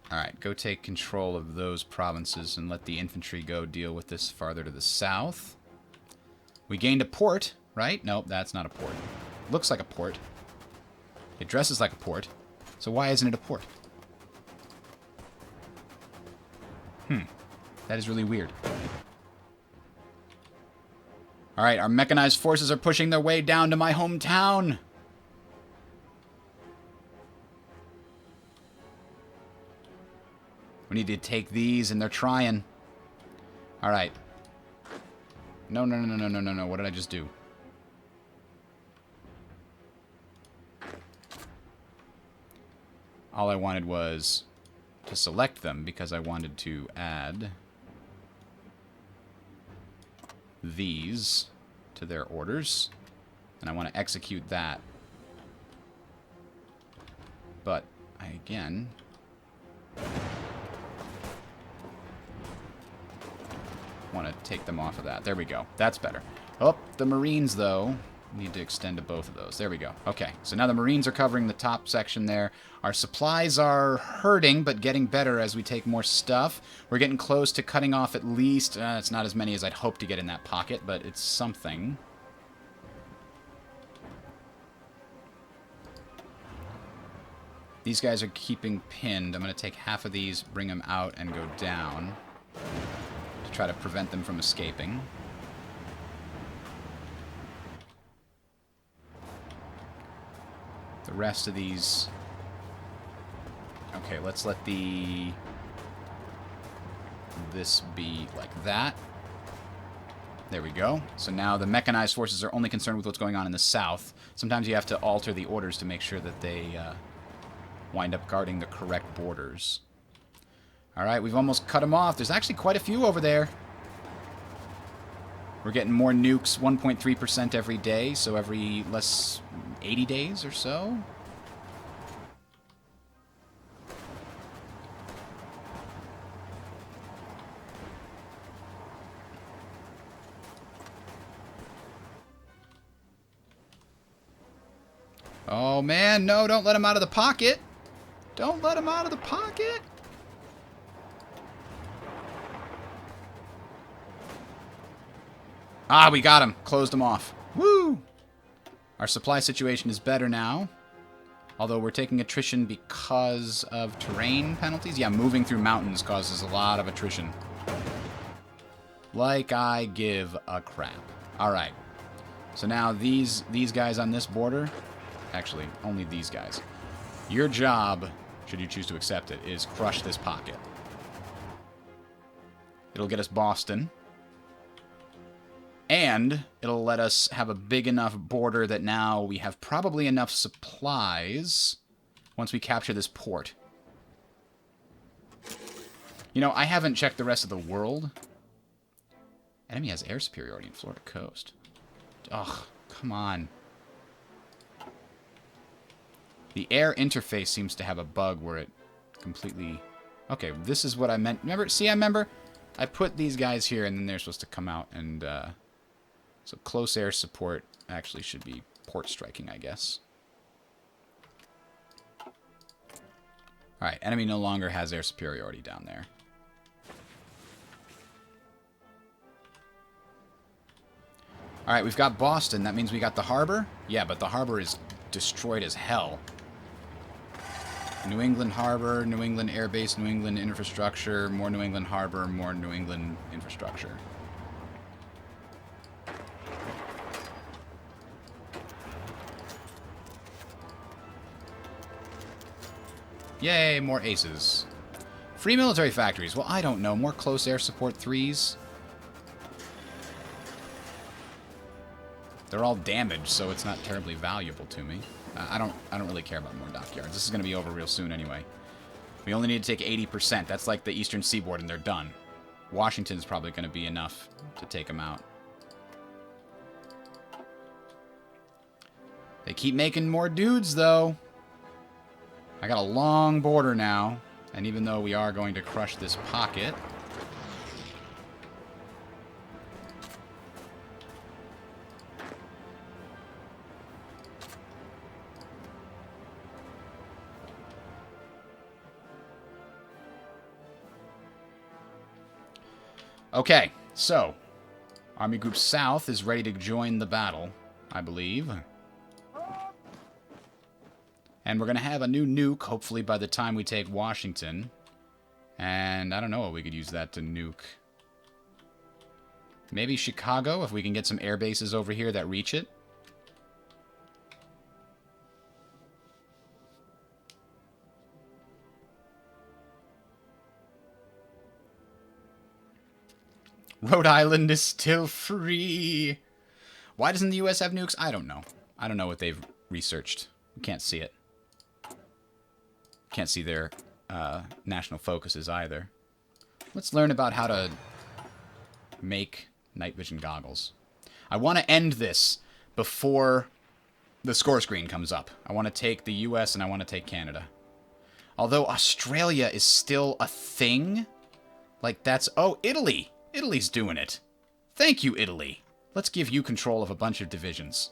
Alright, go take control of those provinces and let the infantry go deal with this farther to the south. We gained a port, right? Nope, that's not a port. Looks like a port. It dresses like a port. So why isn't it a port? That is really weird. Alright, our mechanized forces are pushing their way down to my hometown. We need to take these, and they're trying. Alright. No. What did I just do? All I wanted was to select them, because I wanted to add these to their orders. And I want to execute that. But, again... want to take them off of that. There we go. That's better. Oh, the Marines, though, need to extend to both of those. There we go. Okay, so now the Marines are covering the top section there. Our supplies are hurting, but getting better as we take more stuff. We're getting close to cutting off at least... it's not as many as I'd hope to get in that pocket, but it's something. These guys are keeping pinned. I'm going to take half of these, bring them out, and go down. Try to prevent them from escaping. The rest of these... Okay, let's let this be like that. There we go. So now the mechanized forces are only concerned with what's going on in the south. Sometimes you have to alter the orders to make sure that they wind up guarding the correct borders. Alright, we've almost cut them off. There's actually quite a few over there. We're getting more nukes, 1.3% every day, so every 80 days or so. Oh, man, no, don't let him out of the pocket. Don't let him out of the pocket. Ah, we got him. Closed him off. Woo! Our supply situation is better now. Although we're taking attrition because of terrain penalties. Yeah, moving through mountains causes a lot of attrition. Like I give a crap. Alright. So now these guys on this border, actually, only these guys. Your job, should you choose to accept it, is crush this pocket. It'll get us Boston. And it'll let us have a big enough border that now we have probably enough supplies once we capture this port. You know, I haven't checked the rest of the world. Enemy has air superiority in Florida coast. Ugh, come on. The air interface seems to have a bug where it completely... Okay, this is what I meant. Remember? See, I remember? I put these guys here, and then they're supposed to come out and... So close air support actually should be port striking, I guess. Alright, enemy no longer has air superiority down there. Alright, we've got Boston. That means we got the harbor? Yeah, but the harbor is destroyed as hell. New England harbor, New England air base, New England infrastructure, more New England harbor, more New England infrastructure. Yay, more aces. Free military factories. Well, I don't know. More close air support 3s. They're all damaged, so it's not terribly valuable to me. I don't really care about more dockyards. This is going to be over real soon anyway. We only need to take 80%. That's like the eastern seaboard, and they're done. Washington's probably going to be enough to take them out. They keep making more dudes, though. I got a long border now, and even though we are going to crush this pocket... Okay, so, Army Group South is ready to join the battle, I believe. And we're going to have a new nuke, hopefully by the time we take Washington. And I don't know what we could use that to nuke. Maybe Chicago, if we can get some air bases over here that reach it. Rhode Island is still free. Why doesn't the U.S. have nukes? I don't know. I don't know what they've researched. We can't see it. Can't see their national focuses either. Let's learn about how to make night vision goggles. I want to end this before the score screen comes up. I want to take the U.S. and I want to take Canada. Although Australia is still a thing. Like that's... Oh, Italy! Italy's doing it. Thank you, Italy. Let's give you control of a bunch of divisions.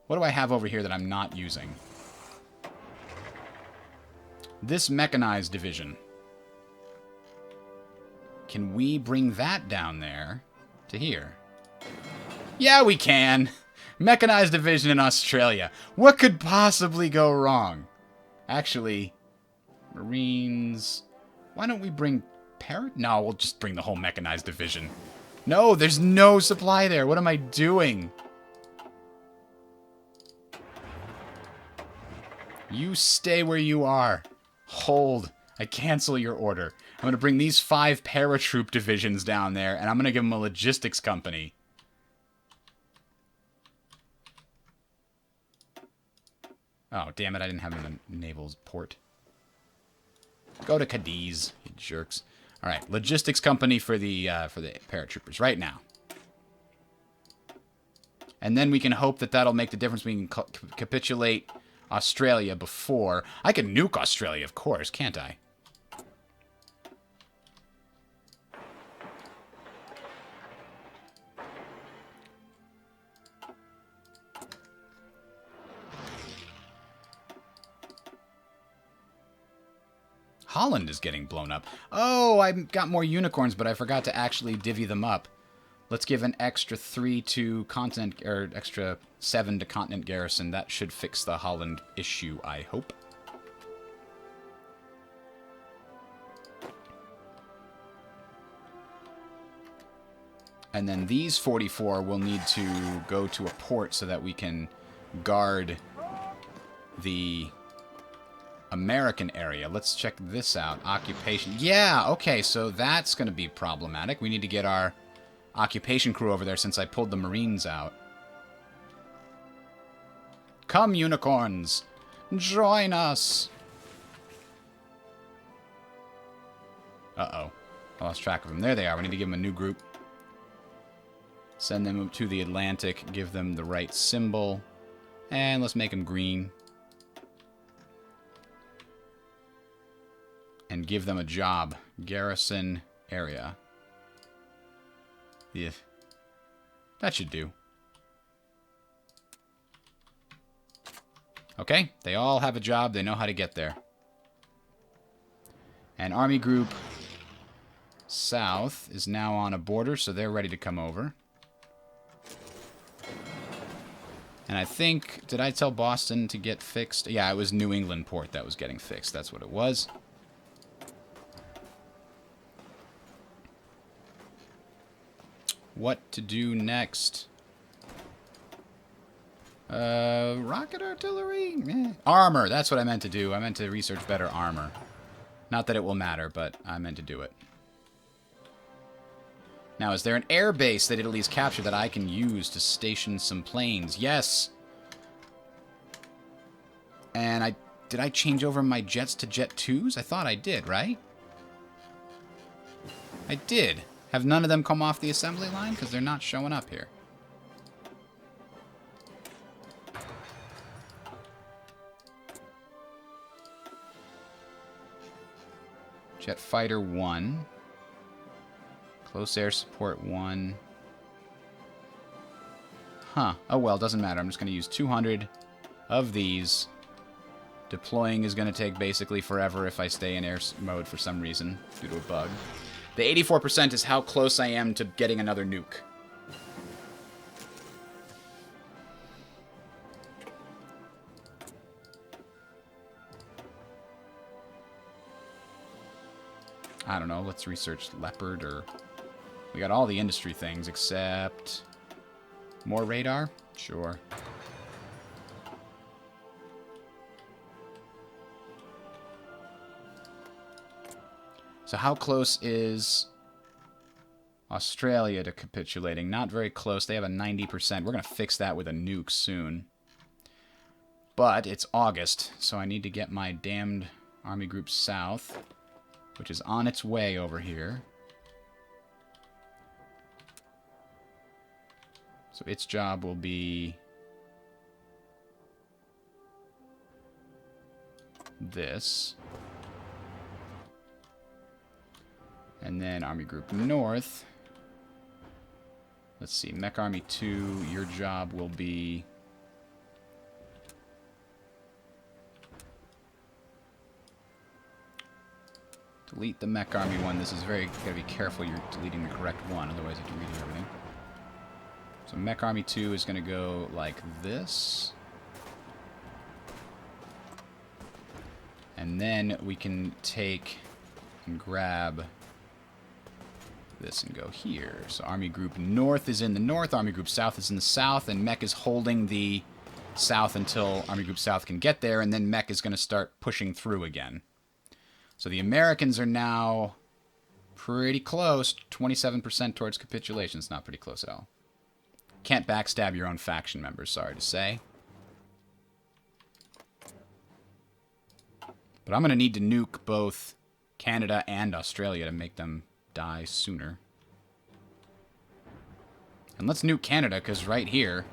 What do I have over here that I'm not using? This mechanized division. Can we bring that down there to here? Yeah, we can. Mechanized division in Australia. What could possibly go wrong? Actually, Marines... Why don't we bring... No, we'll just bring the whole mechanized division. No, there's no supply there. What am I doing? You stay where you are. Hold. I cancel your order. I'm going to bring these 5 paratroop divisions down there, and I'm going to give them a logistics company. Oh, damn it. I didn't have a naval port. Go to Cadiz, you jerks. All right, logistics company for the paratroopers right now. And then we can hope that that'll make the difference. We can capitulate Australia before. I can nuke Australia, of course, can't I? Holland is getting blown up. Oh, I got more unicorns, but I forgot to actually divvy them up. Let's give an extra 3 to continent, or extra 7 to continent garrison. That should fix the Holland issue, I hope. And then these 44 will need to go to a port so that we can guard the American area. Let's check this out. Occupation. Yeah, okay, so that's going to be problematic. We need to get our occupation crew over there since I pulled the Marines out. Come, unicorns! Join us! Uh-oh. I lost track of them. There they are. We need to give them a new group. Send them to the Atlantic. Give them the right symbol. And let's make them green. And give them a job. Garrison area. Yeah. That should do. Okay, they all have a job. They know how to get there. And Army Group South is now on a border, so they're ready to come over. And I think, did I tell Boston to get fixed? Yeah, it was New England port that was getting fixed. That's what it was. What to do next? Rocket artillery? Eh. Armor, that's what I meant to do. I meant to research better armor. Not that it will matter, but I meant to do it. Now, is there an air base that Italy's captured that I can use to station some planes? Yes! And did I change over my jets to Jet 2s? I thought I did, right? I did. Have none of them come off the assembly line? Because they're not showing up here. Jet Fighter 1. Close Air Support 1. Huh. Oh well, doesn't matter. I'm just going to use 200 of these. Deploying is going to take basically forever if I stay in air mode for some reason, due to a bug. The 84% is how close I am to getting another nuke. I don't know, let's research Leopard or... We got all the industry things except... More radar? Sure. So how close is Australia to capitulating? Not very close. They have a 90%. We're going to fix that with a nuke soon. But it's August, so I need to get my damned Army Group South, which is on its way over here. So its job will be this. And then Army Group North. Let's see, Mech Army 2, your job will be... Delete the Mech Army 1. This is very... Gotta be careful you're deleting the correct one, otherwise you have to redo everything. So Mech Army 2 is gonna go like this. And then we can take and grab this and go here. So Army Group North is in the north, Army Group South is in the south, and Mech is holding the south until Army Group South can get there, and then Mech is going to start pushing through again. So the Americans are now pretty close, 27% towards capitulation. It's not pretty close at all. Can't backstab your own faction members, sorry to say. But I'm going to need to nuke both Canada and Australia to make them die sooner. And let's nuke Canada, because right here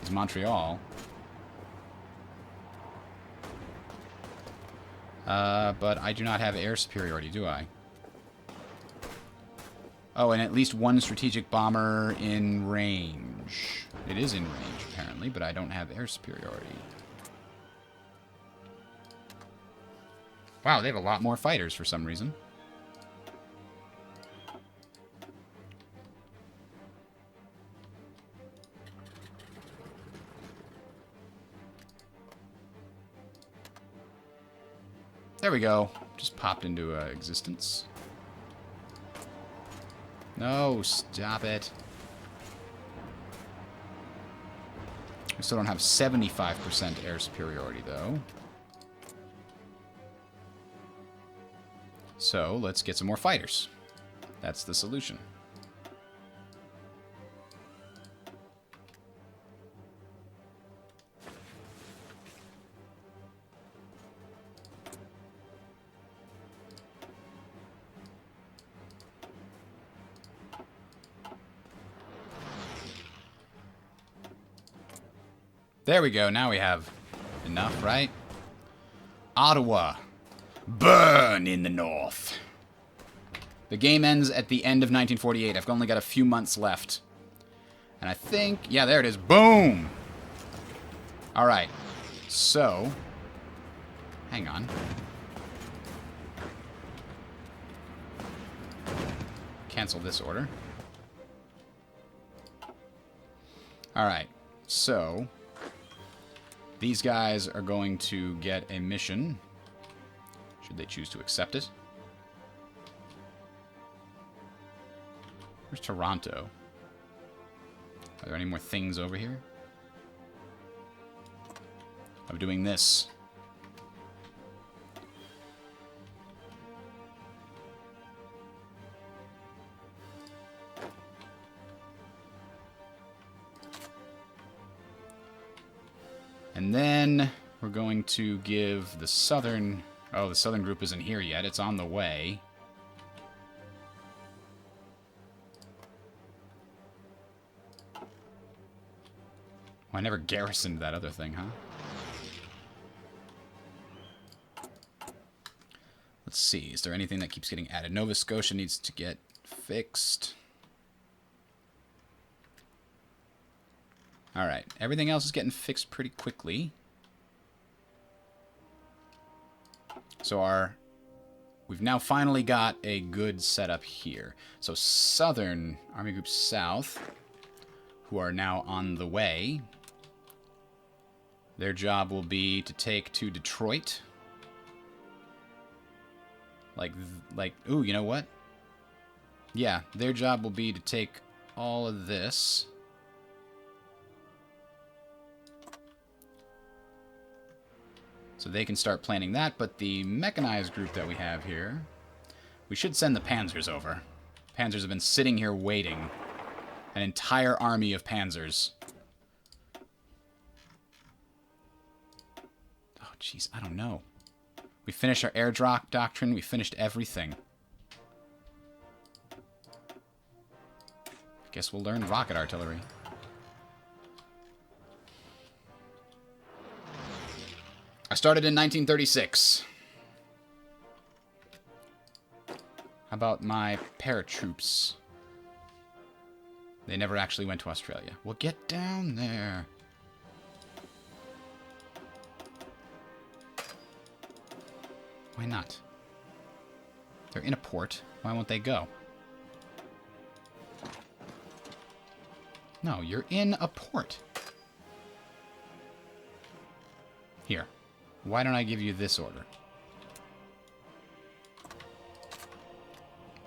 is Montreal. But I do not have air superiority, do I? Oh, and at least one strategic bomber in range. It is in range, apparently, but I don't have air superiority. Wow, they have a lot more fighters for some reason. There we go. Just popped into existence. No, stop it. We still don't have 75% air superiority, though. So, let's get some more fighters. That's the solution. There we go. Now we have enough, right? Ottawa. Burn in the north. The game ends at the end of 1948. I've only got a few months left. And I think... Yeah, there it is. Boom! Alright. So... Hang on. Cancel this order. Alright. So... These guys are going to get a mission, should they choose to accept it. Where's Toronto? Are there any more things over here? Of doing this. And then we're going to give the southern... Oh, the southern group isn't here yet. It's on the way. Oh, I never garrisoned that other thing, huh? Let's see. Is there anything that keeps getting added? Nova Scotia needs to get fixed. Alright, everything else is getting fixed pretty quickly. So we've now finally got a good setup here. So Southern Army Group South, who are now on the way, their job will be to take to Detroit. Ooh, you know what? Yeah, their job will be to take all of this. So they can start planning that, but the mechanized group that we have here, we should send the Panzers over. Panzers have been sitting here waiting. An entire army of Panzers. Oh, jeez, I don't know. We finished our airdrop doctrine. We finished everything. Guess we'll learn rocket artillery. I started in 1936. How about my paratroops? They never actually went to Australia. Well, get down there. Why not? They're in a port. Why won't they go? No, you're in a port. Here. Why don't I give you this order?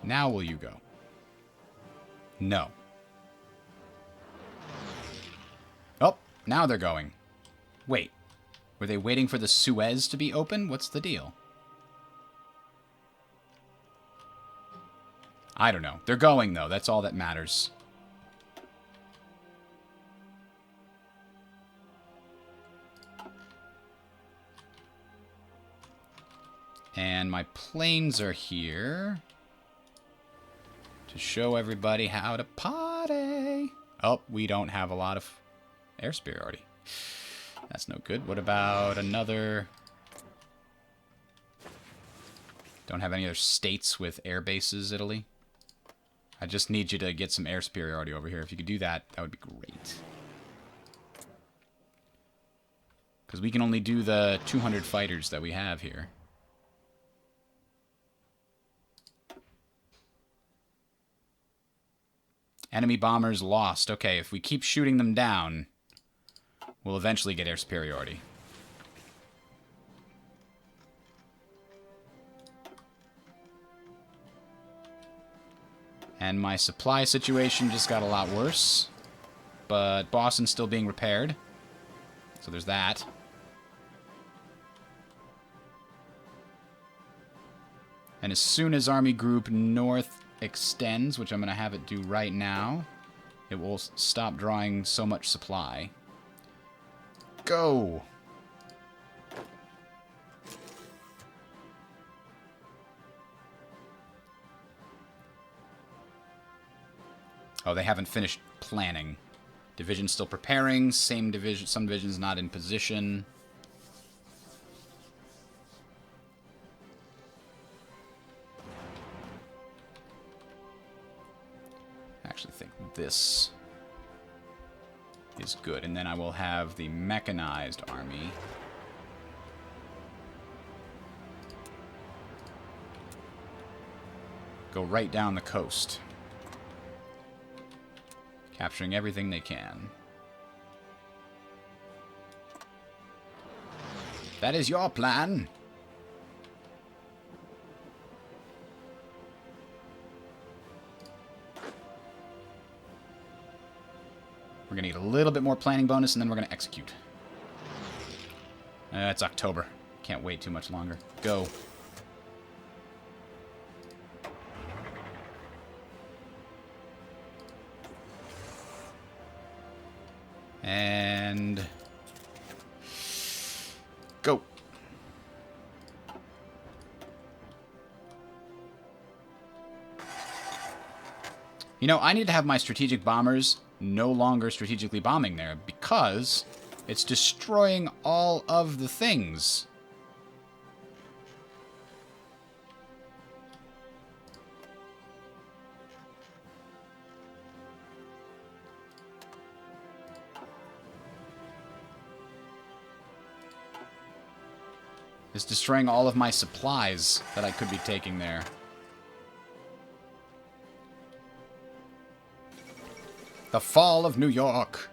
Now will you go? No. Oh, now they're going. Wait. Were they waiting for the Suez to be open? What's the deal? I don't know. They're going, though. That's all that matters. And my planes are here to show everybody how to party. Oh, we don't have a lot of air superiority. That's no good. What about another... Don't have any other states with air bases, Italy? I just need you to get some air superiority over here. If you could do that, that would be great. Because we can only do the 200 fighters that we have here. Enemy bombers lost. Okay, if we keep shooting them down, we'll eventually get air superiority. And my supply situation just got a lot worse. But Boston's still being repaired. So there's that. And as soon as Army Group North extends, which I'm going to have it do right now, it will stop drawing so much supply. Go! Oh, they haven't finished planning. Division's still preparing. Some divisions not in position. I actually think this is good. And then I will have the mechanized army. Go right down the coast. Capturing everything they can. That is your plan. We're going to get a little bit more planning bonus, and then we're going to execute. It's October. Can't wait too much longer. Go. And go. You know, I need to have my strategic bombers no longer strategically bombing there because it's destroying all of the things. It's destroying all of my supplies that I could be taking there. The fall of New York.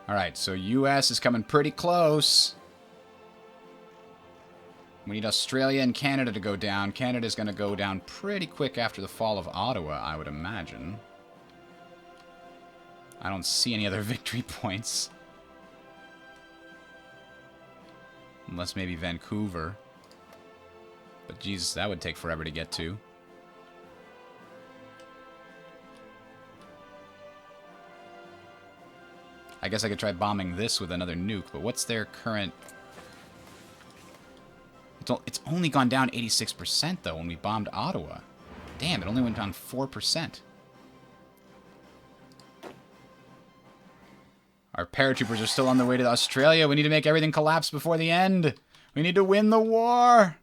Alright, so US is coming pretty close. We need Australia and Canada to go down. Canada's going to go down pretty quick after the fall of Ottawa, I would imagine. I don't see any other victory points. Unless maybe Vancouver. But Jesus, that would take forever to get to. I guess I could try bombing this with another nuke, but what's their current... It's only gone down 86% though when we bombed Ottawa. Damn, it only went down 4%. Our paratroopers are still on their way to Australia. We need to make everything collapse before the end. We need to win the war.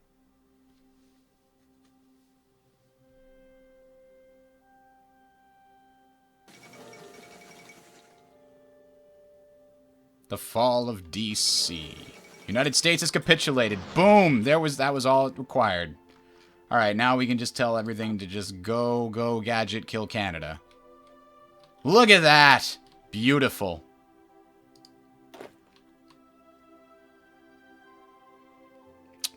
The fall of DC. United States has capitulated. Boom! That was all required. Alright, now we can just tell everything to just go, gadget, kill Canada. Look at that! Beautiful.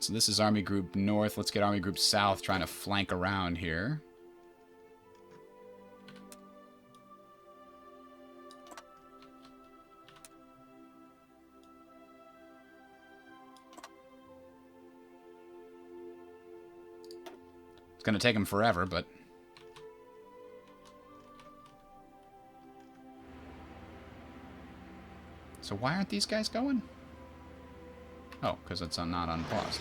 So this is Army Group North. Let's get Army Group South trying to flank around here. It's going to take them forever, but... So why aren't these guys going? Oh, because it's not unpaused.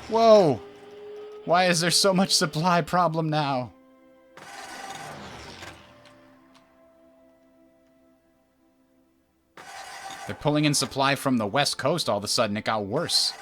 Whoa! Why is there so much supply problem now? They're pulling in supply from the west coast all of a sudden. It got worse.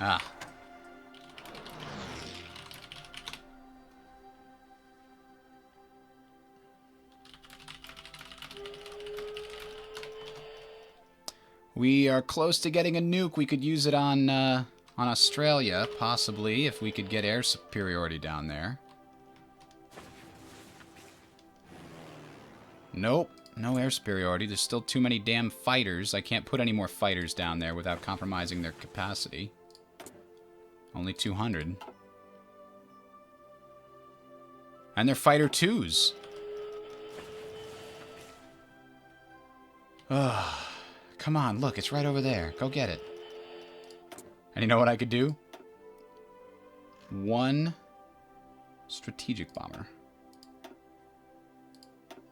Ah. We are close to getting a nuke. We could use it on Australia, possibly, if we could get air superiority down there. Nope, no air superiority. There's still too many damn fighters. I can't put any more fighters down there without compromising their capacity. Only 200. And they're fighter twos. Ugh. Come on, look, it's right over there. Go get it. And you know what I could do? One strategic bomber.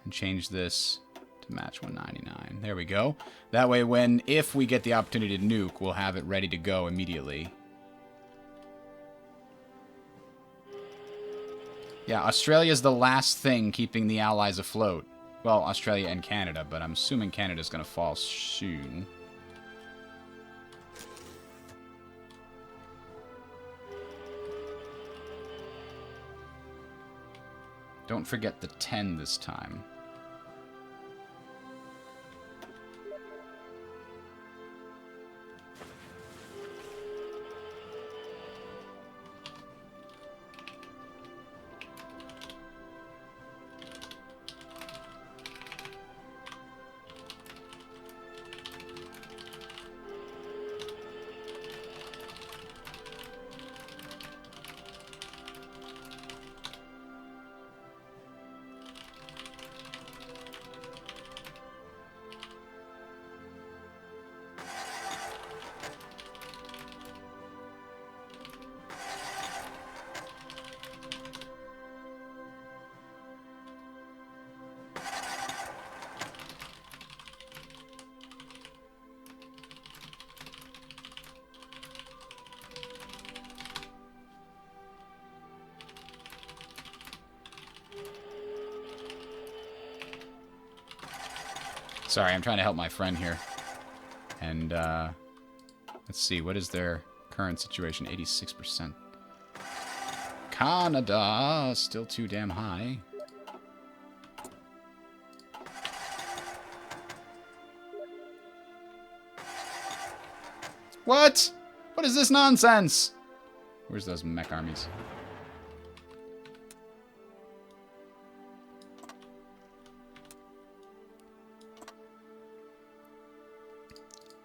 And change this to match 199. There we go. That way, if we get the opportunity to nuke, we'll have it ready to go immediately. Yeah, Australia's the last thing keeping the Allies afloat. Well, Australia and Canada, but I'm assuming Canada's going to fall soon. Don't forget the 10 this time. Sorry, I'm trying to help my friend here. And, let's see, what is their current situation? 86%. Canada, still too damn high. What? What is this nonsense? Where's those mech armies?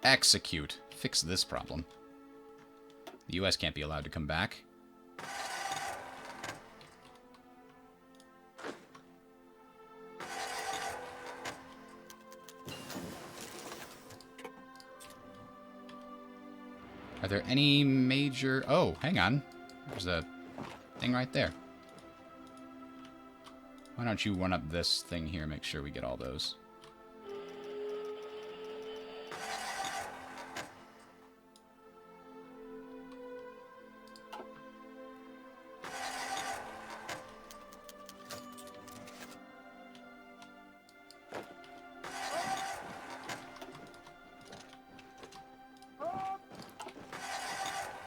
Execute. Fix this problem. The US can't be allowed to come back. Are there any major... Oh, hang on. There's a thing right there. Why don't you one up this thing here, make sure we get all those.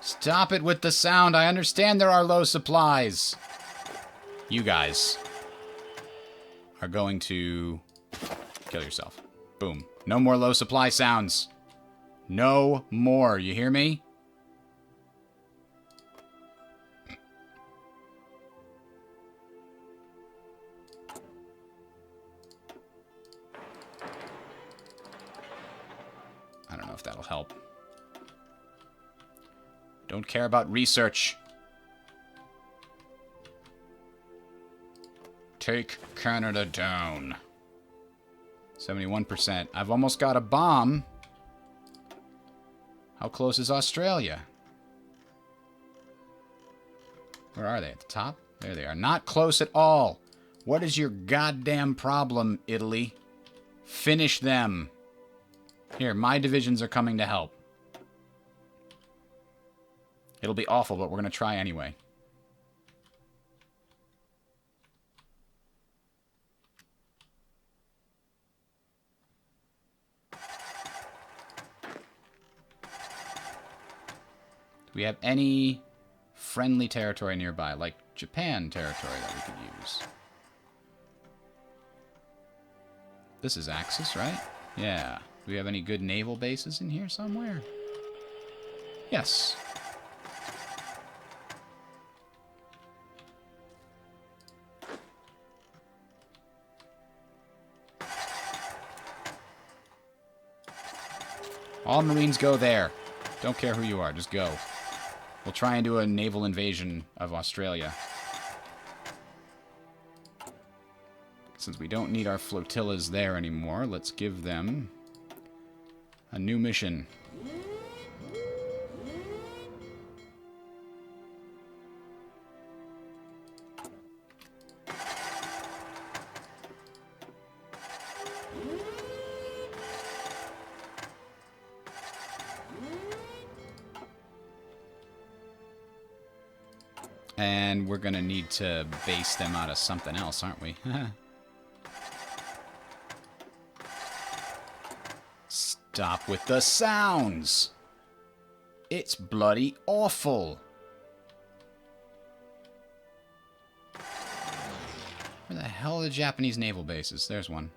Stop it with the sound. I understand there are low supplies. You guys are going to kill yourself. Boom. No more low supply sounds. No more. You hear me? I don't know if that'll help. Don't care about research. Take Canada down. 71%. I've almost got a bomb. How close is Australia? Where are they? At the top? There they are. Not close at all. What is your goddamn problem, Italy? Finish them. Here, my divisions are coming to help. It'll be awful, but we're going to try anyway. we have any friendly territory nearby, like Japan territory that we could use? This is Axis, right? Yeah. Do we have any good naval bases in here somewhere? Yes. All Marines go there. Don't care who you are, just go. We'll try and do a naval invasion of Australia. Since we don't need our flotillas there anymore, let's give them a new mission. And we're going to need to base them out of something else, aren't we? Stop with the sounds! It's bloody awful! Where the hell are the Japanese naval bases? There's one.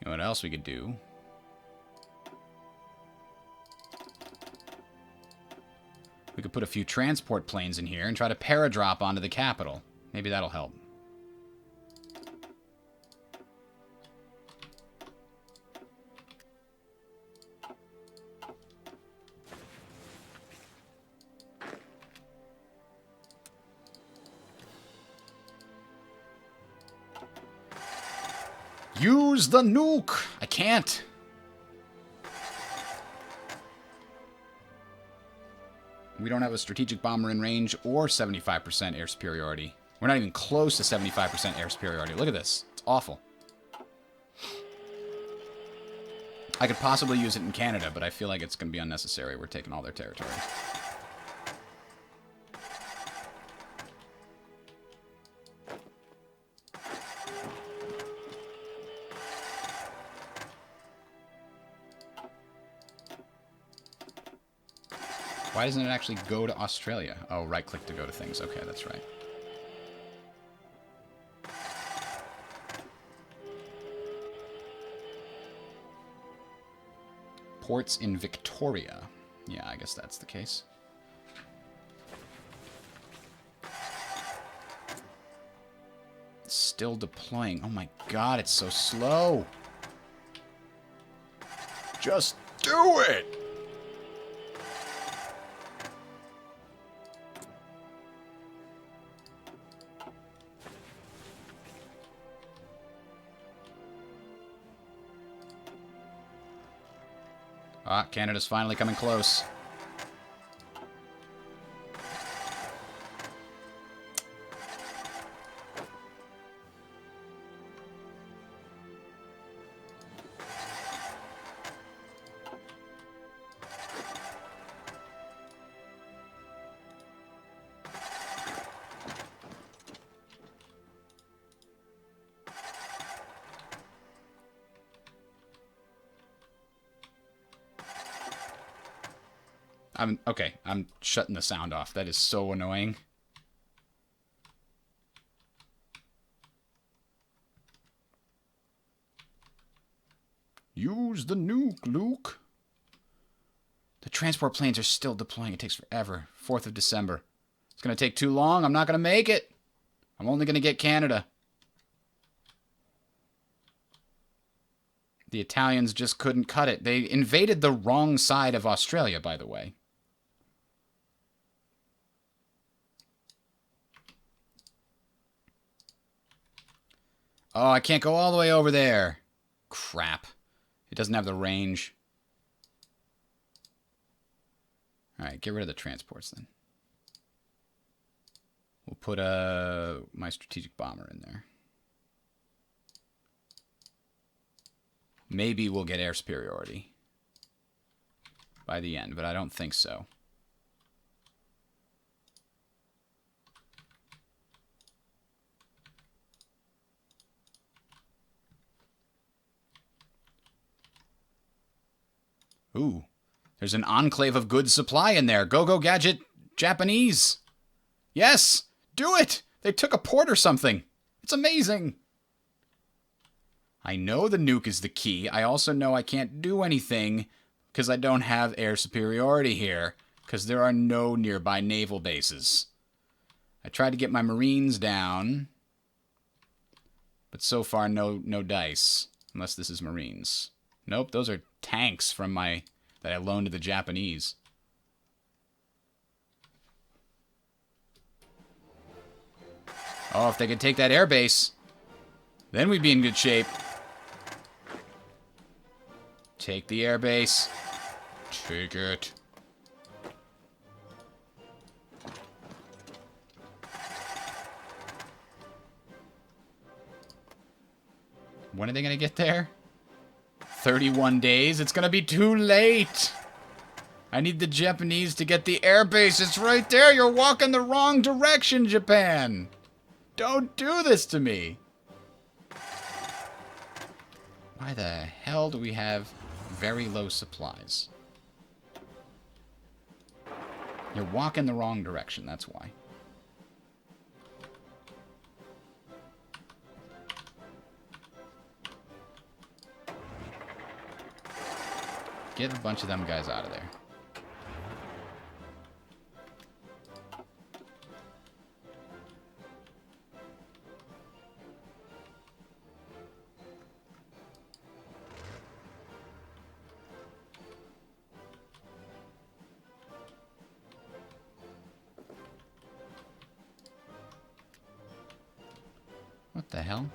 You know what else we could do? We could put a few transport planes in here and try to paradrop onto the capital. Maybe that'll help. Use the nuke! I can't. We don't have a strategic bomber in range or 75% air superiority. We're not even close to 75% air superiority. Look at this. It's awful. I could possibly use it in Canada, but I feel like it's going to be unnecessary. We're taking all their territory. Why doesn't it actually go to Australia? Oh, right-click to go to things. Okay, that's right. Ports in Victoria. Yeah, I guess that's the case. Still deploying. Oh my god, it's so slow. Just do it! Ah, Canada's finally coming close. Okay, I'm shutting the sound off. That is so annoying. Use the nuke, Luke. The transport planes are still deploying. It takes forever. 4th of December. It's going to take too long. I'm not going to make it. I'm only going to get Canada. The Italians just couldn't cut it. They invaded the wrong side of Australia, by the way. Oh, I can't go all the way over there. Crap. It doesn't have the range. Alright, get rid of the transports then. We'll put my strategic bomber in there. Maybe we'll get air superiority by the end, but I don't think so. Ooh. There's an enclave of good supply in there. Go, go, gadget, Japanese. Yes, do it. They took a port or something. It's amazing. I know the nuke is the key. I also know I can't do anything because I don't have air superiority here because there are no nearby naval bases. I tried to get my Marines down, but so far no dice, unless this is Marines. Nope, those are tanks from that I loaned to the Japanese. Oh, if they could take that air base, then we'd be in good shape. Take the air base. Take it. When are they going to get there? 31 days? It's going to be too late. I need the Japanese to get the air base. It's right there. You're walking the wrong direction, Japan. Don't do this to me. Why the hell do we have very low supplies? You're walking the wrong direction, that's why. Get a bunch of them guys out of there. What the hell?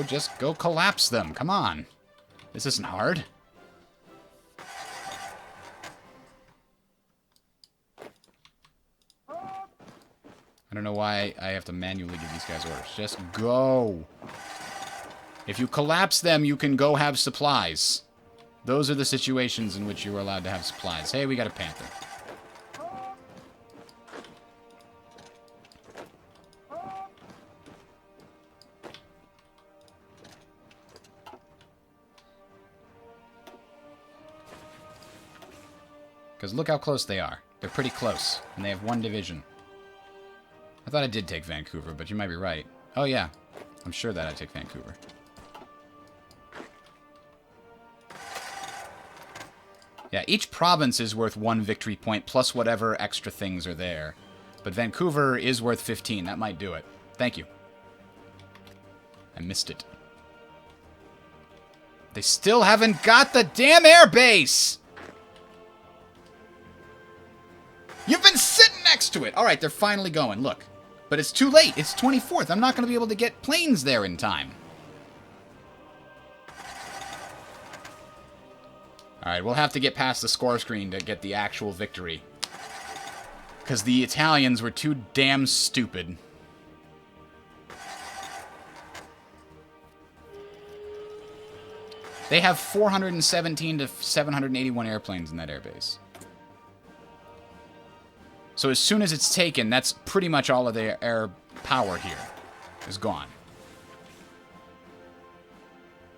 Just go collapse them. Come on. This isn't hard. I don't know why I have to manually give these guys orders. Just go. If you collapse them, you can go have supplies. Those are the situations in which you are allowed to have supplies. Hey, we got a Panther. Because look how close they are. They're pretty close. And they have one division. I thought I did take Vancouver, but you might be right. Oh, yeah. I'm sure that I take Vancouver. Yeah, each province is worth 1 victory point, plus whatever extra things are there. But Vancouver is worth 15. That might do it. Thank you. I missed it. They still haven't got the damn airbase! You've been sitting next to it! Alright, they're finally going. Look. But it's too late. It's 24th. I'm not going to be able to get planes there in time. Alright, we'll have to get past the score screen to get the actual victory. Because the Italians were too damn stupid. They have 417 to 781 airplanes in that airbase. So as soon as it's taken, that's pretty much all of their air power here is gone.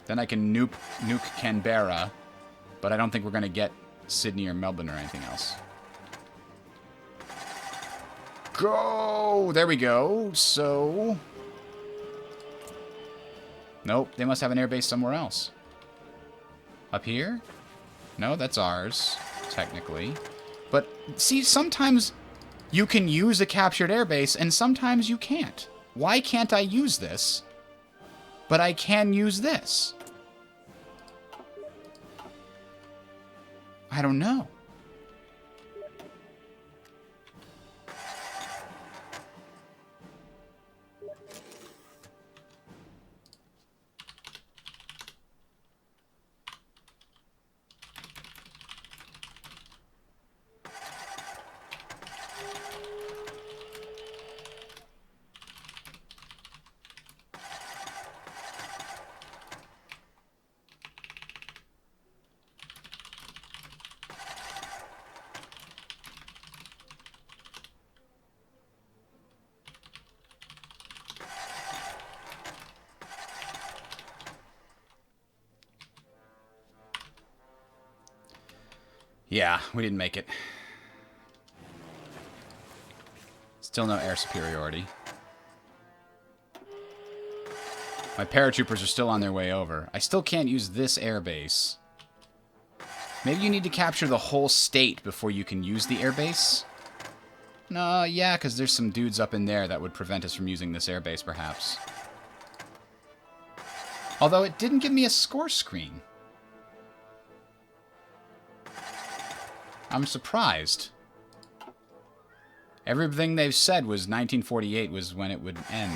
Then I can nuke Canberra, but I don't think we're going to get Sydney or Melbourne or anything else. Go! There we go. So... Nope, they must have an airbase somewhere else. Up here? No, that's ours, technically. But, see, sometimes you can use a captured airbase, and sometimes you can't. Why can't I use this, but I can use this? I don't know. Yeah, we didn't make it. Still no air superiority. My paratroopers are still on their way over. I still can't use this airbase. Maybe you need to capture the whole state before you can use the airbase? No, yeah, because there's some dudes up in there that would prevent us from using this airbase, perhaps. Although it didn't give me a score screen. I'm surprised. Everything they've said was 1948 was when it would end.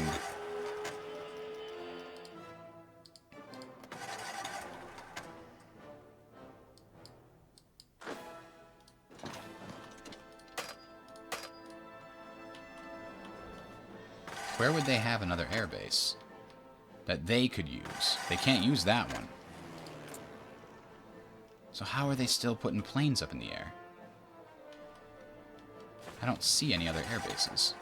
Where would they have another airbase that they could use? They can't use that one. So how are they still putting planes up in the air? I don't see any other air bases.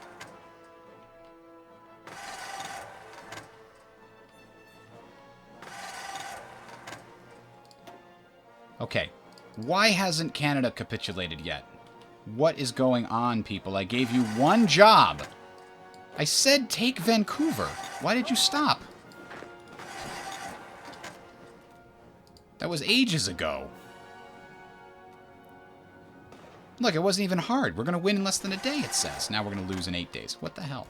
Okay. Why hasn't Canada capitulated yet? What is going on, people? I gave you one job. I said take Vancouver. Why did you stop? That was ages ago. Look, it wasn't even hard. We're going to win in less than a day, it says. Now we're going to lose in 8 days. What the hell?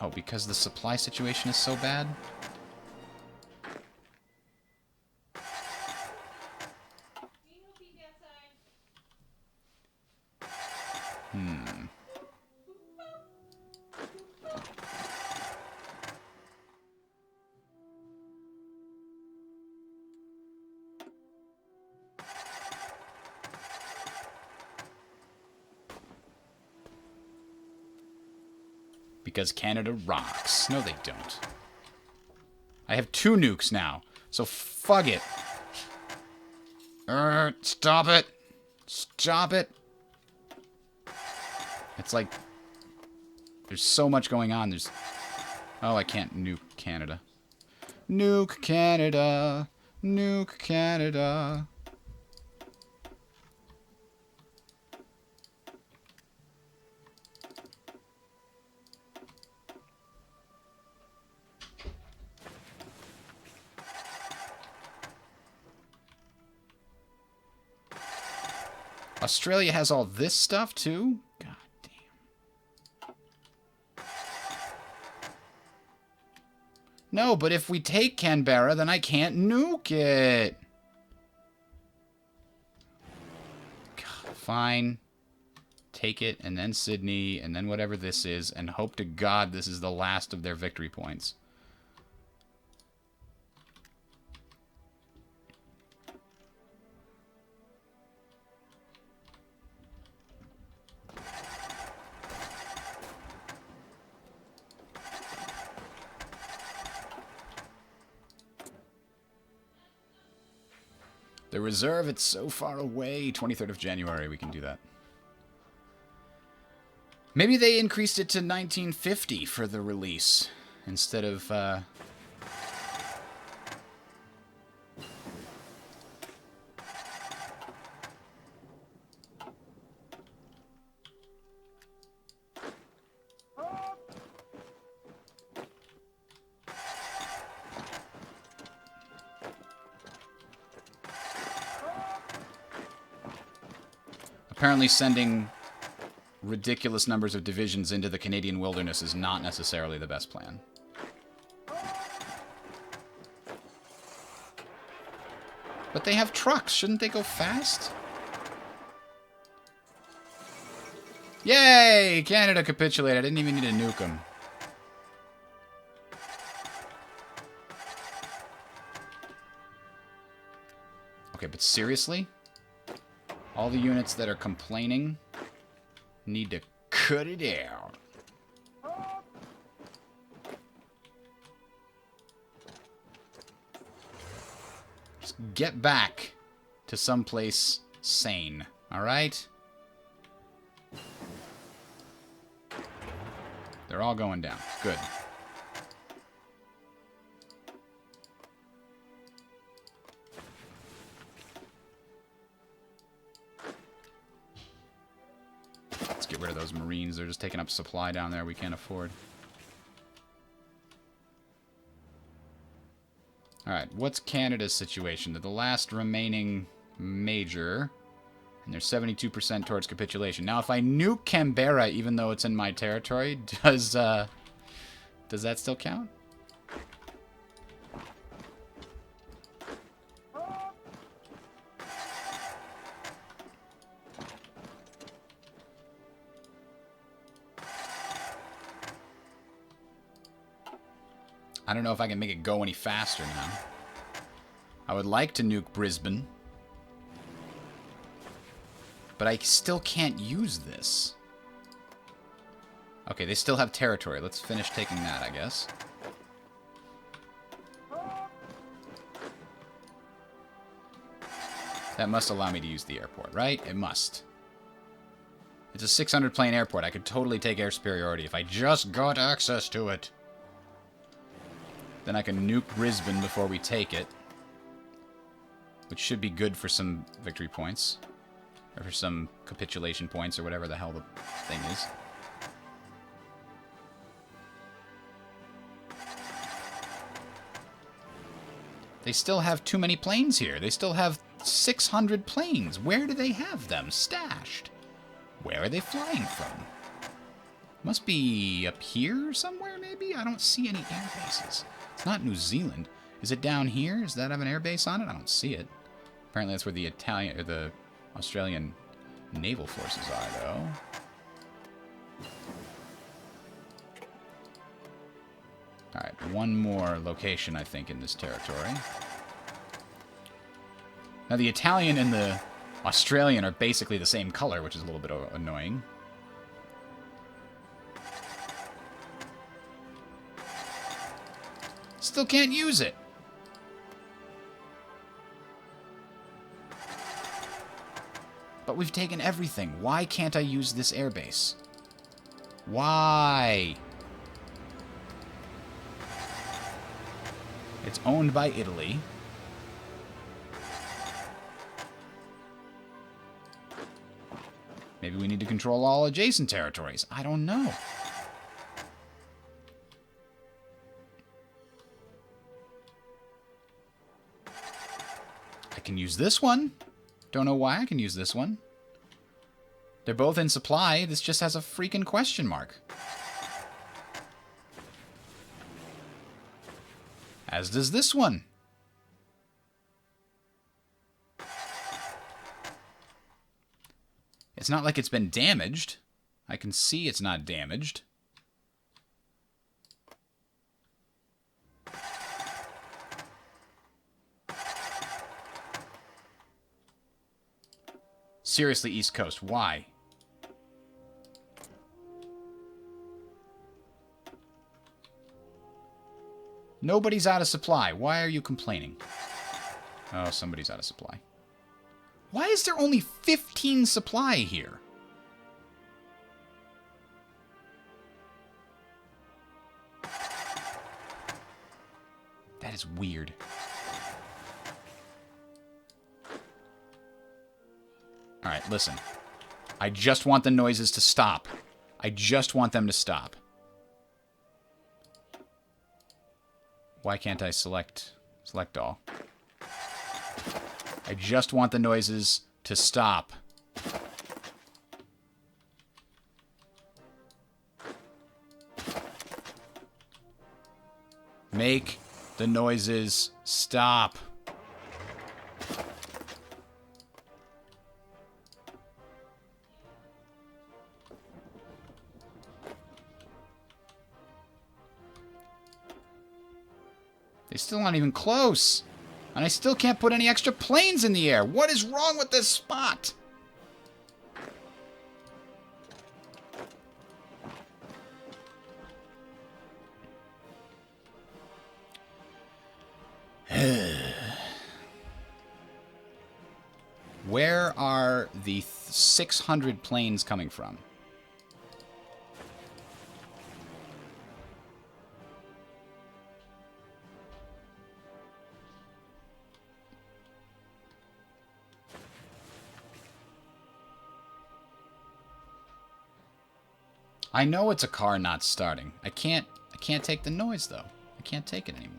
Oh, because the supply situation is so bad? Because Canada rocks. No, they don't. I have 2 nukes now, so fuck it. Stop it. Stop it. It's like there's so much going on. There's... Oh, I can't nuke Canada. Nuke Canada. Nuke Canada. Australia has all this stuff, too? God damn. No, but if we take Canberra, then I can't nuke it. God, fine. Take it, and then Sydney, and then whatever this is, and hope to God this is the last of their victory points. The reserve, it's so far away. 23rd of January, we can do that. Maybe they increased it to 1950 for the release instead of... Apparently sending ridiculous numbers of divisions into the Canadian wilderness is not necessarily the best plan. But they have trucks. Shouldn't they go fast? Yay! Canada capitulated. I didn't even need to nuke them. Okay, but seriously? All the units that are complaining need to cut it out. Just get back to someplace sane, alright? They're all going down. Good. just get rid of those Marines. They're just taking up supply down there we can't afford. Alright, what's Canada's situation? They're the last remaining major, and they're 72% towards capitulation. Now, if I nuke Canberra, even though it's in my territory, does that still count? I don't know if I can make it go any faster now. I would like to nuke Brisbane. But I still can't use this. Okay, they still have territory. Let's finish taking that, I guess. That must allow me to use the airport, right? It must. It's a 600 plane airport. I could totally take air superiority if I just got access to it. Then I can nuke Brisbane before we take it. Which should be good for some victory points. Or for some capitulation points, or whatever the hell the thing is. They still have too many planes here. They still have 600 planes. Where do they have them stashed? Where are they flying from? Must be up here somewhere, maybe? I don't see any air bases. It's not New Zealand. Is it down here? Does that have an air base on it? I don't see it. Apparently that's where the Italian or the Australian naval forces are, though. Alright, one more location, I think, in this territory. Now, the Italian and the Australian are basically the same color, which is a little bit annoying. Still can't use it. But we've taken everything. Why can't I use this airbase? Why? It's owned by Italy. Maybe we need to control all adjacent territories. I don't know. I can use this one. Don't know why I can use this one. They're both in supply. This just has a freaking question mark. As does this one. It's not like it's been damaged. I can see it's not damaged. Seriously, East Coast, why? Nobody's out of supply. Why are you complaining? Oh, somebody's out of supply. Why is there only 15 supply here? That is weird. Alright, listen. I just want the noises to stop. I just want them to stop. Why can't I select all? I just want the noises to stop. Make the noises stop. They still aren't even close. And I still can't put any extra planes in the air. What is wrong with this spot? Where are the 600 planes coming from? I know it's a car not starting. I can't take the noise, though. I can't take it anymore.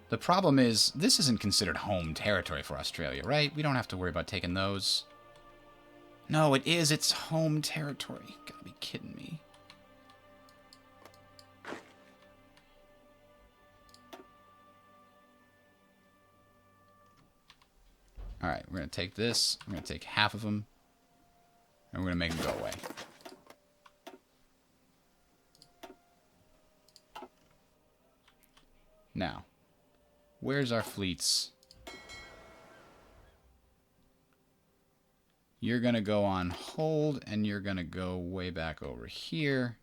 The problem is, this isn't considered home territory for Australia, right? We don't have to worry about taking those. No, it is. It's home territory. You gotta be kidding me. Alright, we're going to take this. We're going to take half of them. And we're going to make them go away. Now, where's our fleets? You're going to go on hold, and you're going to go way back over here.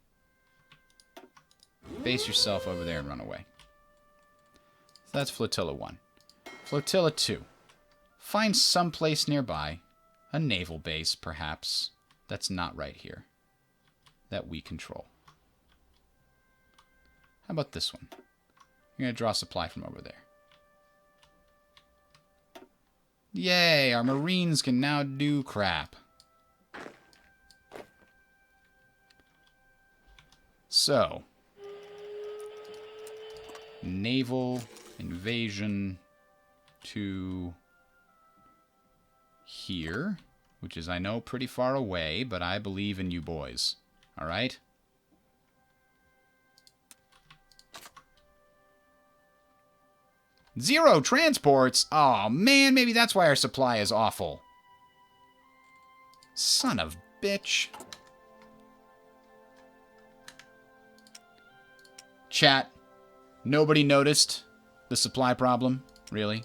Base yourself over there and run away. So that's Flotilla 1. Flotilla 2. Find some place nearby, a naval base, perhaps, that's not right here, that we control. How about this one? You're going to draw supply from over there. Yay, our Marines can now do crap. So, naval invasion to here, which is, I know, pretty far away, but I believe in you boys. All right? Zero transports? Oh, man, maybe that's why our supply is awful. Son of bitch. Chat, nobody noticed the supply problem? Really?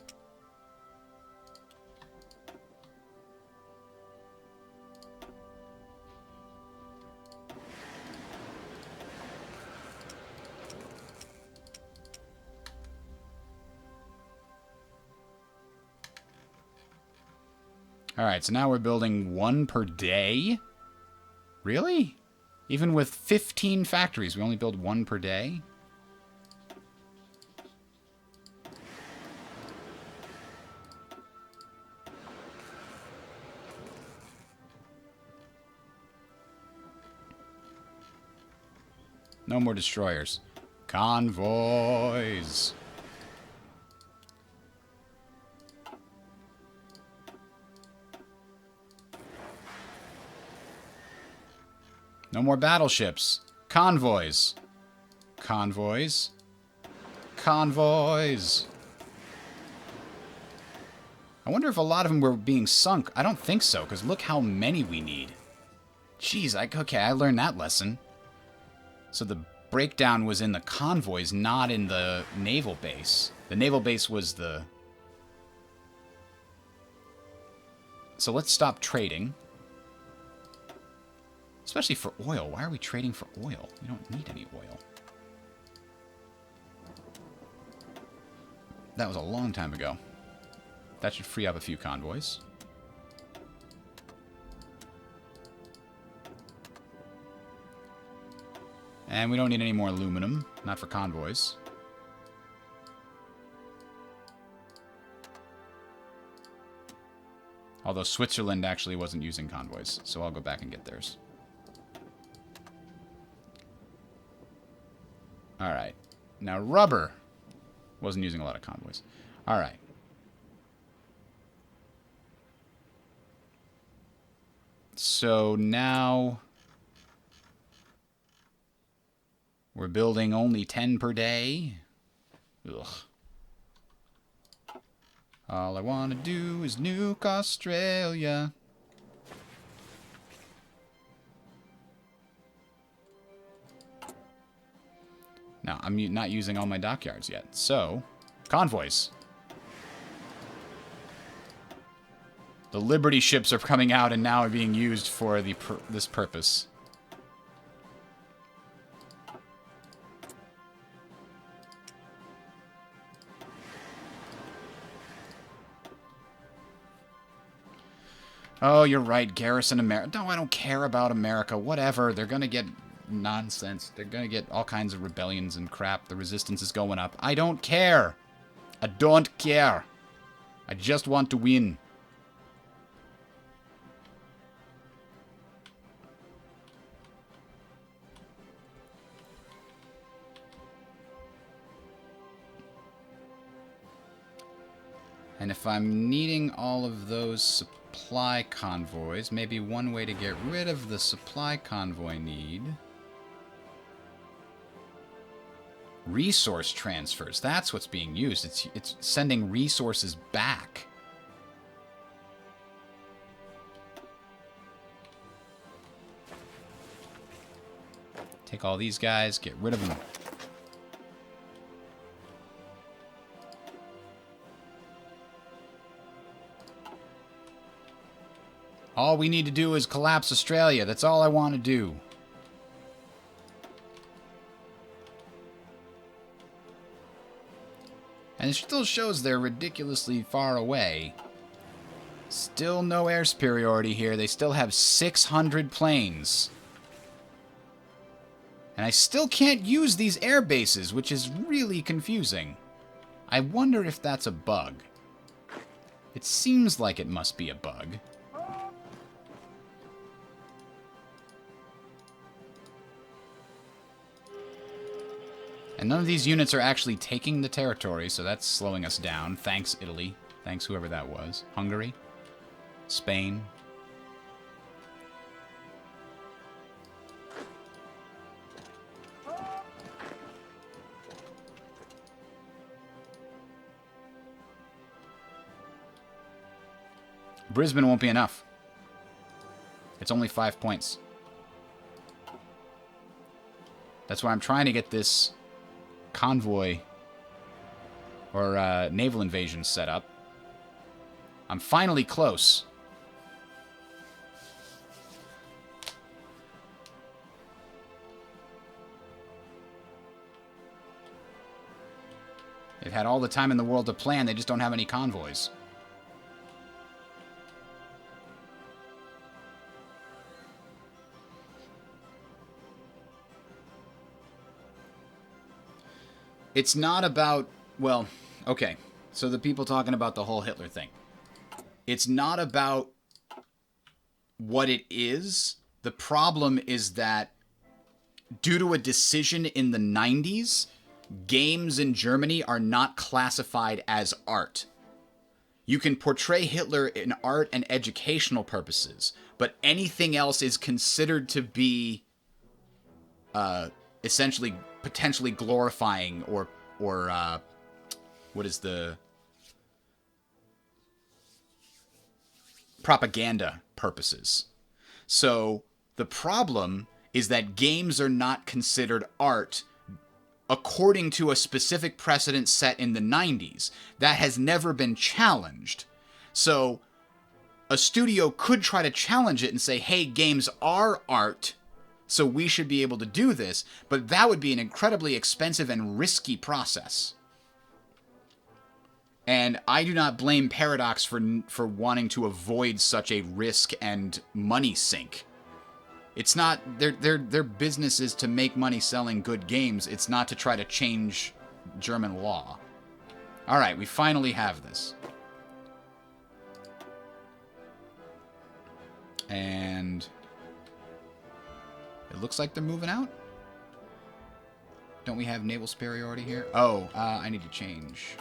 Alright, so now we're building 1 per day? Really? Even with 15 factories, we only build 1 per day? No more destroyers. Convoys! No more battleships. Convoys. Convoys. Convoys. I wonder if a lot of them were being sunk. I don't think so, because look how many we need. Jeez, okay, I learned that lesson. So the breakdown was in the convoys, not in the naval base. The naval base was the... So let's stop trading. Especially for oil. Why are we trading for oil? We don't need any oil. That was a long time ago. That should free up a few convoys. And we don't need any more aluminum. Not for convoys. Although Switzerland actually wasn't using convoys, so I'll go back and get theirs. Alright. Now rubber wasn't using a lot of convoys. Alright. So now we're building only 10 per day. Ugh. All I want to do is nuke Australia. Now, I'm not using all my dockyards yet. So, convoys. The Liberty ships are coming out and now are being used for this purpose. Oh, you're right, Garrison America. No, I don't care about America. Whatever. They're gonna get nonsense. They're gonna get all kinds of rebellions and crap. The resistance is going up. I don't care. I don't care. I just want to win. And if I'm needing all of those supply convoys, maybe one way to get rid of the supply convoy need... Resource transfers. That's what's being used. It's sending resources back. Take all these guys, get rid of them. All we need to do is collapse Australia. That's all I want to do. And it still shows they're ridiculously far away. Still no air superiority here. They still have 600 planes. And I still can't use these air bases, which is really confusing. I wonder if that's a bug. It seems like it must be a bug. And none of these units are actually taking the territory, so that's slowing us down. Thanks, Italy. Thanks, whoever that was. Hungary. Spain. Brisbane won't be enough. It's only 5 points. That's why I'm trying to get this convoy or naval invasion set up. I'm finally close. They've had all the time in the world to plan, they just don't have any convoys. It's not about, well, okay, so the people talking about the whole Hitler thing. It's not about what it is. The problem is that due to a decision in the 90s, games in Germany are not classified as art. You can portray Hitler in art and educational purposes, but anything else is considered to be essentially potentially glorifying or what is the propaganda purposes. So the problem is that games are not considered art according to a specific precedent set in the 90s. That has never been challenged. So a studio could try to challenge it and say, hey, games are art, so we should be able to do this, but that would be an incredibly expensive and risky process. And I do not blame Paradox for wanting to avoid such a risk and money sink. It's not their business is to make money selling good games. It's not to try to change German law. All right, we finally have this. And it looks like they're moving out. Don't we have naval superiority here? Oh, I need to change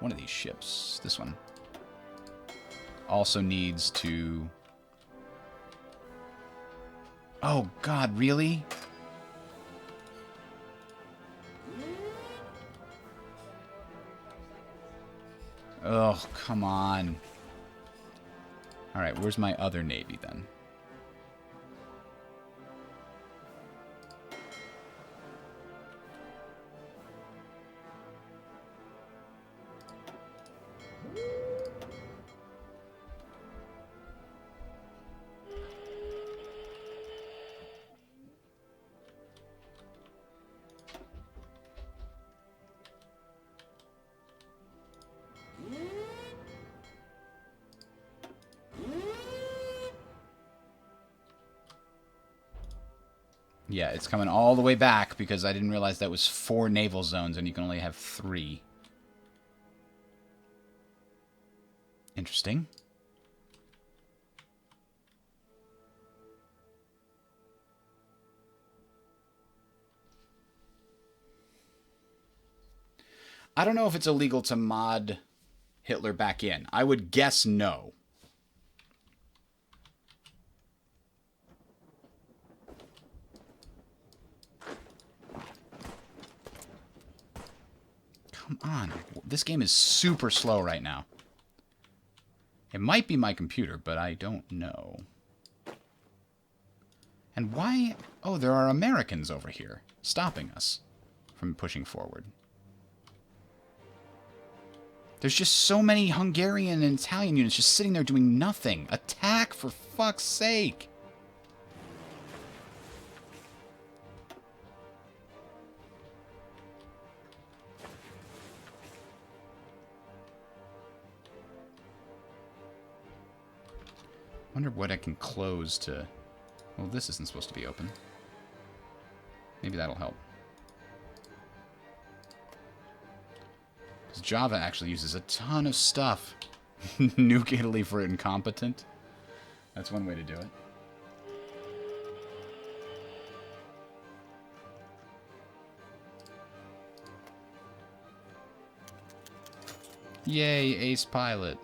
one of these ships. This one also needs to... Oh, God, really? Oh, come on. All right, where's my other navy, then? Yeah, it's coming all the way back because I didn't realize that was 4 naval zones and you can only have 3. Interesting. I don't know if it's illegal to mod Hitler back in? I would guess no. Come on. This game is super slow right now. It might be my computer, but I don't know. And why... Oh, there are Americans over here stopping us from pushing forward. There's just so many Hungarian and Italian units just sitting there doing nothing. Attack, for fuck's sake! Wonder what I can close to... Well, this isn't supposed to be open. Maybe that'll help. Because Java actually uses a ton of stuff. Nuke Italy for incompetent. That's one way to do it. Yay, ace pilot.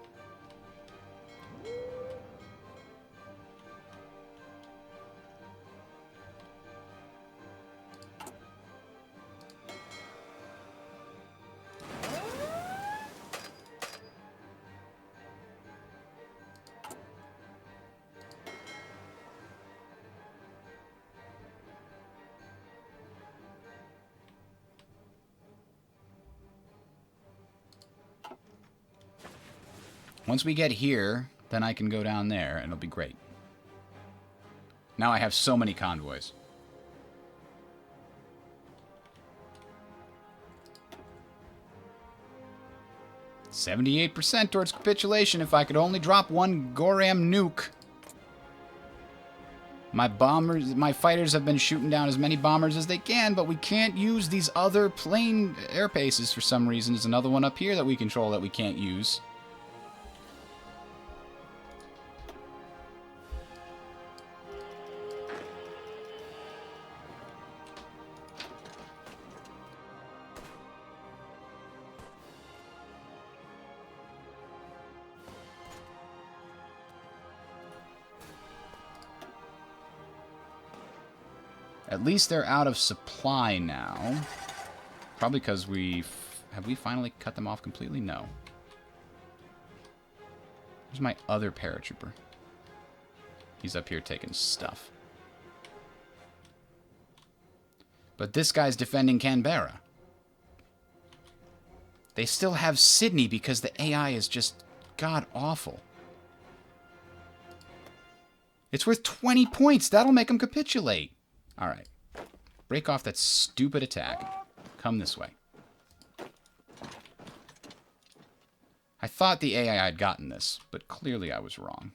Once we get here, then I can go down there, and it'll be great. Now I have so many convoys. "78% towards capitulation. If I could only drop one Goram nuke." My fighters have been shooting down as many bombers as they can, but we can't use these other plane air bases for some reason. There's another one up here that we control that we can't use. At least they're out of supply now. Probably because have we finally cut them off completely? No. Where's my other paratrooper? He's up here taking stuff. But this guy's defending Canberra. They still have Sydney because the AI is just god-awful. It's worth 20 points. That'll make them capitulate. Alright. Break off that stupid attack. Come this way. I thought the AI had gotten this, but clearly I was wrong.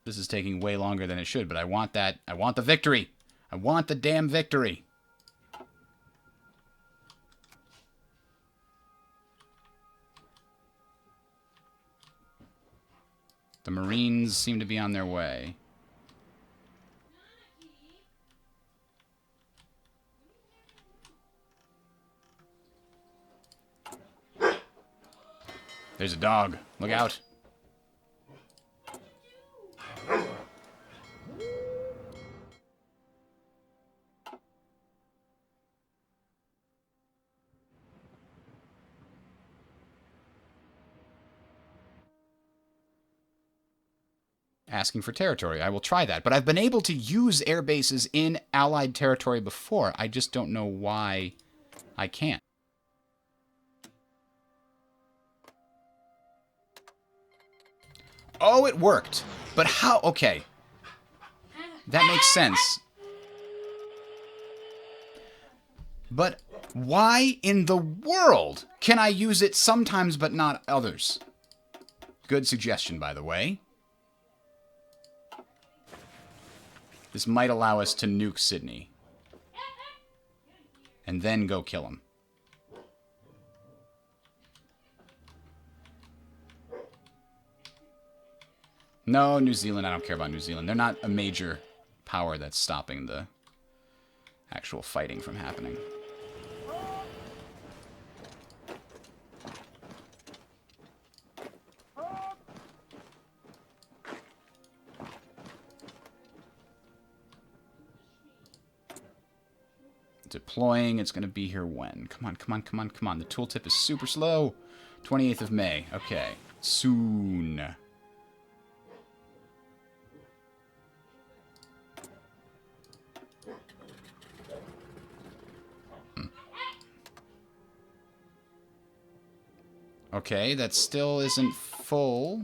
This is taking way longer than it should, but I want that. I want the victory. I want the damn victory. The Marines seem to be on their way. There's a dog. Look out. Asking for territory. I will try that. But I've been able to use air bases in Allied territory before. I just don't know why I can't. Oh, it worked. But how? Okay. That makes sense. But why in the world can I use it sometimes but not others? Good suggestion, by the way. This might allow us to nuke Sydney. And then go kill him. No, New Zealand. I don't care about New Zealand. They're not a major power that's stopping the actual fighting from happening. Deploying, it's going to be here when? Come on, come on, come on, come on. The tooltip is super slow. 28th of May. Okay. Soon. Okay, that still isn't full.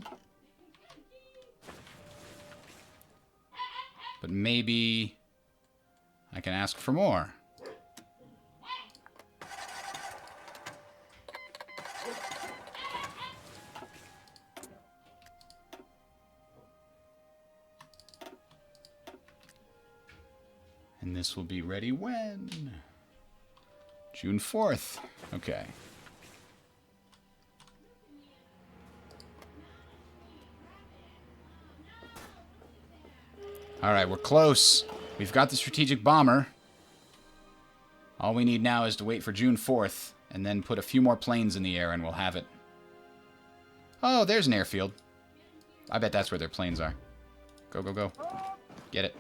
But maybe I can ask for more. And this will be ready when? June 4th. Okay. Alright, we're close. We've got the strategic bomber. All we need now is to wait for June 4th, and then put a few more planes in the air, and we'll have it. Oh, there's an airfield. I bet that's where their planes are. Go, go, go. Get it.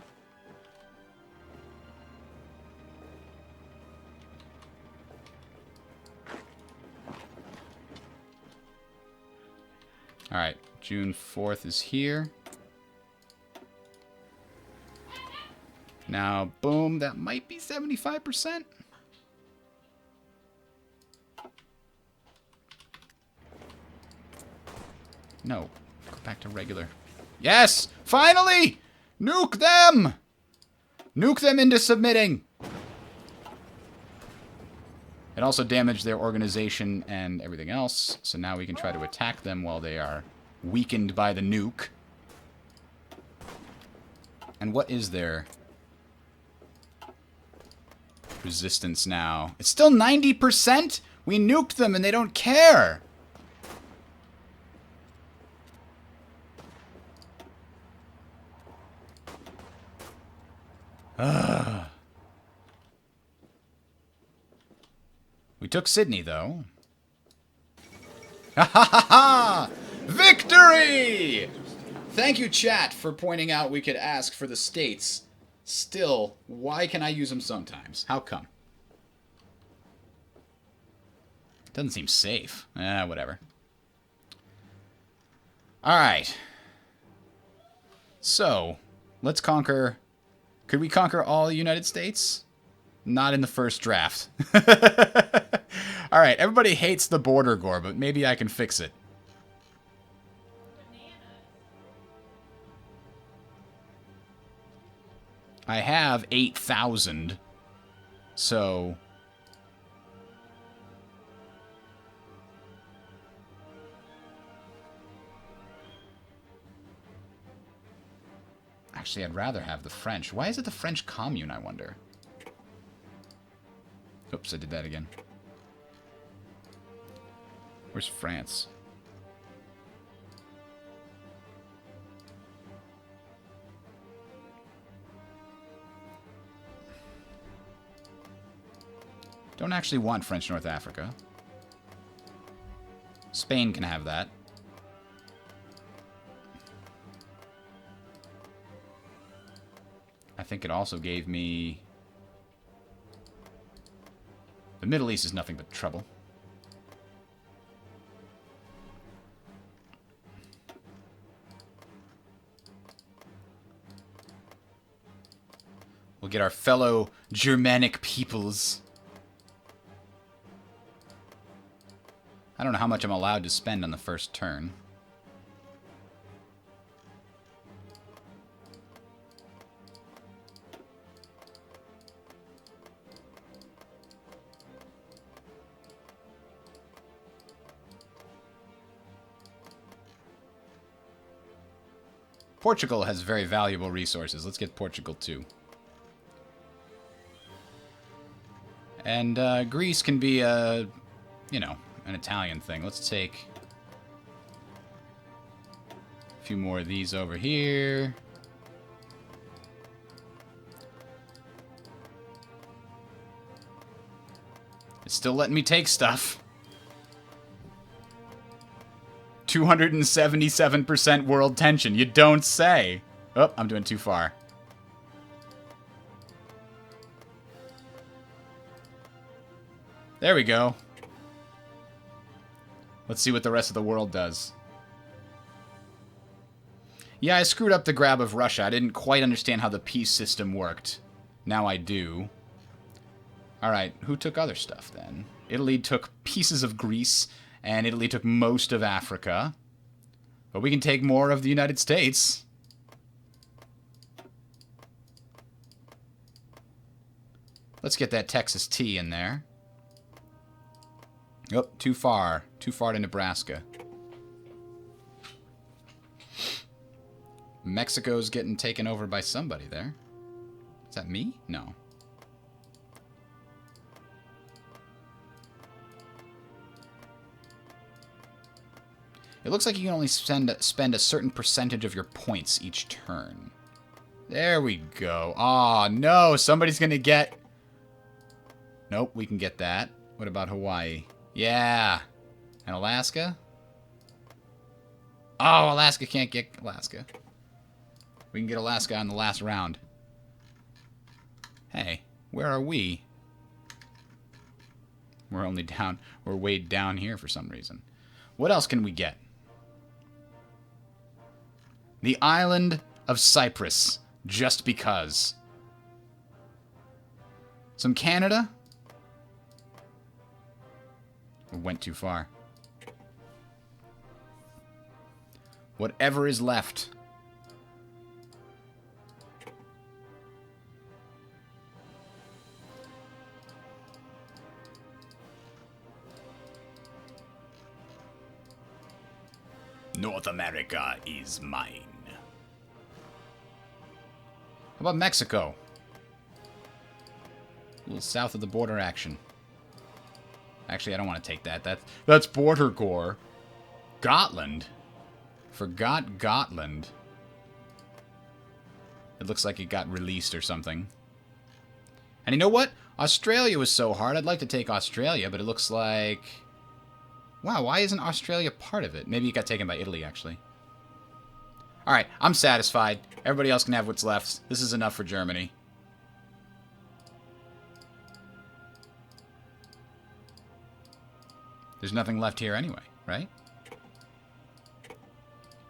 Alright, June 4th is here. Now, boom, that might be 75%. No, go back to regular. Yes! Finally! Nuke them! Nuke them into submitting! It also damaged their organization and everything else, so now we can try to attack them while they are weakened by the nuke. And what is their resistance now? It's still 90%? We nuked them and they don't care! Ugh. We took Sydney, though. Ha ha ha ha! Victory! Thank you, chat, for pointing out we could ask for the states. Still, why can I use them sometimes? How come? Doesn't seem safe. Whatever. Alright. So, let's conquer... Could we conquer all the United States? Not in the first draft. Alright, everybody hates the border gore, but maybe I can fix it. I have 8,000, so... Actually, I'd rather have the French. Why is it the French commune, I wonder? Oops, I did that again. Where's France? Don't actually want French North Africa. Spain can have that. I think it also gave me... The Middle East is nothing but trouble. We'll get our fellow Germanic peoples. I don't know how much I'm allowed to spend on the first turn. Portugal has very valuable resources. Let's get Portugal too. And Greece can be a, you know, an Italian thing. Let's take a few more of these over here. It's still letting me take stuff. 277% world tension. You don't say. Oh, I'm doing too far. There we go. Let's see what the rest of the world does. Yeah, I screwed up the grab of Russia. I didn't quite understand how the peace system worked. Now I do. Alright, who took other stuff then? Italy took pieces of Greece, and Italy took most of Africa. But we can take more of the United States. Let's get that Texas tea in there. Oh, too far. Too far to Nebraska. Mexico's getting taken over by somebody there. Is that me? No. It looks like you can only spend a certain percentage of your points each turn. There we go. Aw, no. Somebody's going to get... Nope, we can get that. What about Hawaii? Yeah. And Alaska? Oh, Alaska can't get Alaska. We can get Alaska on the last round. Hey, where are we? We're only down... We're way down here for some reason. What else can we get? The island of Cyprus. Just because. Some Canada? Went too far. Whatever is left. North America is mine. How about Mexico? A little south of the border action. Actually, I don't want to take that. That's border gore. Gotland? Forgot Gotland. It looks like it got released or something. And you know what? Australia was so hard. I'd like to take Australia, but it looks like... Wow, why isn't Australia part of it? Maybe it got taken by Italy, actually. Alright, I'm satisfied. Everybody else can have what's left. This is enough for Germany. There's nothing left here anyway, right?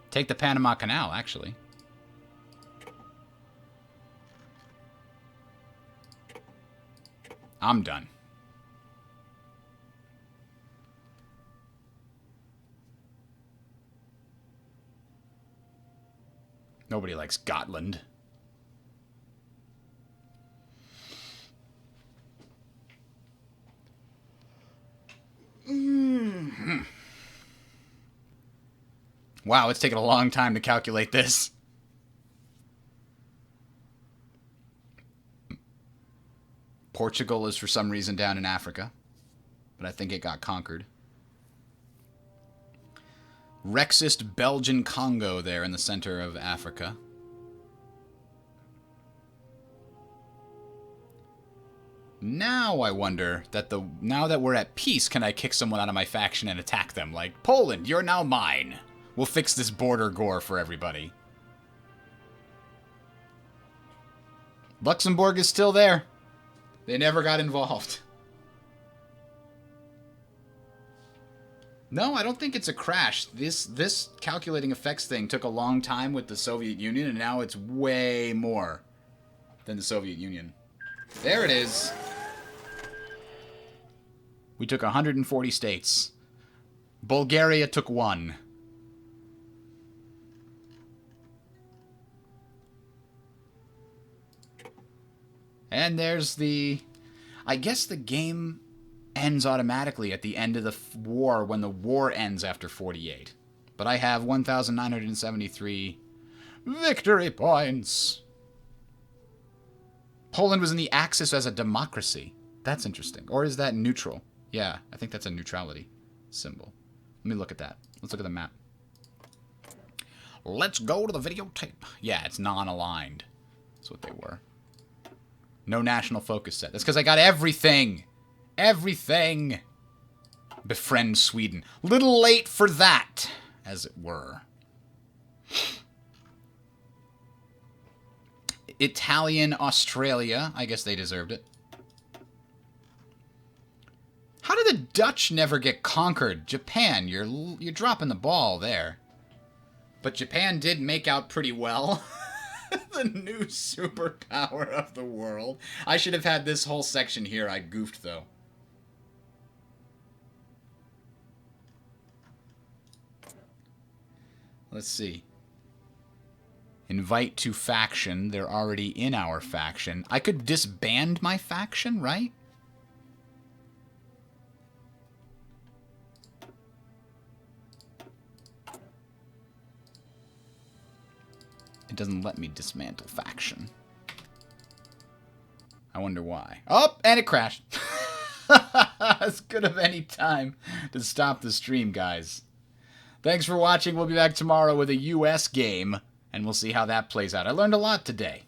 Take the Panama Canal, actually. I'm done. Nobody likes Gotland. Wow, it's taken a long time to calculate this. Portugal is for some reason down in Africa, but I think it got conquered. Rexist Belgian Congo there in the center of Africa. Now I wonder that now that we're at peace, can I kick someone out of my faction and attack them? Like, Poland, you're now mine. We'll fix this border gore for everybody. Luxembourg is still there. They never got involved. No, I don't think it's a crash. This calculating effects thing took a long time with the Soviet Union, and now it's way more than the Soviet Union. There it is. We took 140 states. Bulgaria took 1. And there's the... I guess the game ends automatically at the end of the war when the war ends after 48. But I have 1,973 victory points. Poland was in the Axis as a democracy. That's interesting. Or is that neutral? Yeah, I think that's a neutrality symbol. Let me look at that. Let's look at the map. Let's go to the videotape. Yeah, it's non-aligned. That's what they were. No national focus set. That's because I got everything. Everything. Befriend Sweden. Little late for that, as it were. Italian Australia. I guess they deserved it. the Dutch never get conquered? Japan, you're dropping the ball there. But Japan did make out pretty well. The new superpower of the world. I should have had this whole section here. I goofed, though. Let's see. Invite to faction. They're already in our faction. I could disband my faction, right? It doesn't let me dismantle faction. I wonder why. Oh, and it crashed. As good of any time to stop the stream, guys. Thanks for watching. We'll be back tomorrow with a US game, and we'll see how that plays out. I learned a lot today.